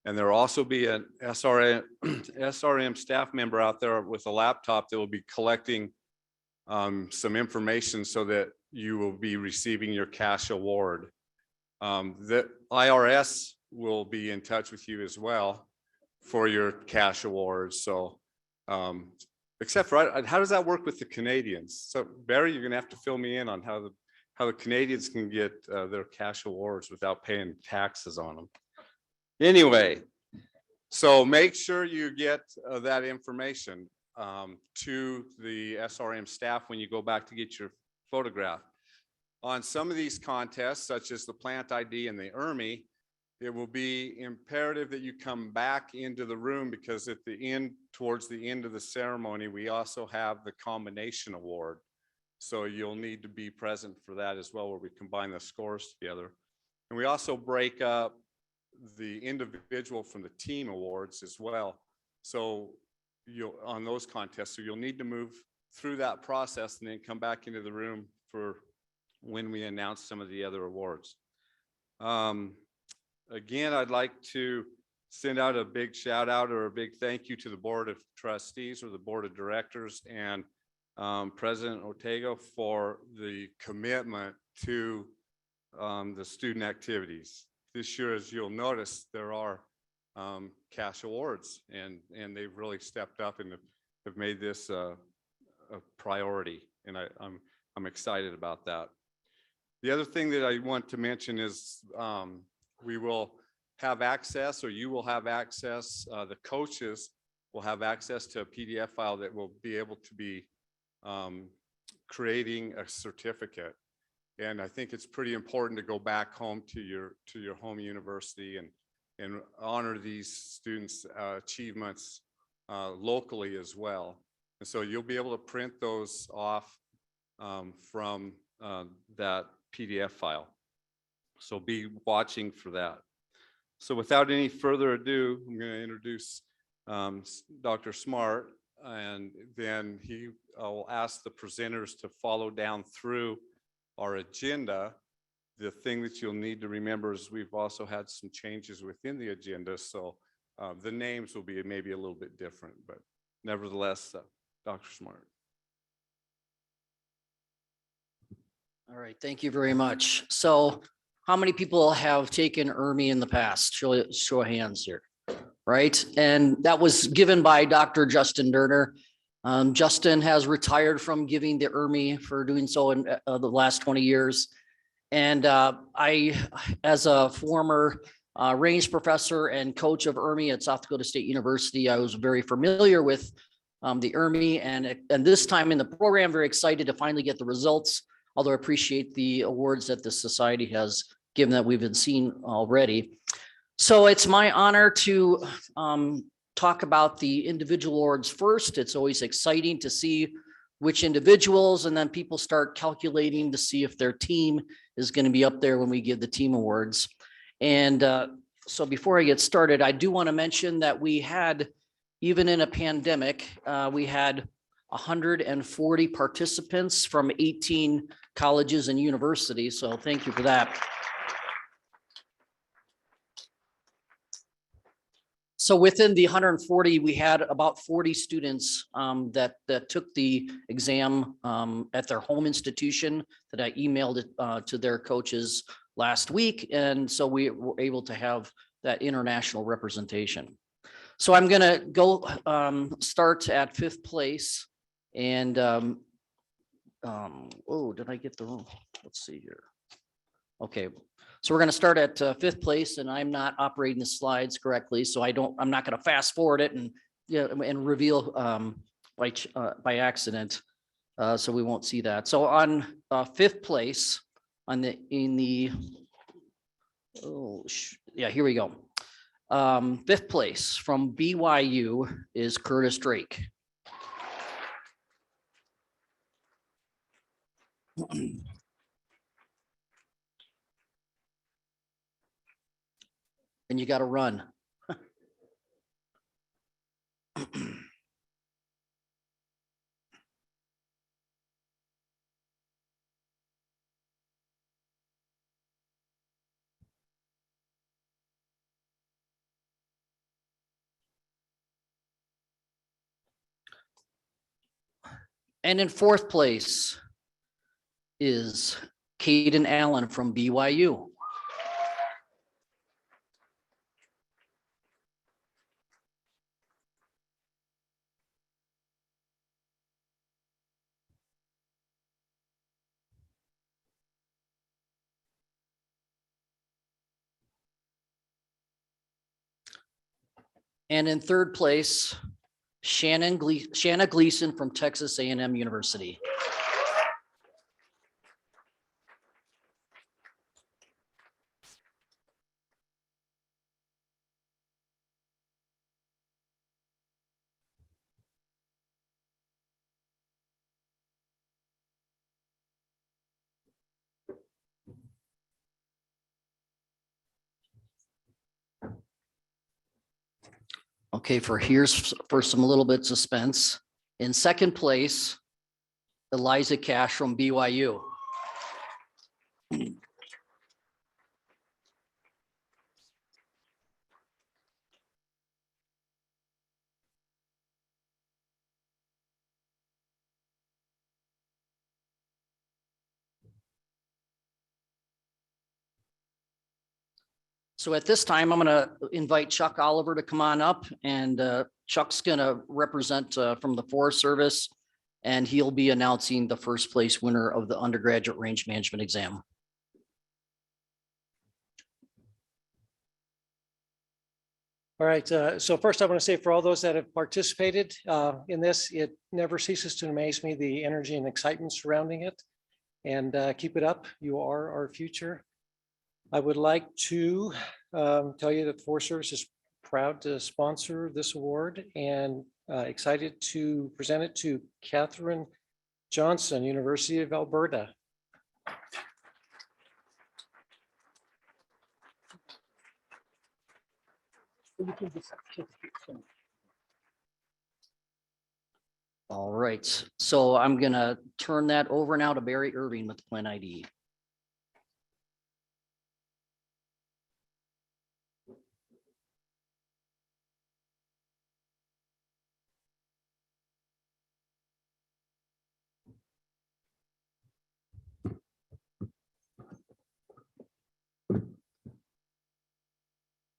And there will also be an SRM staff member out there with a laptop that will be collecting some information so that you will be receiving your cash award. The IRS will be in touch with you as well for your cash awards. So, except for, how does that work with the Canadians? So Barry, you're gonna have to fill me in on how the Canadians can get their cash awards without paying taxes on them. Anyway, so make sure you get that information to the SRM staff when you go back to get your photograph. On some of these contests, such as the Plant ID and the ERMI, it will be imperative that you come back into the room, because at the end, towards the end of the ceremony, we also have the combination award. So you'll need to be present for that as well, where we combine the scores together. And we also break up the individual from the team awards as well. So you'll, on those contests, so you'll need to move through that process and then come back into the room for when we announce some of the other awards. Again, I'd like to send out a big shout out or a big thank you to the Board of Trustees or the Board of Directors and President Ortega for the commitment to the student activities. This year, as you'll notice, there are cash awards, and they've really stepped up and have made this a priority, and I'm excited about that. The other thing that I want to mention is we will have access, or you will have access, the coaches will have access to a PDF file that will be able to be creating a certificate. And I think it's pretty important to go back home to your home university and honor these students' achievements locally as well. And so you'll be able to print those off from that PDF file. So be watching for that. So without any further ado, I'm going to introduce Dr. Smart, and then he will ask the presenters to follow down through our agenda. The thing that you'll need to remember is we've also had some changes within the agenda, so the names will be maybe a little bit different, but nevertheless, Dr. Smart. All right, thank you very much. So how many people have taken ERMI in the past? Show of hands here, right? And that was given by Dr. Justin Durner. Justin has retired from giving the ERMI for doing so in the last 20 years. And I, as a former range professor and coach of ERMI at South Dakota State University, I was very familiar with the ERMI, and this time in the program, very excited to finally get the results, although I appreciate the awards that the society has given that we've been seeing already. So it's my honor to talk about the individual awards first. It's always exciting to see which individuals, and then people start calculating to see if their team is going to be up there when we give the team awards. And so before I get started, I do want to mention that we had, even in a pandemic, we had 140 participants from 18 colleges and universities. So thank you for that. So within the 140, we had about 40 students that took the exam at their home institution that I emailed it to their coaches last week. And so we were able to have that international representation. So I'm gonna go start at 5th place. And oh, did I get the wrong? Let's see here. Okay. So we're going to start at 5th place, and I'm not operating the slides correctly, so I'm not going to fast forward it and reveal by accident, so we won't see that. So on 5th place here we go. 5th place from BYU is Curtis Drake. And you got to run. And in 4th place is Caden Allen from BYU. And in 3rd place, Shanna Gleason from Texas A&M University. Okay, for some little bit suspense. In 2nd place, Eliza Cash from BYU. So at this time, I'm going to invite Chuck Oliver to come on up, and Chuck's going to represent from the Forest Service, and he'll be announcing the 1st place winner of the undergraduate range management exam. All right, so first I want to say for all those that have participated in this, it never ceases to amaze me, the energy and excitement surrounding it, and keep it up. You are our future. I would like to tell you that the Forest Service is proud to sponsor this award and excited to present it to Catherine Johnson, University of Alberta. All right, so I'm going to turn that over now to Barry Irving with the Plan ID.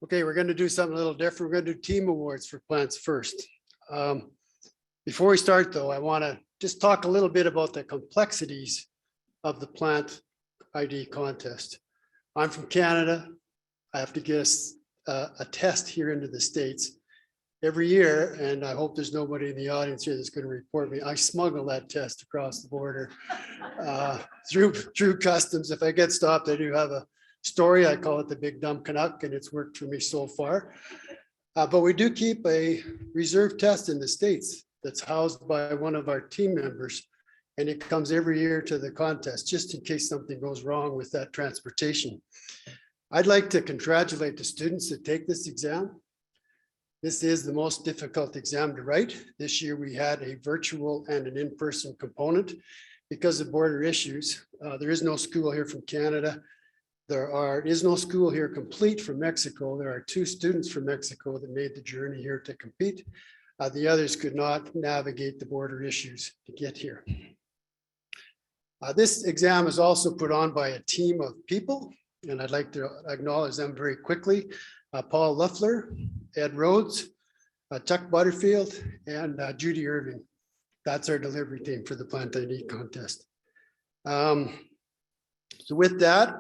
Okay, we're going to do something a little different. We're going to do team awards for plants first. Before we start though, I want to just talk a little bit about the complexities of the plant ID contest. I'm from Canada. I have to get a test here into the States every year, and I hope there's nobody in the audience here that's going to report me. I smuggle that test across the border through customs. If I get stopped, I do have a story. I call it the Big Dumb Canuck, and it's worked for me so far. But we do keep a reserve test in the States that's housed by one of our team members, and it comes every year to the contest, just in case something goes wrong with that transportation. I'd like to congratulate the students that take this exam. This is the most difficult exam to write. This year we had a virtual and an in-person component because of border issues. There is no school here from Canada. There is no school here complete from Mexico. There are 2 students from Mexico that made the journey here to compete. The others could not navigate the border issues to get here. This exam is also put on by a team of people, and I'd like to acknowledge them very quickly. Paul Luffler, Ed Rhodes, Chuck Butterfield, and Judy Irving. That's our delivery team for the Plant ID contest. So with that,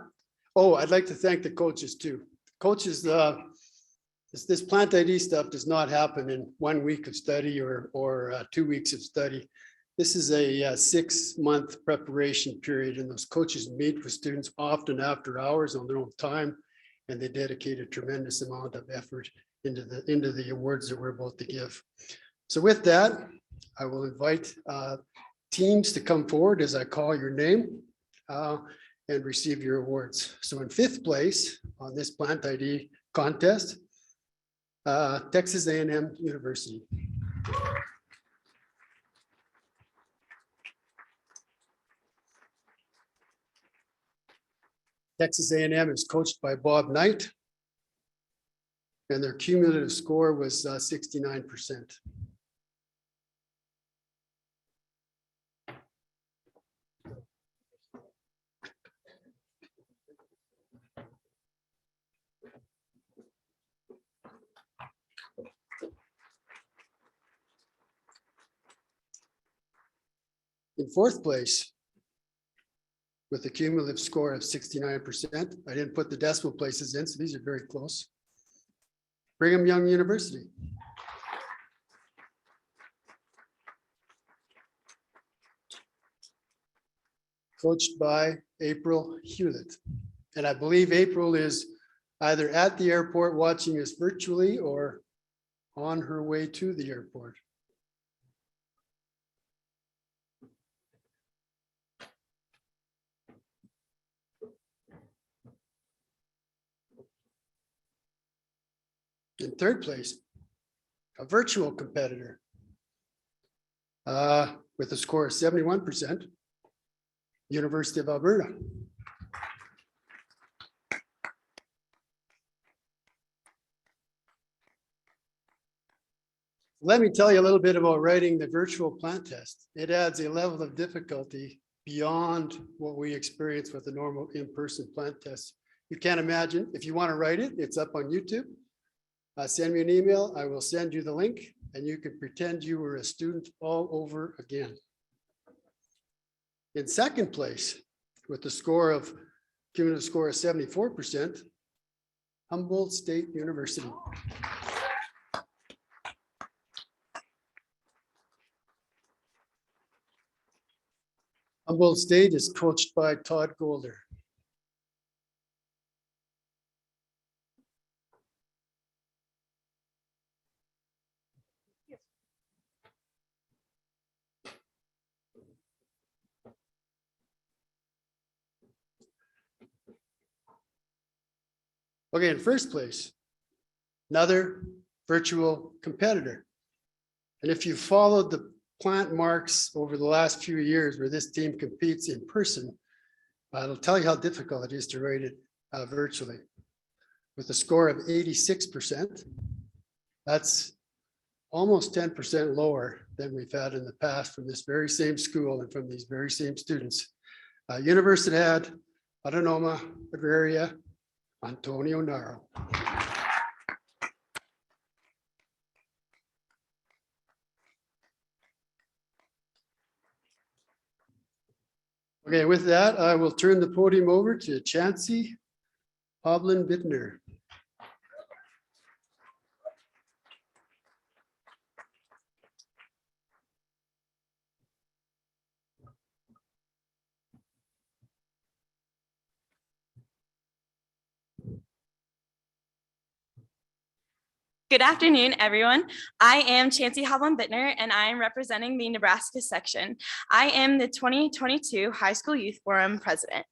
I'd like to thank the coaches too. Coaches, this Plant ID stuff does not happen in 1 week of study or 2 weeks of study. This is a 6-month preparation period, and those coaches meet with students often after hours on their own time, and they dedicate a tremendous amount of effort into the awards that we're about to give. So with that, I will invite teams to come forward as I call your name and receive your awards. So in 5th place on this Plant ID contest, Texas A&M University. Texas A&M is coached by Bob Knight, and their cumulative score was 69%. In 4th place, with a cumulative score of 69%. I didn't put the decimal places in, so these are very close. Brigham Young University. Coached by April Hewlett. And I believe April is either at the airport watching us virtually or on her way to the airport. In 3rd place, a virtual competitor with a score of 71%, University of Alberta. Let me tell you a little bit about writing the virtual plant test. It adds a level of difficulty beyond what we experience with the normal in-person plant test. You can't imagine. If you want to write it, it's up on YouTube. Send me an email. I will send you the link, and you can pretend you were a student all over again. In 2nd place, with the cumulative score of 74%, Humboldt State University. Humboldt State is coached by Todd Golder. Okay, in 1st place, another virtual competitor. And if you followed the plant marks over the last few years where this team competes in person, it'll tell you how difficult it is to write it virtually. With a score of 86%, that's almost 10% lower than we've had in the past from this very same school and from these very same students. Universidad Autónoma Agraria Antonio Naro. Okay, with that, I will turn the podium over to Chancey Hoblin Bittner. Good afternoon, everyone. I am Chancey Hoblin Bittner, and I am representing the Nebraska section. I am the 2022 High School Youth Forum president.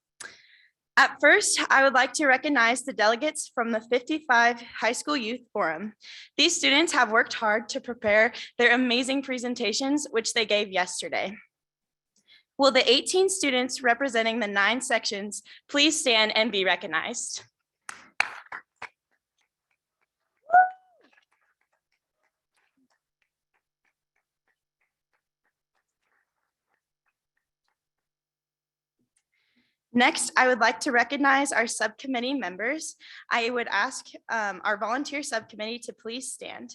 At first, I would like to recognize the delegates from the 55 High School Youth Forum. These students have worked hard to prepare their amazing presentations, which they gave yesterday. Will the 18 students representing the 9 sections please stand and be recognized? Next, I would like to recognize our subcommittee members. I would ask our volunteer subcommittee to please stand.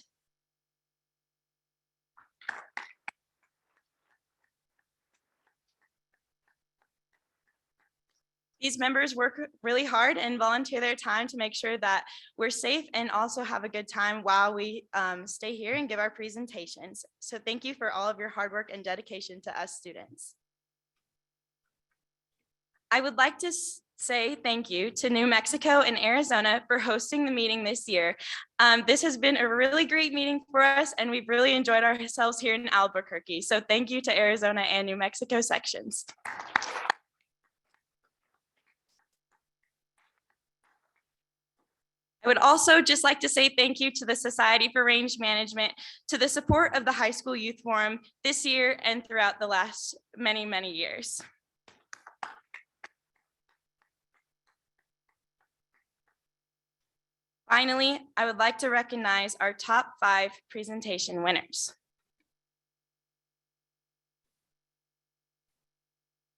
These members work really hard and volunteer their time to make sure that we're safe and also have a good time while we stay here and give our presentations. So thank you for all of your hard work and dedication to us students. I would like to say thank you to New Mexico and Arizona for hosting the meeting this year. This has been a really great meeting for us, and we've really enjoyed ourselves here in Albuquerque. So thank you to Arizona and New Mexico sections. I would also just like to say thank you to the Society for Range Management, to the support of the High School Youth Forum this year and throughout the last many, many years. Finally, I would like to recognize our top 5 presentation winners.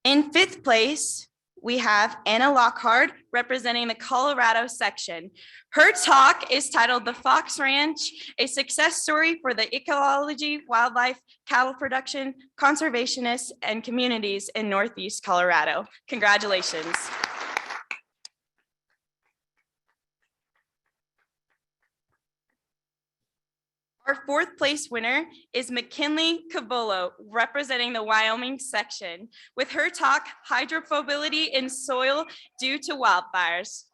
In 5th place, we have Anna Lockhart representing the Colorado section. Her talk is titled "The Fox Ranch, a Success Story for the Ecology, Wildlife, Cattle Production, Conservationists, and Communities in Northeast Colorado." Congratulations. Our 4th place winner is McKinley Cabolo, representing the Wyoming section, with her talk, "Hydrophobicity in Soil Due to Wildfires."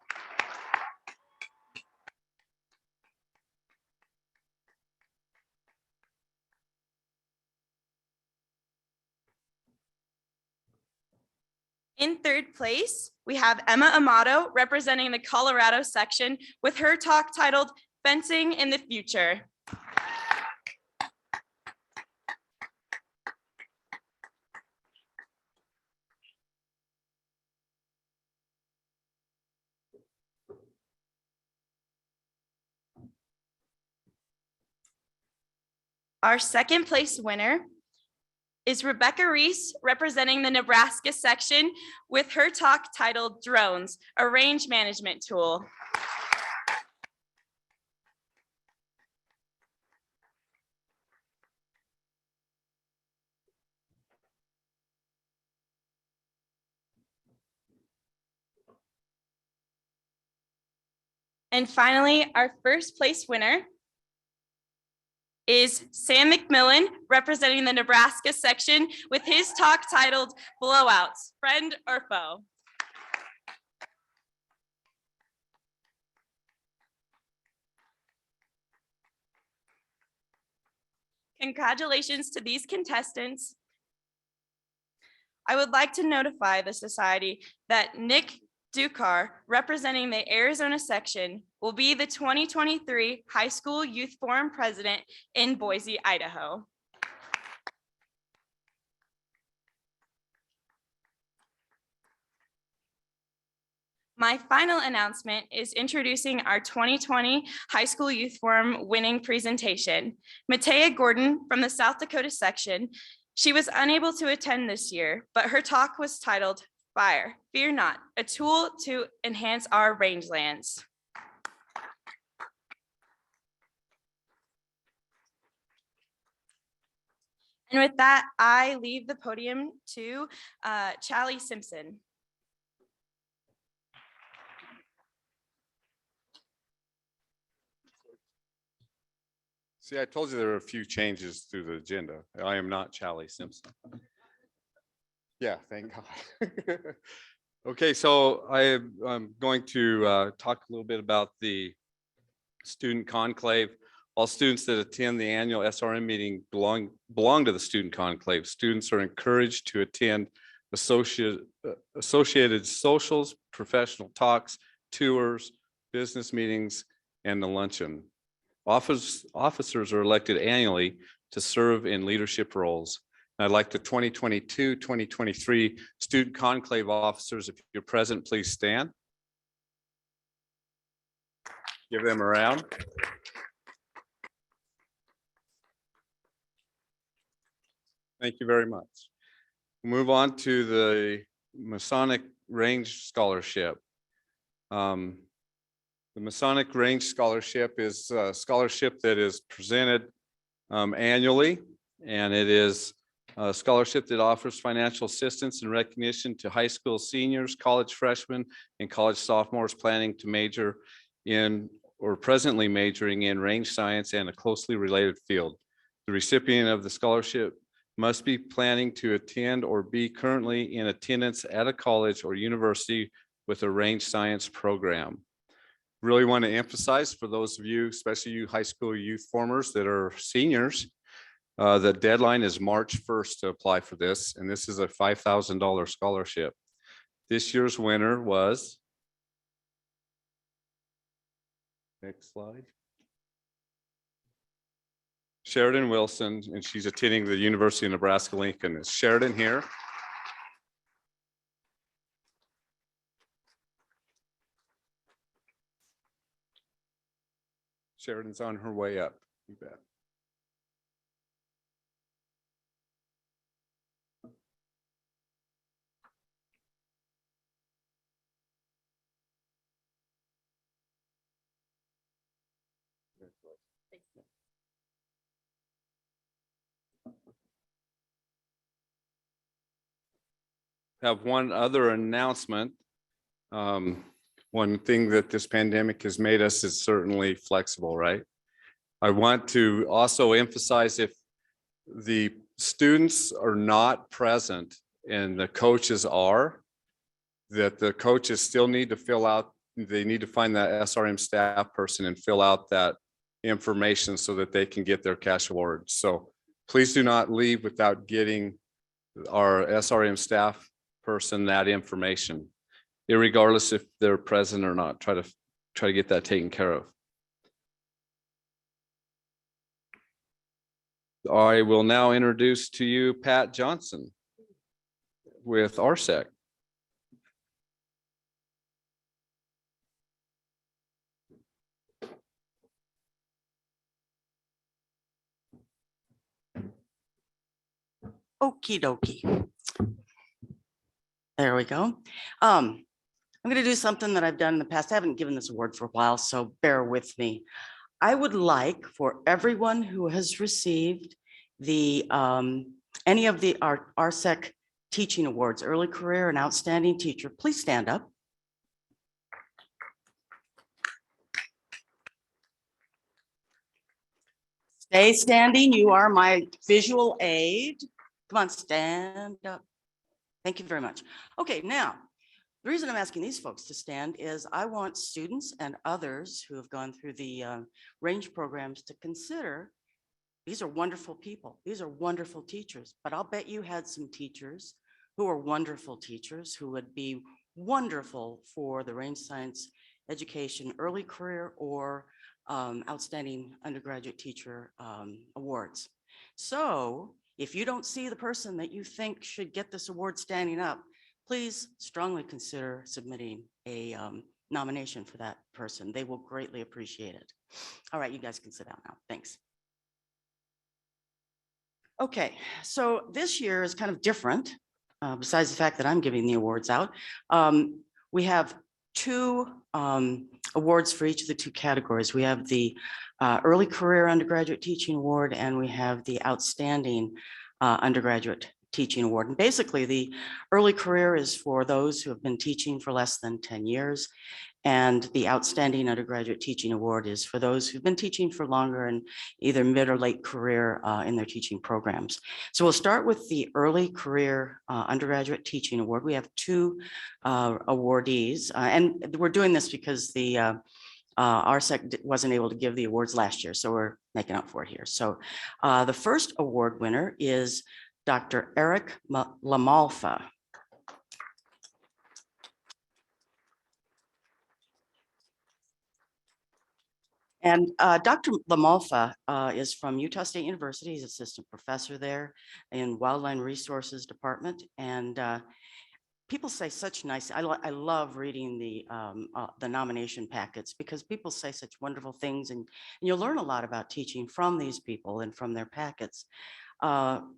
In 3rd place, we have Emma Amato, representing the Colorado section, with her talk titled "Fencing in the Future." Our 2nd place winner is Rebecca Reese, representing the Nebraska section, with her talk titled "Drones, a Range Management Tool." And finally, our 1st place winner is Sam McMillan, representing the Nebraska section, with his talk titled "Blowouts, Friend or Foe." Congratulations to these contestants. I would like to notify the society that Nick Dukar, representing the Arizona section, will be the 2023 High School Youth Forum president in Boise, Idaho. My final announcement is introducing our 2020 High School Youth Forum winning presentation. Matea Gordon from the South Dakota section. She was unable to attend this year, but her talk was titled "Fire, Fear Not, a Tool to Enhance Our Rangelands." And with that, I leave the podium to Charlie Simpson. See, I told you there were a few changes to the agenda. I am not Charlie Simpson. Yeah, thank God. Okay, so I'm going to talk a little bit about the student conclave. All students that attend the annual SRM meeting belong to the student conclave. Students are encouraged to attend associated socials, professional talks, tours, business meetings, and the luncheon. Officers are elected annually to serve in leadership roles. I'd like the 2022, 2023 student conclave officers, if you're present, please stand. Give them a round. Thank you very much. Move on to the Masonic Range Scholarship. The Masonic Range Scholarship is a scholarship that is presented annually, and it is a scholarship that offers financial assistance and recognition to high school seniors, college freshmen, and college sophomores planning to major in or presently majoring in range science and a closely related field. The recipient of the scholarship must be planning to attend or be currently in attendance at a college or university with a range science program. Really want to emphasize for those of you, especially you high school youth formers that are seniors, the deadline is March 1st to apply for this, and this is a $5,000 scholarship. This year's winner was, next slide, Sheridan Wilson, and she's attending the University of Nebraska-Lincoln. Is Sheridan here? Sheridan's on her way up. You bet. Have one other announcement. One thing that this pandemic has made us is certainly flexible, right? I want to also emphasize, if the students are not present and the coaches are, that the coaches still need to fill out, they need to find that SRM staff person and fill out that information so that they can get their cash awards. So please do not leave without getting our SRM staff person that information, irregardless if they're present or not. Try to get that taken care of. I will now introduce to you Pat Johnson with RSEC. Okie dokie. There we go. I'm going to do something that I've done in the past. I haven't given this award for a while, so bear with me. I would like for everyone who has received the any of the RSEC teaching awards, early career and outstanding teacher, please stand up. Stay standing. You are my visual aid. Come on, stand up. Thank you very much. Okay, now, the reason I'm asking these folks to stand is I want students and others who have gone through the range programs to consider, these are wonderful people. These are wonderful teachers, but I'll bet you had some teachers who are wonderful teachers who would be wonderful for the range science education early career or outstanding undergraduate teacher awards. So if you don't see the person that you think should get this award standing up, please strongly consider submitting a nomination for that person. They will greatly appreciate it. All right, you guys can sit down now. Thanks. Okay, so this year is kind of different, besides the fact that I'm giving the awards out. We have two awards for each of the two categories. We have the Early Career Undergraduate Teaching Award, and we have the Outstanding Undergraduate Teaching Award. And basically, the early career is for those who have been teaching for less than 10 years. And the Outstanding Undergraduate Teaching Award is for those who've been teaching for longer and either mid or late career in their teaching programs. So we'll start with the Early Career Undergraduate Teaching Award. We have two awardees, and we're doing this because the RSEC wasn't able to give the awards last year, so we're making up for it here. So the first award winner is Dr. Eric Lamalfa. And Dr. Lamalfa is from Utah State University. He's assistant professor there in Wildland Resources Department. And people say such nice, I love reading the nomination packets because people say such wonderful things, and you'll learn a lot about teaching from these people and from their packets. Some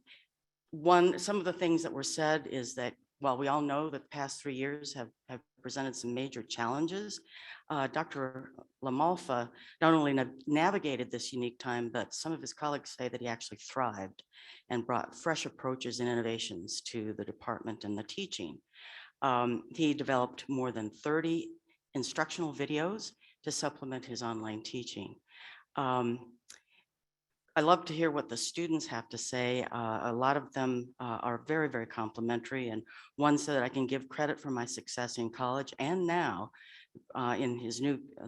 of the things that were said is that, while we all know that the past 3 years have presented some major challenges, Dr. Lamalfa not only navigated this unique time, but some of his colleagues say that he actually thrived and brought fresh approaches and innovations to the department and the teaching. He developed more than 30 instructional videos to supplement his online teaching. I love to hear what the students have to say. A lot of them are very, very complimentary, and one said that I can give credit for my success in college and now in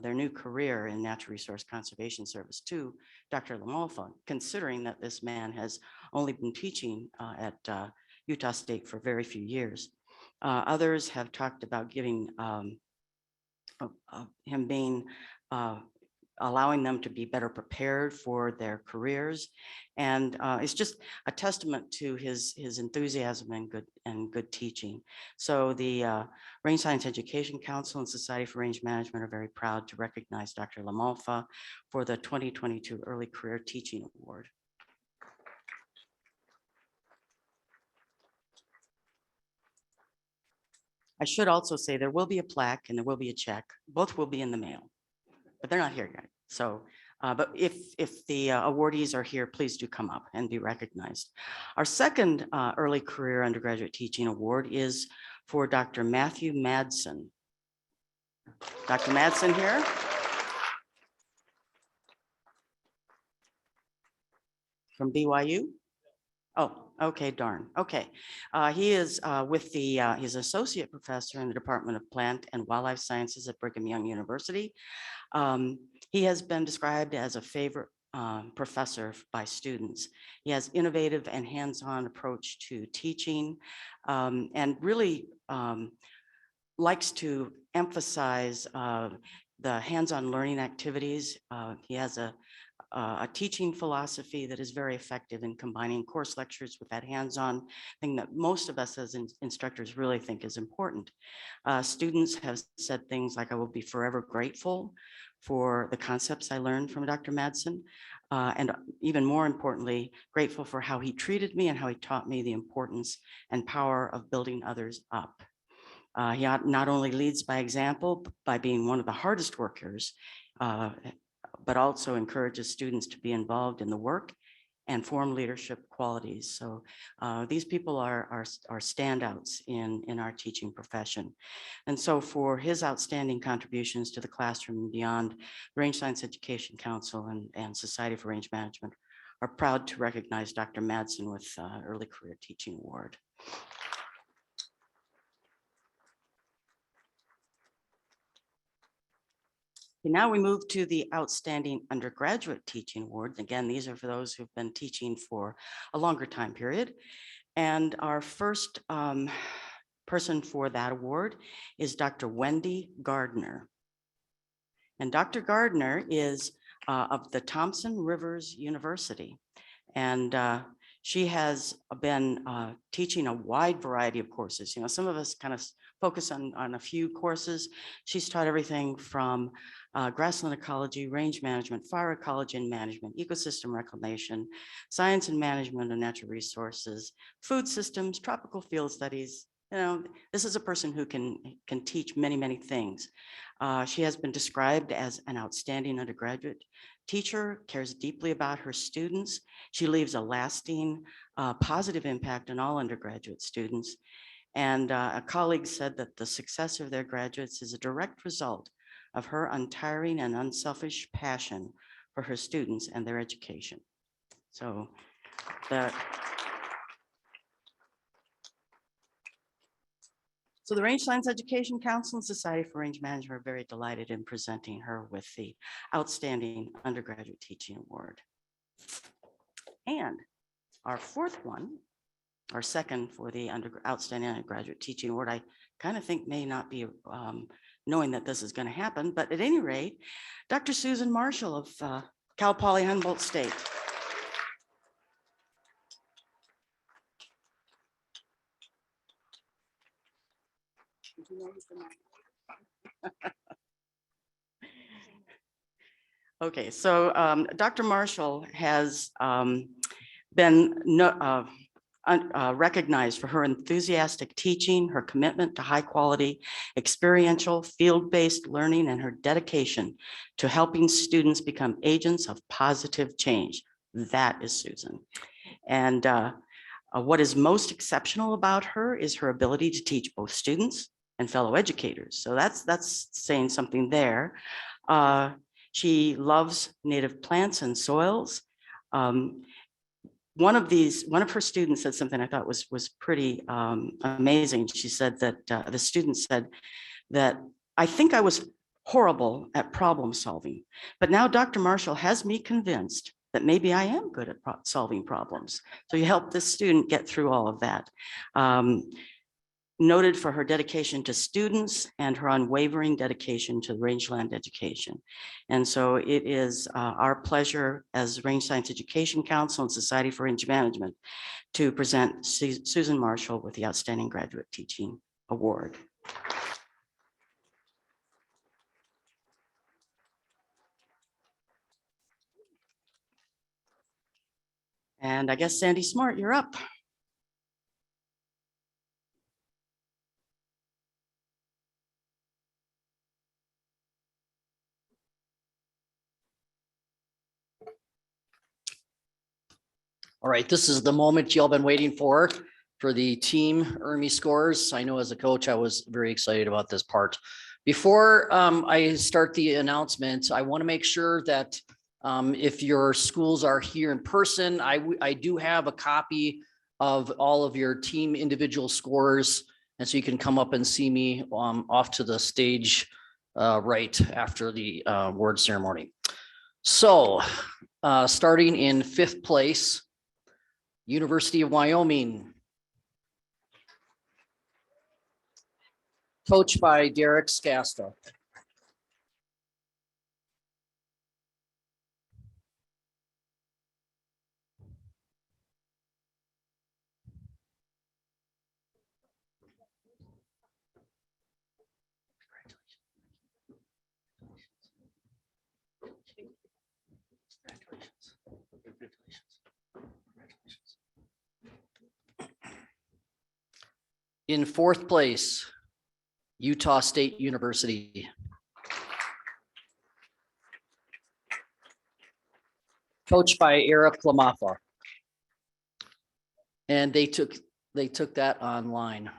their new career in Natural Resource Conservation Service to Dr. Lamalfa, considering that this man has only been teaching at Utah State for very few years. Others have talked about giving him being allowing them to be better prepared for their careers. And it's just a testament to his enthusiasm and good teaching. So the Range Science Education Council and Society for Range Management are very proud to recognize Dr. Lamalfa for the 2022 Early Career Teaching Award. I should also say there will be a plaque and there will be a check. Both will be in the mail, but they're not here yet. So, but if the awardees are here, please do come up and be recognized. Our second Early Career Undergraduate Teaching Award is for Dr. Matthew Madsen. Dr. Madsen here. From BYU? Oh, okay, darn. Okay. He is with he's associate professor in the Department of Plant and Wildlife Sciences at Brigham Young University. He has been described as a favorite professor by students. He has innovative and hands-on approach to teaching and really likes to emphasize the hands-on learning activities. He has a teaching philosophy that is very effective in combining course lectures with that hands-on thing that most of us as instructors really think is important. Students have said things like, I will be forever grateful for the concepts I learned from Dr. Madsen, and even more importantly, grateful for how he treated me and how he taught me the importance and power of building others up. He not only leads by example by being one of the hardest workers, but also encourages students to be involved in the work and form leadership qualities. So these people are standouts in our teaching profession. And so for his outstanding contributions to the classroom and beyond, the Range Science Education Council and Society for Range Management are proud to recognize Dr. Madsen with Early Career Teaching Award. Now we move to the Outstanding Undergraduate Teaching Award. Again, these are for those who've been teaching for a longer time period. And our first person for that award is Dr. Wendy Gardner. And Dr. Gardner is of the Thompson Rivers University. And she has been teaching a wide variety of courses. You know, some of us kind of focus on a few courses. She's taught everything from grassland ecology, range management, fire ecology and management, ecosystem reclamation, science and management of natural resources, food systems, tropical field studies. You know, this is a person who can teach many, many things. She has been described as an outstanding undergraduate teacher, cares deeply about her students. She leaves a lasting positive impact on all undergraduate students. And a colleague said that the success of their graduates is a direct result of her untiring and unselfish passion for her students and their education. So the Rangelands Education Council and Society for Range Management are very delighted in presenting her with the Outstanding Undergraduate Teaching Award. And our fourth one, our second for the Outstanding Undergraduate Teaching Award, I kind of think may not be knowing that this is going to happen, but at any rate, Dr. Susan Marshall of Cal Poly Humboldt State. Okay, so Dr. Marshall has been recognized for her enthusiastic teaching, her commitment to high quality, experiential, field-based learning, and her dedication to helping students become agents of positive change. That is Susan. And what is most exceptional about her is her ability to teach both students and fellow educators. So that's saying something there. She loves native plants and soils. One of her students said something I thought was pretty amazing. She said that the student said that, I think I was horrible at problem solving, but now Dr. Marshall has me convinced that maybe I am good at solving problems. So you help this student get through all of that. Noted for her dedication to students and her unwavering dedication to Rangeland education. And so it is our pleasure as Range Science Education Council and Society for Range Management to present Susan Marshall with the Outstanding Graduate Teaching Award. And I guess Sandy Smart, you're up. All right, this is the moment y'all been waiting for the team Ermi scores. I know as a coach, I was very excited about this part. Before I start the announcements, I want to make sure that if your schools are here in person, I do have a copy of all of your team individual scores. And so you can come up and see me off to the stage right after the award ceremony. So starting in 5th place, University of Wyoming. Coached by Derek Scasta. In 4th place, Utah State University. Coached by Eric Lamafa. And they took that online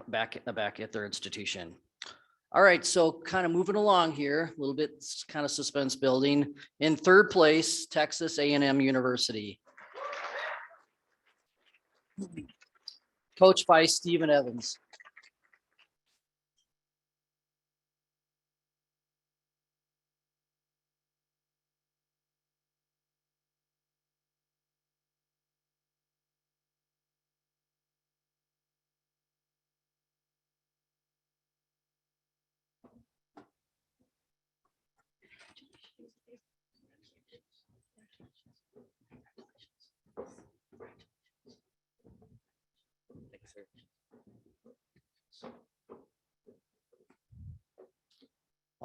back at their institution. All right, so kind of moving along here, a little bit kind of suspense building. In 3rd place, Texas A&M University. Coached by Stephen Evans.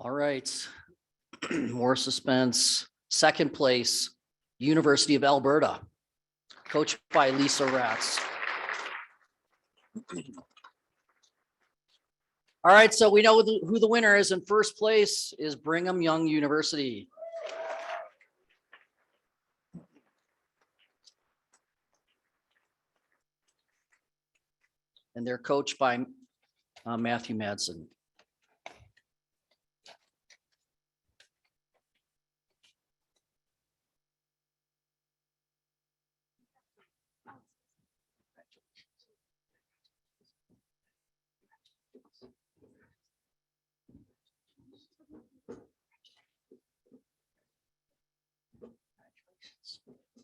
All right, more suspense. 2nd place, University of Alberta, coached by Lisa Ratz. All right, so we know who the winner is. In 1st place is Brigham Young University. and they're coached by Matthew Madsen.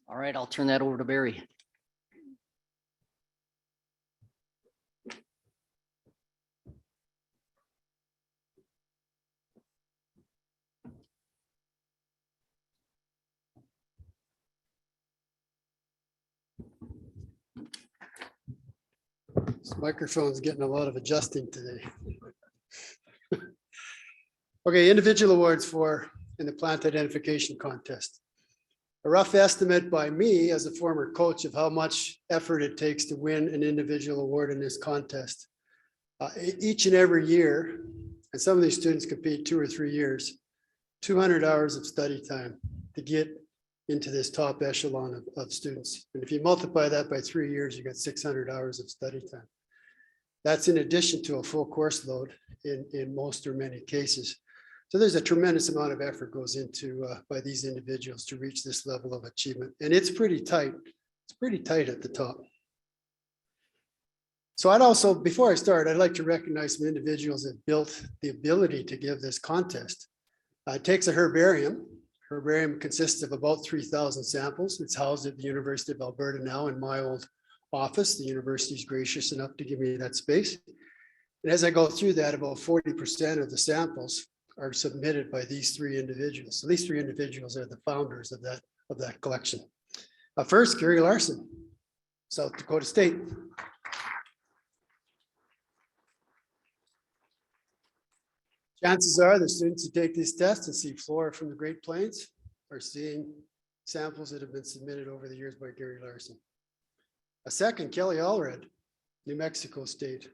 All right, I'll turn that over to Barry. This microphone's getting a lot of adjusting today. Okay, individual awards in the plant identification contest. A rough estimate by me as a former coach of how much effort it takes to win an individual award in this contest. Each and every year, and some of these students compete 2 or 3 years, 200 hours of study time to get into this top echelon of students. And if you multiply that by 3 years, you got 600 hours of study time. That's in addition to a full course load in most or many cases. So there's a tremendous amount of effort goes into by these individuals to reach this level of achievement. And it's pretty tight. It's pretty tight at the top. So I'd also, before I start, I'd like to recognize some individuals that built the ability to give this contest. It takes a herbarium. Herbarium consists of about 3,000 samples. It's housed at the University of Alberta now in my old office. The university is gracious enough to give me that space. And as I go through that, about 40% of the samples are submitted by these 3 individuals. So these 3 individuals are the founders of that collection. First, Gary Larson, South Dakota State. Chances are the students who take this test and see flora from the Great Plains are seeing samples that have been submitted over the years by Gary Larson. A second, Kelly Allred, New Mexico State.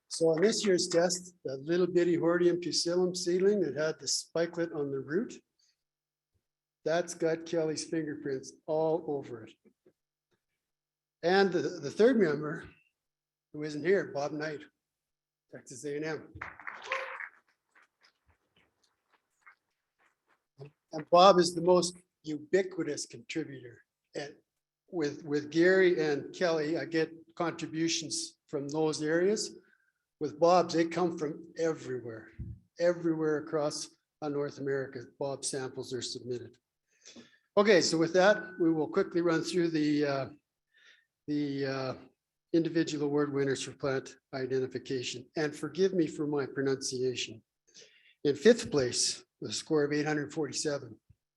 So on this year's test, the little bitty Hordeum pusillum seedling that had the spikelet on the root, that's got Kelly's fingerprints all over it. And the third member, who isn't here, Bob Knight, Texas A&M. And Bob is the most ubiquitous contributor. And with Gary and Kelly, I get contributions from those areas. With Bob's, they come from everywhere across North America. Bob's samples are submitted. Okay, so with that, we will quickly run through the individual award winners for plant identification. And forgive me for my pronunciation. In 5th place, with a score of 847,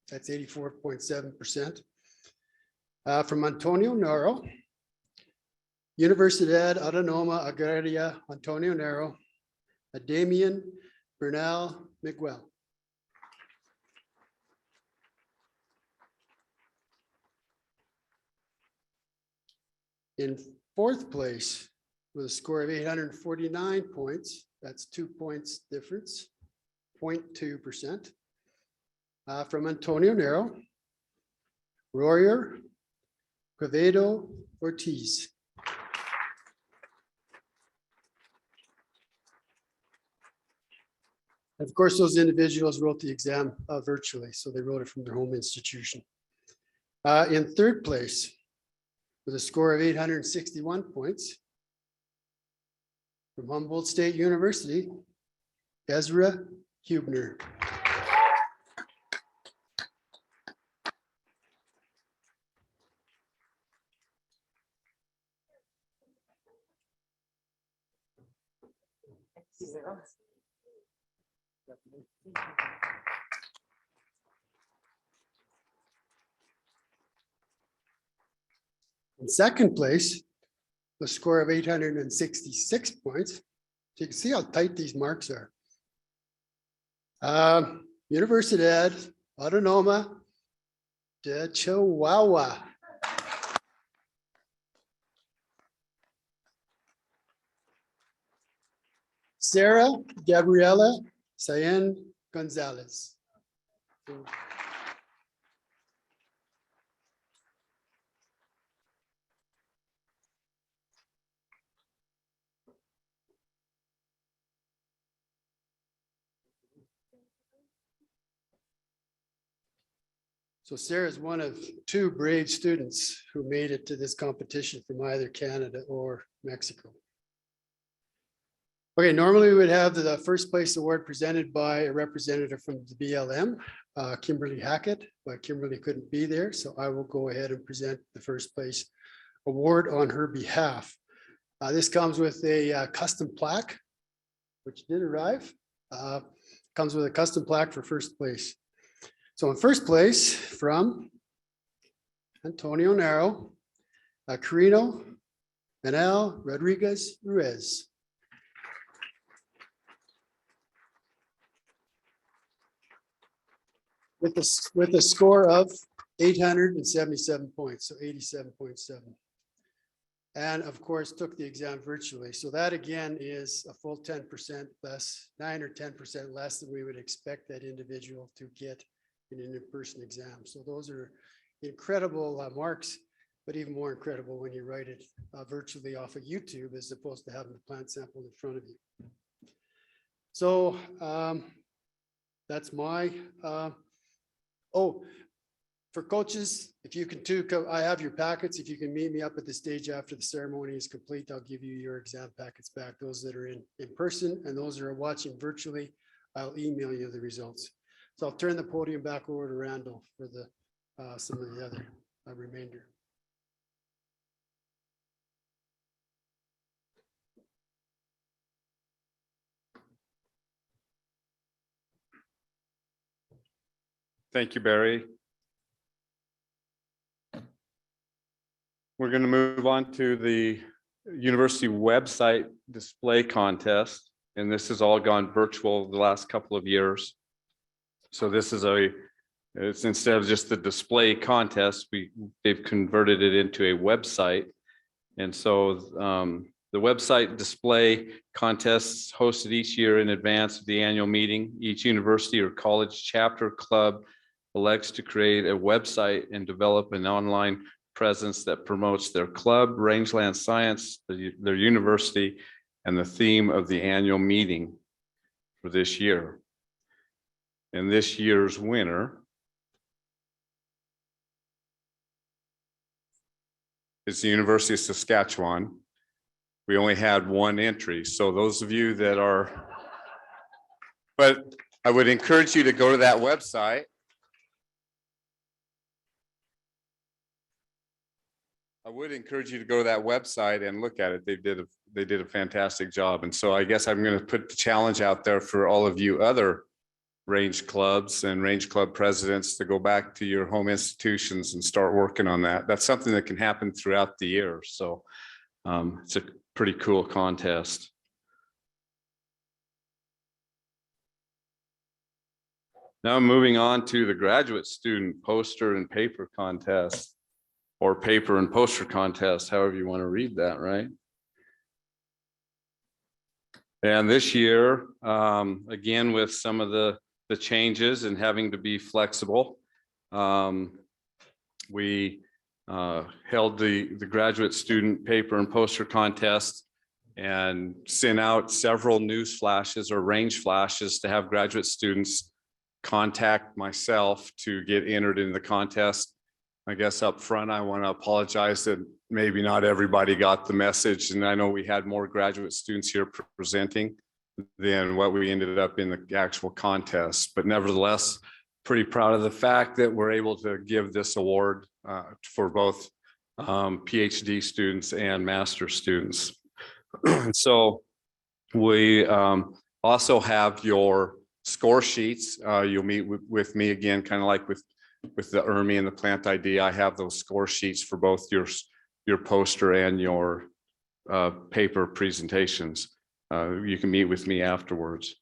that's 84.7%. From Antonio Naro, Universidad Autónoma Agraria Antonio Naro, Damian Bernal Miguel. In 4th place, with a score of 849 points, that's 2 points difference, 0.2%. From Antonio Naro, Royer Quevedo Ortiz. Of course, those individuals wrote the exam virtually, so they wrote it from their home institution. In 3rd place, with a score of 861 points, from Humboldt State University, Ezra Hubner. In 2nd place, the score of 866 points. So you can see how tight these marks are. Universidad Autónoma de Chihuahua. Sarah Gabriela Sayen Gonzalez. So Sarah is one of two brave students who made it to this competition from either Canada or Mexico. Okay, normally we would have the first place award presented by a representative from the BLM, Kimberly Hackett, but Kimberly couldn't be there, so I will go ahead and present the first place award on her behalf. This comes with a custom plaque, which did arrive. Comes with a custom plaque for first place. So in first place from Antonio Naro, Carino, Manuel Rodriguez Ruiz. With a score of 877 points, so 87.7. And of course, took the exam virtually. So that again is a full 10% less, 9 or 10% less than we would expect that individual to get in an in-person exam. So those are incredible marks, but even more incredible when you write it virtually off of YouTube as opposed to having the plant sample in front of you. So that's my, for coaches, if you can too, I have your packets. If you can meet me up at the stage after the ceremony is complete, I'll give you your exam packets back. Those that are in person and those that are watching virtually, I'll email you the results. So I'll turn the podium back over to Randall for the some of the other remainder. Thank you, Barry. We're going to move on to the university website display contest, and this has all gone virtual the last couple of years. So this is it's instead of just the display contest, they've converted it into a website. And so the website display contests hosted each year in advance of the annual meeting. Each university or college chapter club elects to create a website and develop an online presence that promotes their club, Rangeland science, their university, and the theme of the annual meeting for this year. And this year's winner is the University of Saskatchewan. We only had one entry. So those of you that are, but I would encourage you to go to that website. I would encourage you to go to that website and look at it. They did a fantastic job. And so I guess I'm going to put the challenge out there for all of you other range clubs and range club presidents to go back to your home institutions and start working on that. That's something that can happen throughout the year. So it's a pretty cool contest. Now moving on to the graduate student poster and paper contest, or paper and poster contest, however you want to read that, right? And this year, again, with some of the changes and having to be flexible, we held the graduate student paper and poster contest and sent out several news flashes or range flashes to have graduate students contact myself to get entered in the contest. I guess up front, I want to apologize that maybe not everybody got the message. And I know we had more graduate students here presenting than what we ended up in the actual contest. But nevertheless, pretty proud of the fact that we're able to give this award for both PhD students and master students. So we also have your score sheets. You'll meet with me again, kind of like with the URMI and the plant ID. I have those score sheets for both your poster and your paper presentations. You can meet with me afterwards.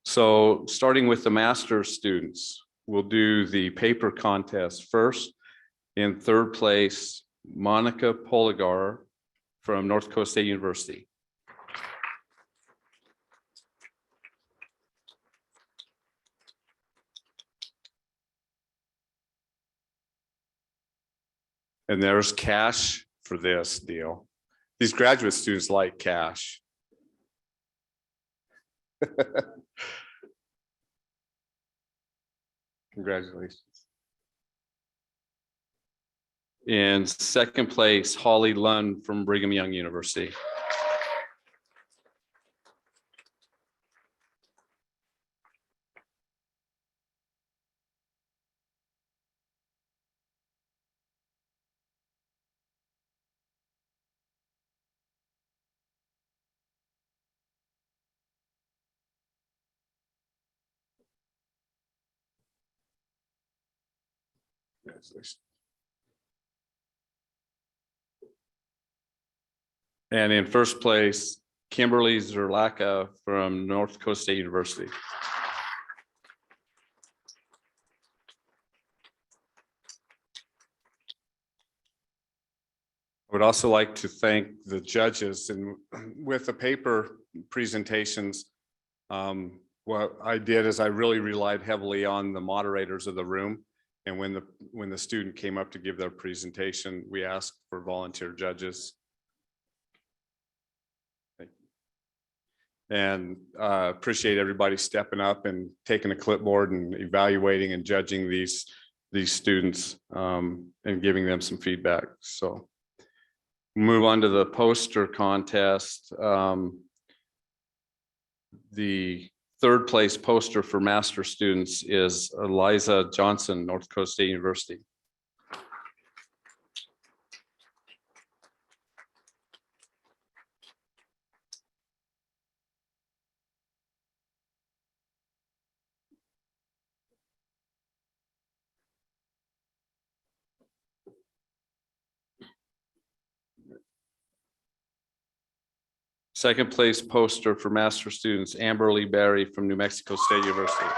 So starting with the master's students, we'll do the paper contest first. In third place, Monica Poligar from North Dakota State University. And there's cash for this deal. These graduate students like cash. Congratulations. In second place, Holly Lund from Brigham Young University. And in first place, Kimberly Zerlaka from North Dakota State University. I would also like to thank the judges, and with the paper presentations, what I did is I really relied heavily on the moderators of the room. And when the student came up to give their presentation, we asked for volunteer judges. And appreciate everybody stepping up and taking a clipboard and evaluating and judging these students and giving them some feedback. So move on to the poster contest. The third place poster for master students is Eliza Johnson, North Dakota State University. Second place poster for master students, Amberly Berry from New Mexico State University.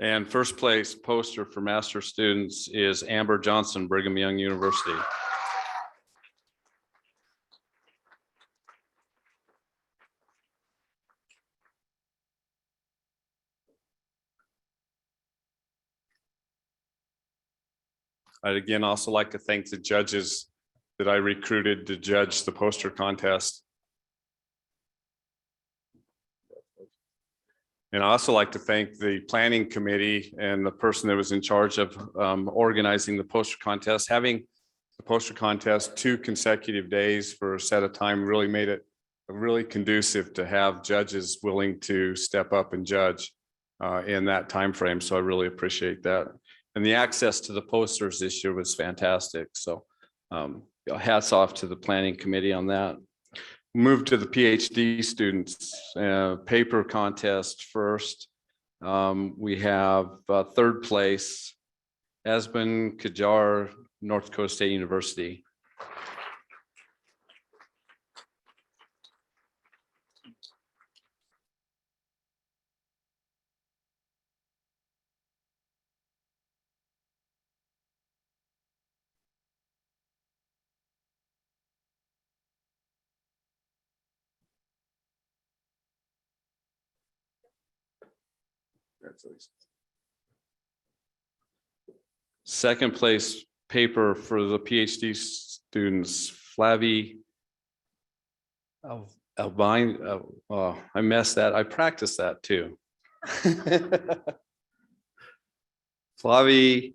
And first place poster for master students is Amber Johnson, Brigham Young University. I'd again also like to thank the judges that I recruited to judge the poster contest. And I also like to thank the planning committee and the person that was in charge of organizing the poster contest. Having the poster contest 2 consecutive days for a set of time really made it really conducive to have judges willing to step up and judge in that time frame. So I really appreciate that. And the access to the posters this year was fantastic. So hats off to the planning committee on that. Move to the PhD students, paper contest first. We have third place, Esben Kajar, North Dakota State University. Congratulations. Second place paper for the PhD students, Flavie Albine. Oh, I messed that. I practiced that too. Flavie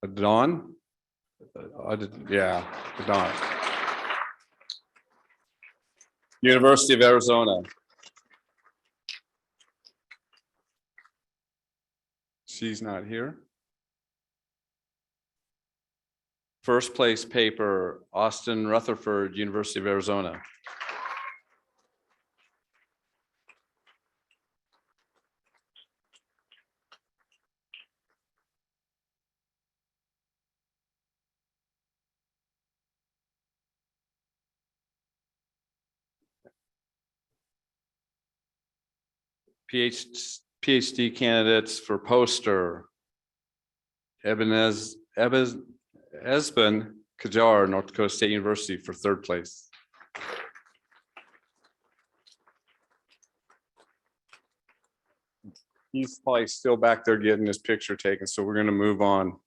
Adon. Yeah, Adon. University of Arizona. She's not here. First place paper, Austin Rutherford, University of Arizona. PhD candidates for poster, Esben Kajar, North Dakota State University for third place. He's probably still back there getting his picture taken, so we're gonna move on.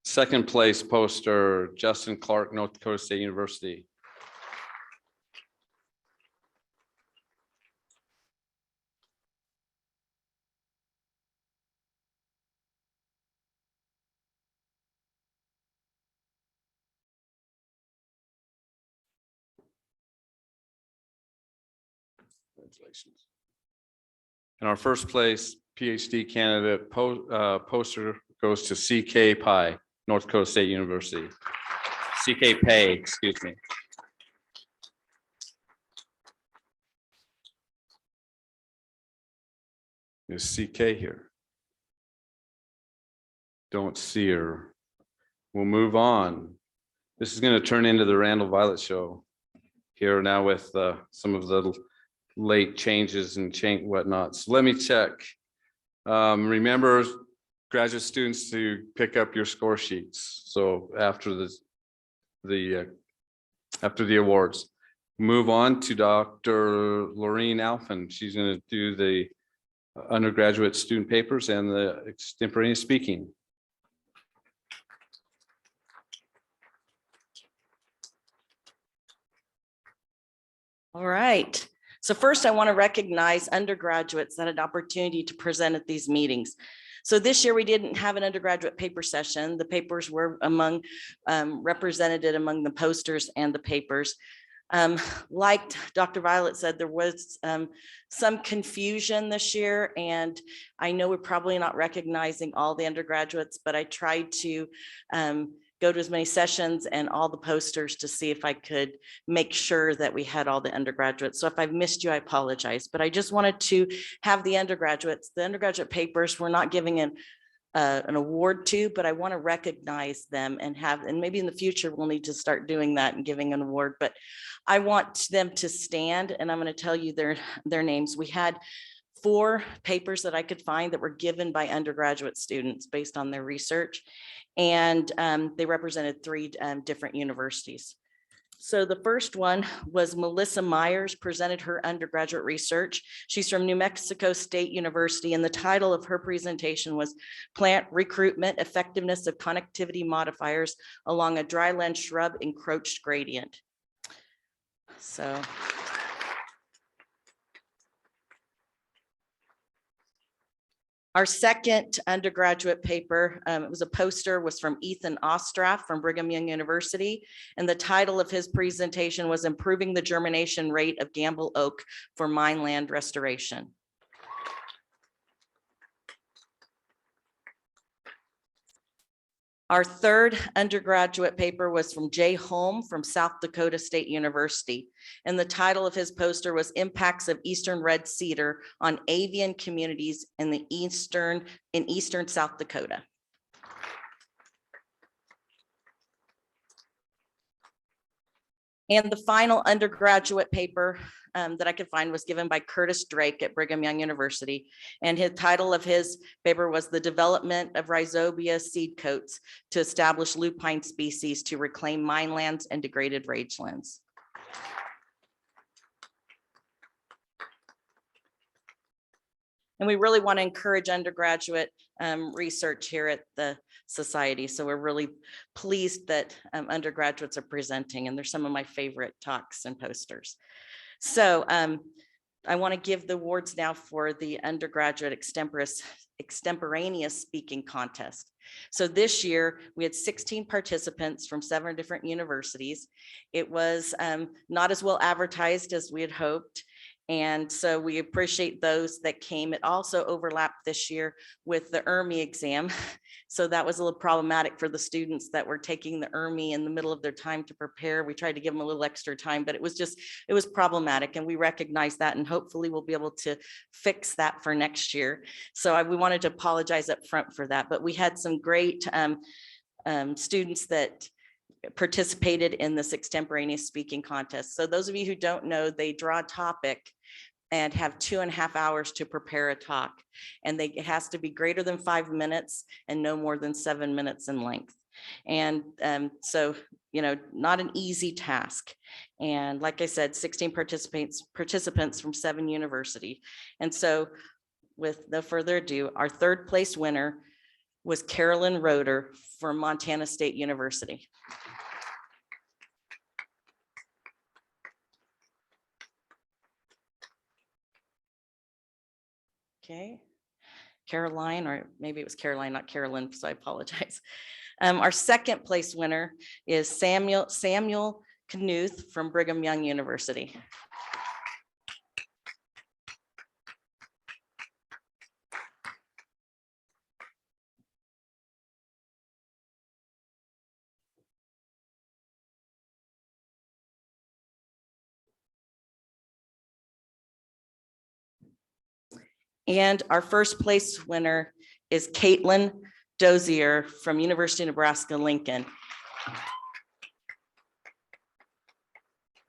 Second place poster, Justin Clark, North Dakota State University. Congratulations. And our first place PhD candidate poster goes to CK Pai, North Dakota State University. CK Pay, excuse me. Is CK here? Don't see her. We'll move on. This is going to turn into the Randall Violet show here now with some of the late changes and whatnot. So let me check. Remember, graduate students, to pick up your score sheets. So after the awards, move on to Dr. Laureen Alphen. She's going to do the undergraduate student papers and the extemporaneous speaking. All right. So first, I want to recognize undergraduates that had an opportunity to present at these meetings. So this year we didn't have an undergraduate paper session. The papers were represented among the posters and the papers. Like Dr. Violet said, there was some confusion this year, and I know we're probably not recognizing all the undergraduates, but I tried to go to as many sessions and all the posters to see if I could make sure that we had all the undergraduates. So if I've missed you, I apologize, but I just wanted to have the undergraduates. The undergraduate papers, we're not giving an award to, but I want to recognize them and maybe in the future we'll need to start doing that and giving an award, but I want them to stand, and I'm going to tell you their names. We had 4 papers that I could find that were given by undergraduate students based on their research, and they represented 3 different universities. So the first one was Melissa Myers, presented her undergraduate research. She's from New Mexico State University, and the title of her presentation was Plant Recruitment Effectiveness of Connectivity Modifiers Along a Dryland Shrub Encroached Gradient. So our second undergraduate paper, it was a poster, was from Ethan Ostraff from Brigham Young University. And the title of his presentation was Improving the Germination Rate of Gamble Oak for Mineland Restoration. Our third undergraduate paper was from Jay Holm from South Dakota State University. And the title of his poster was Impacts of Eastern Red Cedar on Avian Communities in Eastern South Dakota. And the final undergraduate paper that I could find was given by Curtis Drake at Brigham Young University. And his title of his paper was The Development of Rhizobia Seed Coats to Establish Lupine Species to Reclaim Minelands and Degraded Rangelands. And we really want to encourage undergraduate research here at the Society. So we're really pleased that undergraduates are presenting, and they're some of my favorite talks and posters. So I want to give the awards now for the undergraduate extemporaneous speaking contest. So this year we had 16 participants from 7 different universities. It was not as well advertised as we had hoped. And so we appreciate those that came. It also overlapped this year with the ERMI exam. So that was a little problematic for the students that were taking the ERMI in the middle of their time to prepare. We tried to give them a little extra time, but it was problematic, and we recognize that, and hopefully we'll be able to fix that for next year. So we wanted to apologize up front for that, but we had some great students that participated in this extemporaneous speaking contest. So those of you who don't know, they draw a topic and have 2.5 hours to prepare a talk. And it has to be greater than 5 minutes and no more than 7 minutes in length. And so, not an easy task. And like I said, 16 participants from 7 universities. And so with no further ado, our third place winner was Carolyn Roeder from Montana State University. Okay, Caroline, or maybe it was Caroline, not Carolyn, so I apologize. Our second place winner is Samuel Knuth from Brigham Young University. And our first place winner is Caitlin Dozier from University of Nebraska-Lincoln.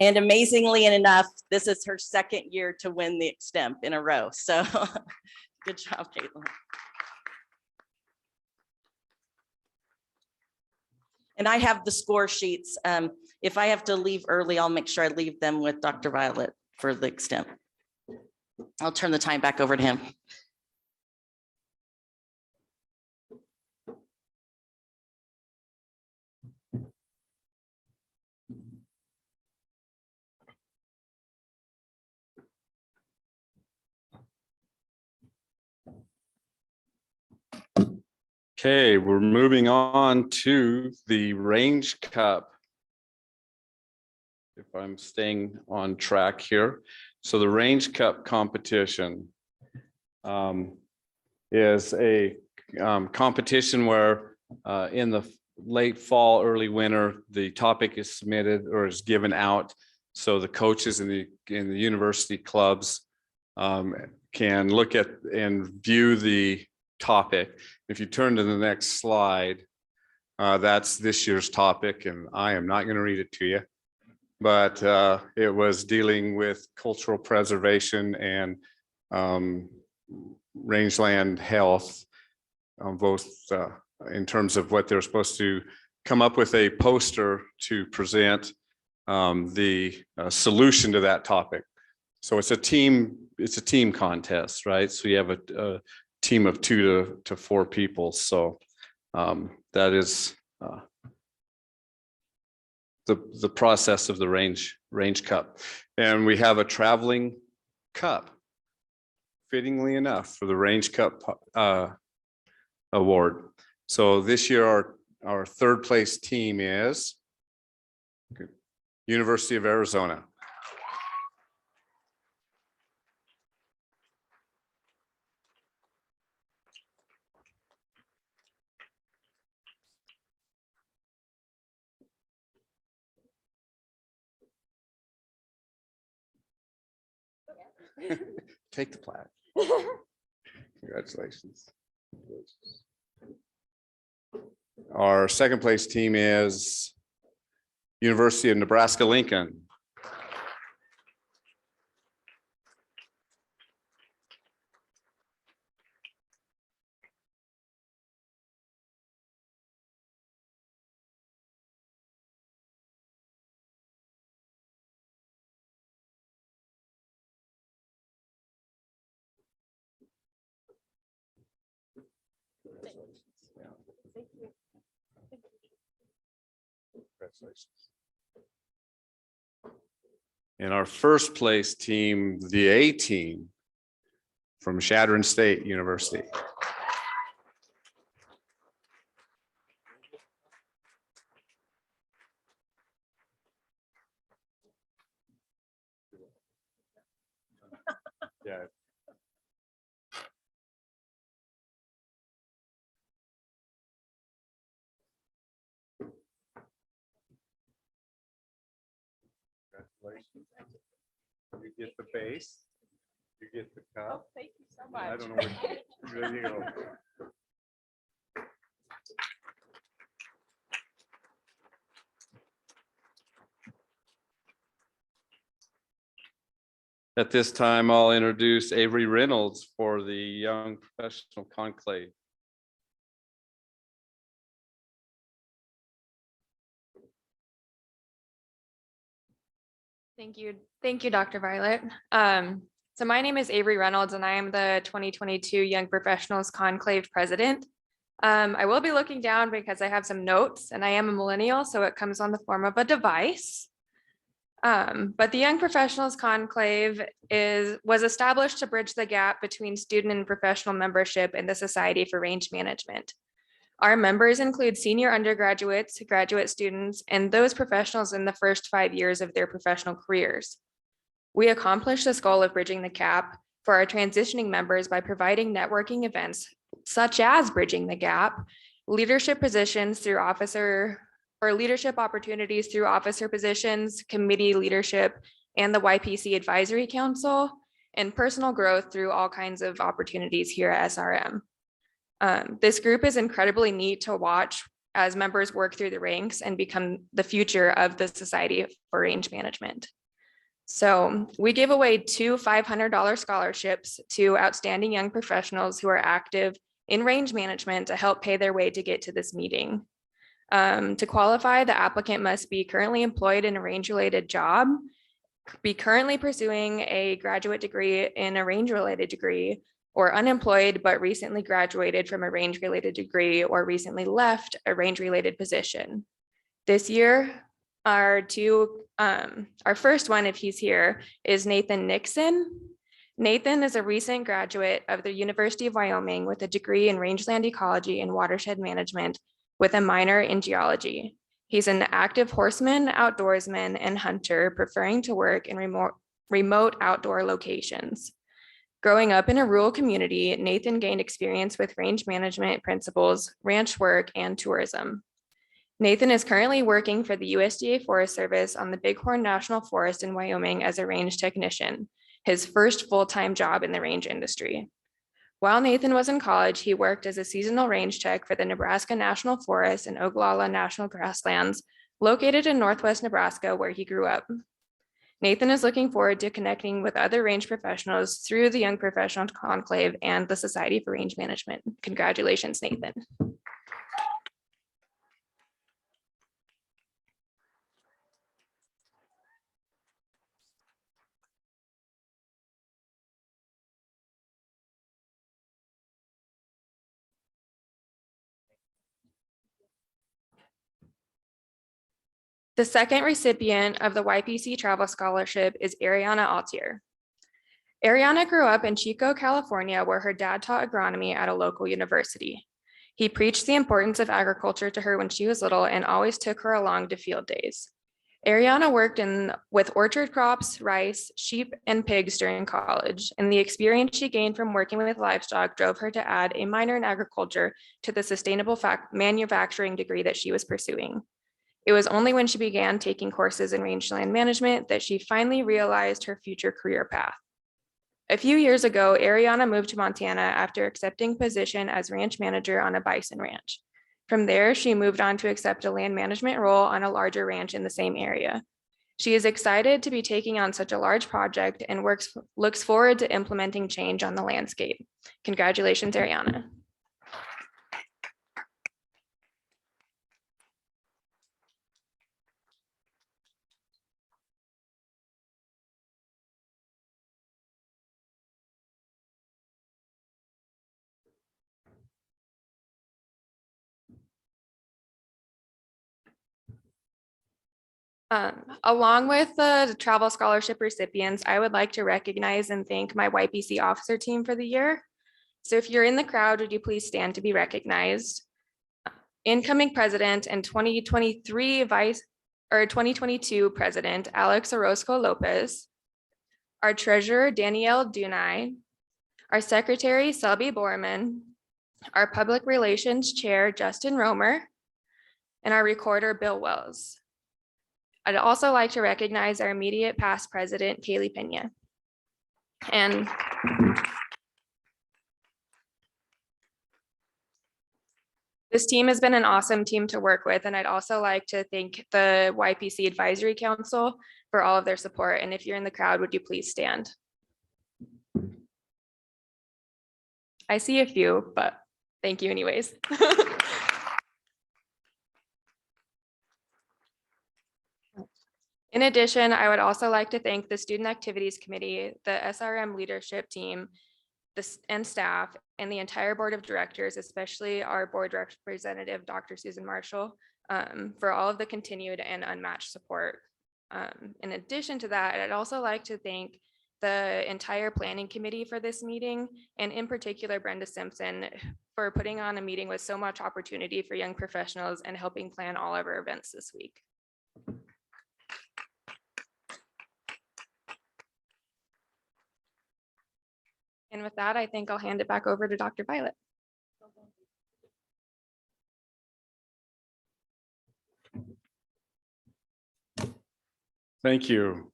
And amazingly enough, this is her second year to win the extemp in a row. So good job, Caitlin. And I have the score sheets. If I have to leave early, I'll make sure I leave them with Dr. Violet for the extemp. I'll turn the time back over to him. Okay, we're moving on to the Range Cup. If I'm staying on track here. So the Range Cup competition is a competition where in the late fall, early winter, the topic is submitted or is given out. So the coaches in the university clubs can look at and view the topic. If you turn to the next slide, that's this year's topic, and I am not going to read it to you. But it was dealing with cultural preservation and rangeland health, both in terms of what they're supposed to come up with a poster to present the solution to that topic. So it's a team contest, right? So you have a team of 2 to 4 people. So that is the process of the Range Cup. And we have a traveling cup, fittingly enough, for the Range Cup award. So this year our third place team is University of Arizona. Take the plaque. Congratulations. Our second place team is University of Nebraska-Lincoln. Congratulations. And our first place team, the A team from Chadron State University. Yeah. Congratulations. You get the base, you get the cup. Oh, thank you so much. I don't know what, there you go. At this time, I'll introduce Avery Reynolds for the Young Professional Conclave. Thank you, Dr. Violet. So my name is Avery Reynolds and I am the 2022 Young Professionals Conclave President. I will be looking down because I have some notes and I am a millennial, so it comes on the form of a device. But the Young Professionals Conclave was established to bridge the gap between student and professional membership in the Society for Range Management. Our members include senior undergraduates, graduate students, and those professionals in the first 5 years of their professional careers. We accomplish this goal of bridging the gap for our transitioning members by providing networking events such as Bridging the Gap, leadership positions through officer or leadership opportunities through officer positions, committee leadership, and the YPC Advisory Council, and personal growth through all kinds of opportunities here at SRM. This group is incredibly neat to watch as members work through the ranks and become the future of the Society for Range Management. So we gave away 2 $500 scholarships to outstanding young professionals who are active in range management to help pay their way to get to this meeting. To qualify, the applicant must be currently employed in a range-related job, be currently pursuing a graduate degree in a range-related degree, or unemployed but recently graduated from a range-related degree or recently left a range-related position. This year, our first one, if he's here, is Nathan Nixon. Nathan is a recent graduate of the University of Wyoming with a degree in rangeland ecology and watershed management with a minor in geology. He's an active horseman, outdoorsman, and hunter, preferring to work in remote outdoor locations. Growing up in a rural community, Nathan gained experience with range management principles, ranch work, and tourism. Nathan is currently working for the USDA Forest Service on the Bighorn National Forest in Wyoming as a range technician, his first full-time job in the range industry. While Nathan was in college, he worked as a seasonal range tech for the Nebraska National Forest and Oglala National Grasslands, located in Northwest Nebraska, where he grew up. Nathan is looking forward to connecting with other range professionals through the Young Professionals Conclave and the Society for Range Management. Congratulations, Nathan. The second recipient of the YPC Travel Scholarship is Ariana Altier. Ariana grew up in Chico, California, where her dad taught agronomy at a local university. He preached the importance of agriculture to her when she was little and always took her along to field days. Ariana worked with orchard crops, rice, sheep, and pigs during college, and the experience she gained from working with livestock drove her to add a minor in agriculture to the sustainable manufacturing degree that she was pursuing. It was only when she began taking courses in rangeland management that she finally realized her future career path. A few years ago, Ariana moved to Montana after accepting a position as ranch manager on a bison ranch. From there, she moved on to accept a land management role on a larger ranch in the same area. She is excited to be taking on such a large project and looks forward to implementing change on the landscape. Congratulations, Ariana. Along with the travel scholarship recipients, I would like to recognize and thank my YPC officer team for the year. So if you're in the crowd, would you please stand to be recognized? Incoming president and 2022 president, Alex Orozco Lopez. Our treasurer, Danielle Dunai. Our secretary, Selby Borman. Our public relations chair, Justin Romer. And our recorder, Bill Wells. I'd also like to recognize our immediate past president, Kaylee Pena. And this team has been an awesome team to work with. And I'd also like to thank the YPC Advisory Council for all of their support. And if you're in the crowd, would you please stand? I see a few, but thank you anyways. In addition, I would also like to thank the Student Activities Committee, the SRM leadership team, and staff, and the entire board of directors, especially our board representative, Dr. Susan Marshall, for all of the continued and unmatched support. In addition to that, I'd also like to thank the entire planning committee for this meeting, and in particular, Brenda Simpson, for putting on a meeting with so much opportunity for young professionals and helping plan all of our events this week. And with that, I think I'll hand it back over to Dr. Violet. Thank you.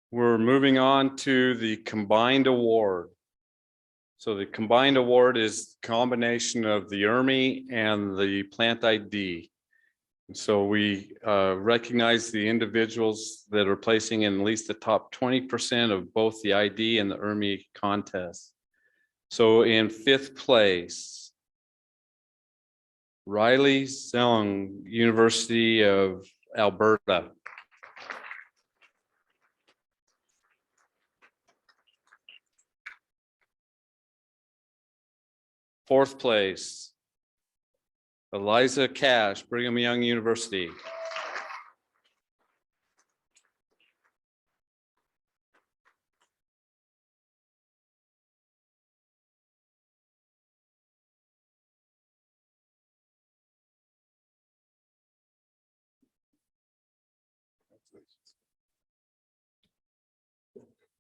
We're moving on to the combined award. So the combined award is a combination of the URMI and the plant ID. And so we recognize the individuals that are placing in at least the top 20% of both the ID and the URMI contest. So in 5th place, Riley Zhang, University of Alberta. Fourth place, Eliza Cash, Brigham Young University.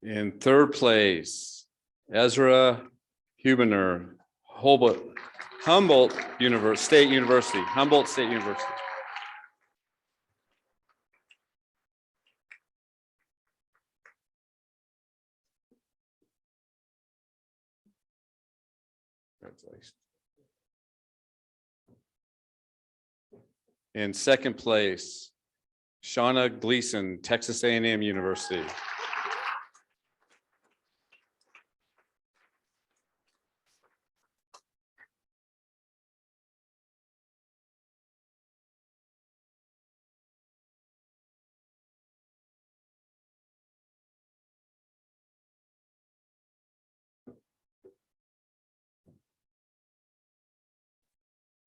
In 3rd place, Ezra Hubener, Humboldt State University. Congratulations. In 2nd place, Shauna Gleason, Texas A&M University.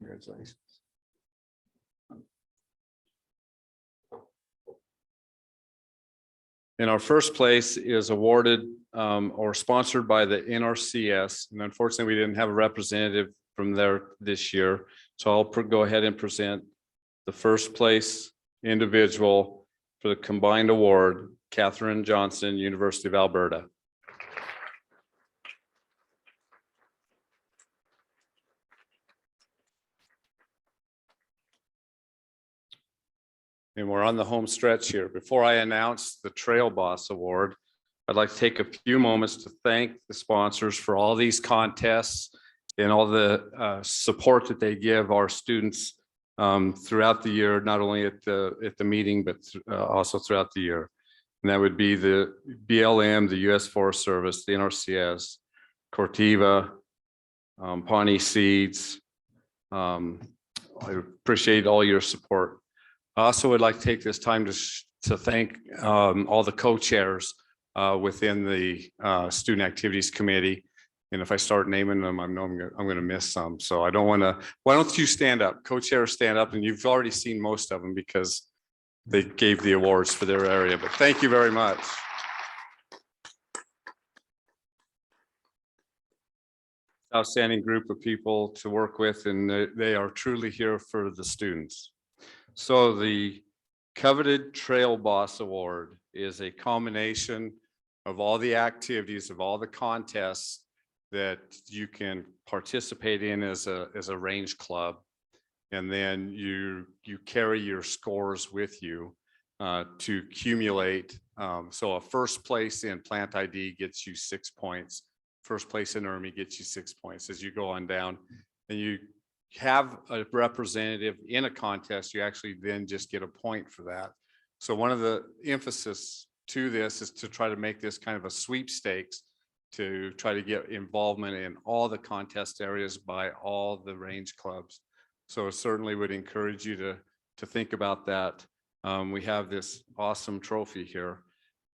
Congratulations. And our first place is awarded or sponsored by the NRCS. And unfortunately, we didn't have a representative from there this year. So I'll go ahead and present the first place individual for the combined award, Catherine Johnson, University of Alberta. And we're on the home stretch here. Before I announce the Trail Boss Award, I'd like to take a few moments to thank the sponsors for all these contests and all the support that they give our students throughout the year, not only at the meeting, but also throughout the year. And that would be the BLM, the U.S. Forest Service, the NRCS, Corteva, Pawnee Seeds. I appreciate all your support. I also would like to take this time to thank all the co-chairs within the Student Activities Committee. And if I start naming them, I know I'm going to miss some. So I don't want to. Why don't you stand up? Co-chairs stand up, and you've already seen most of them because they gave the awards for their area. But thank you very much. Outstanding group of people to work with, and they are truly here for the students. So the coveted Trail Boss Award is a combination of all the activities, of all the contests that you can participate in as a range club. And then you carry your scores with you to accumulate. So a first place in plant ID gets you 6 points. First place in URMI gets you 6 points as you go on down. And you have a representative in a contest, you actually then just get a point for that. So one of the emphasis to this is to try to make this kind of a sweepstakes to try to get involvement in all the contest areas by all the range clubs. So I certainly would encourage you to think about that. we have this awesome trophy here.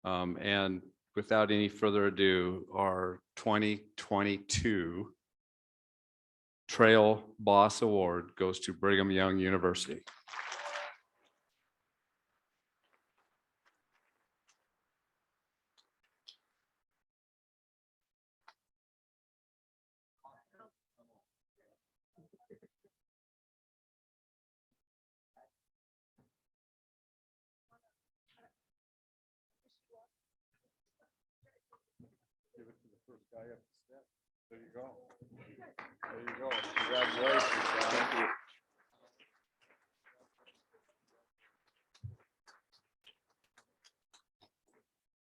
And without any further ado, our 2022 Trail Boss Award goes to Brigham Young University. Give it to the first guy up the step. There you go. There you go. Congratulations, John. Thank you.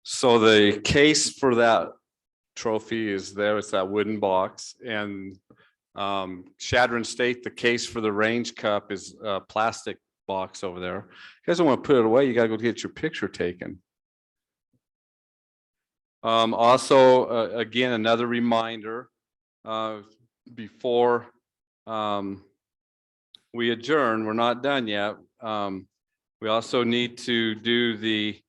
So the case for that trophy is there. It's that wooden box. And Chadron State, the case for the Range Cup is a plastic box over there. You guys don't want to put it away. You got to go get your picture taken. Also, again, another reminder before we adjourn, we're not done yet. We also need to do the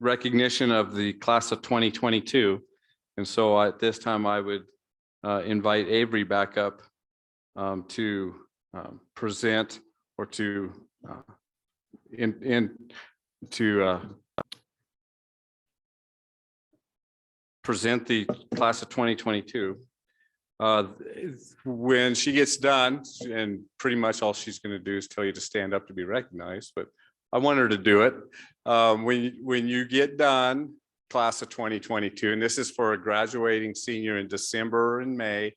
recognition of the class of 2022. And so at this time, I would invite Avery back up to present or to present the class of 2022. When she gets done, and pretty much all she's going to do is tell you to stand up to be recognized, but I want her to do it. When you get done, class of 2022, and this is for a graduating senior in December and May,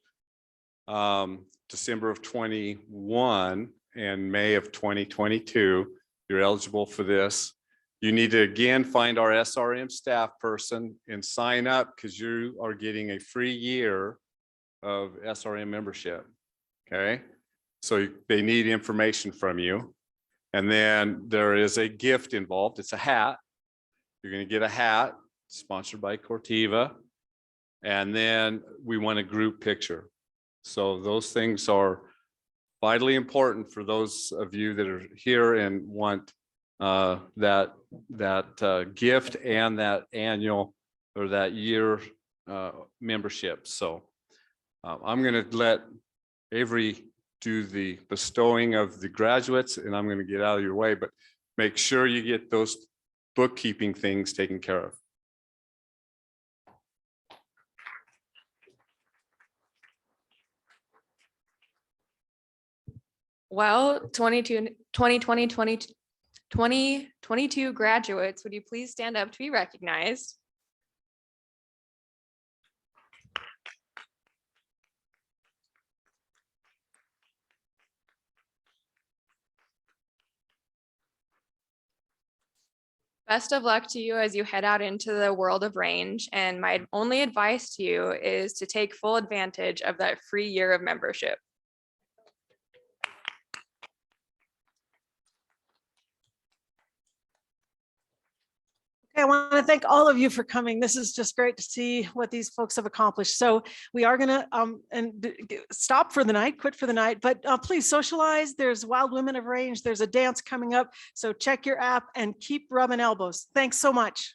December of 21 and May of 2022, you're eligible for this. You need to again find our SRM staff person and sign up because you are getting a free year of SRM membership. Okay, so they need information from you. And then there is a gift involved. It's a hat. You're going to get a hat sponsored by Cortiva. And then we want a group picture. So those things are vitally important for those of you that are here and want that gift and that annual or that year membership. So I'm going to let Avery do the bestowing of the graduates, and I'm going to get out of your way, but make sure you get those bookkeeping things taken care of. Well, 2022 graduates, would you please stand up to be recognized? Best of luck to you as you head out into the world of range. And my only advice to you is to take full advantage of that free year of membership. I want to thank all of you for coming. This is just great to see what these folks have accomplished. So we are going to stop for the night, quit for the night, but please socialize. There's Wild Women of Range. There's a dance coming up. So check your app and keep rubbing elbows. Thanks so much.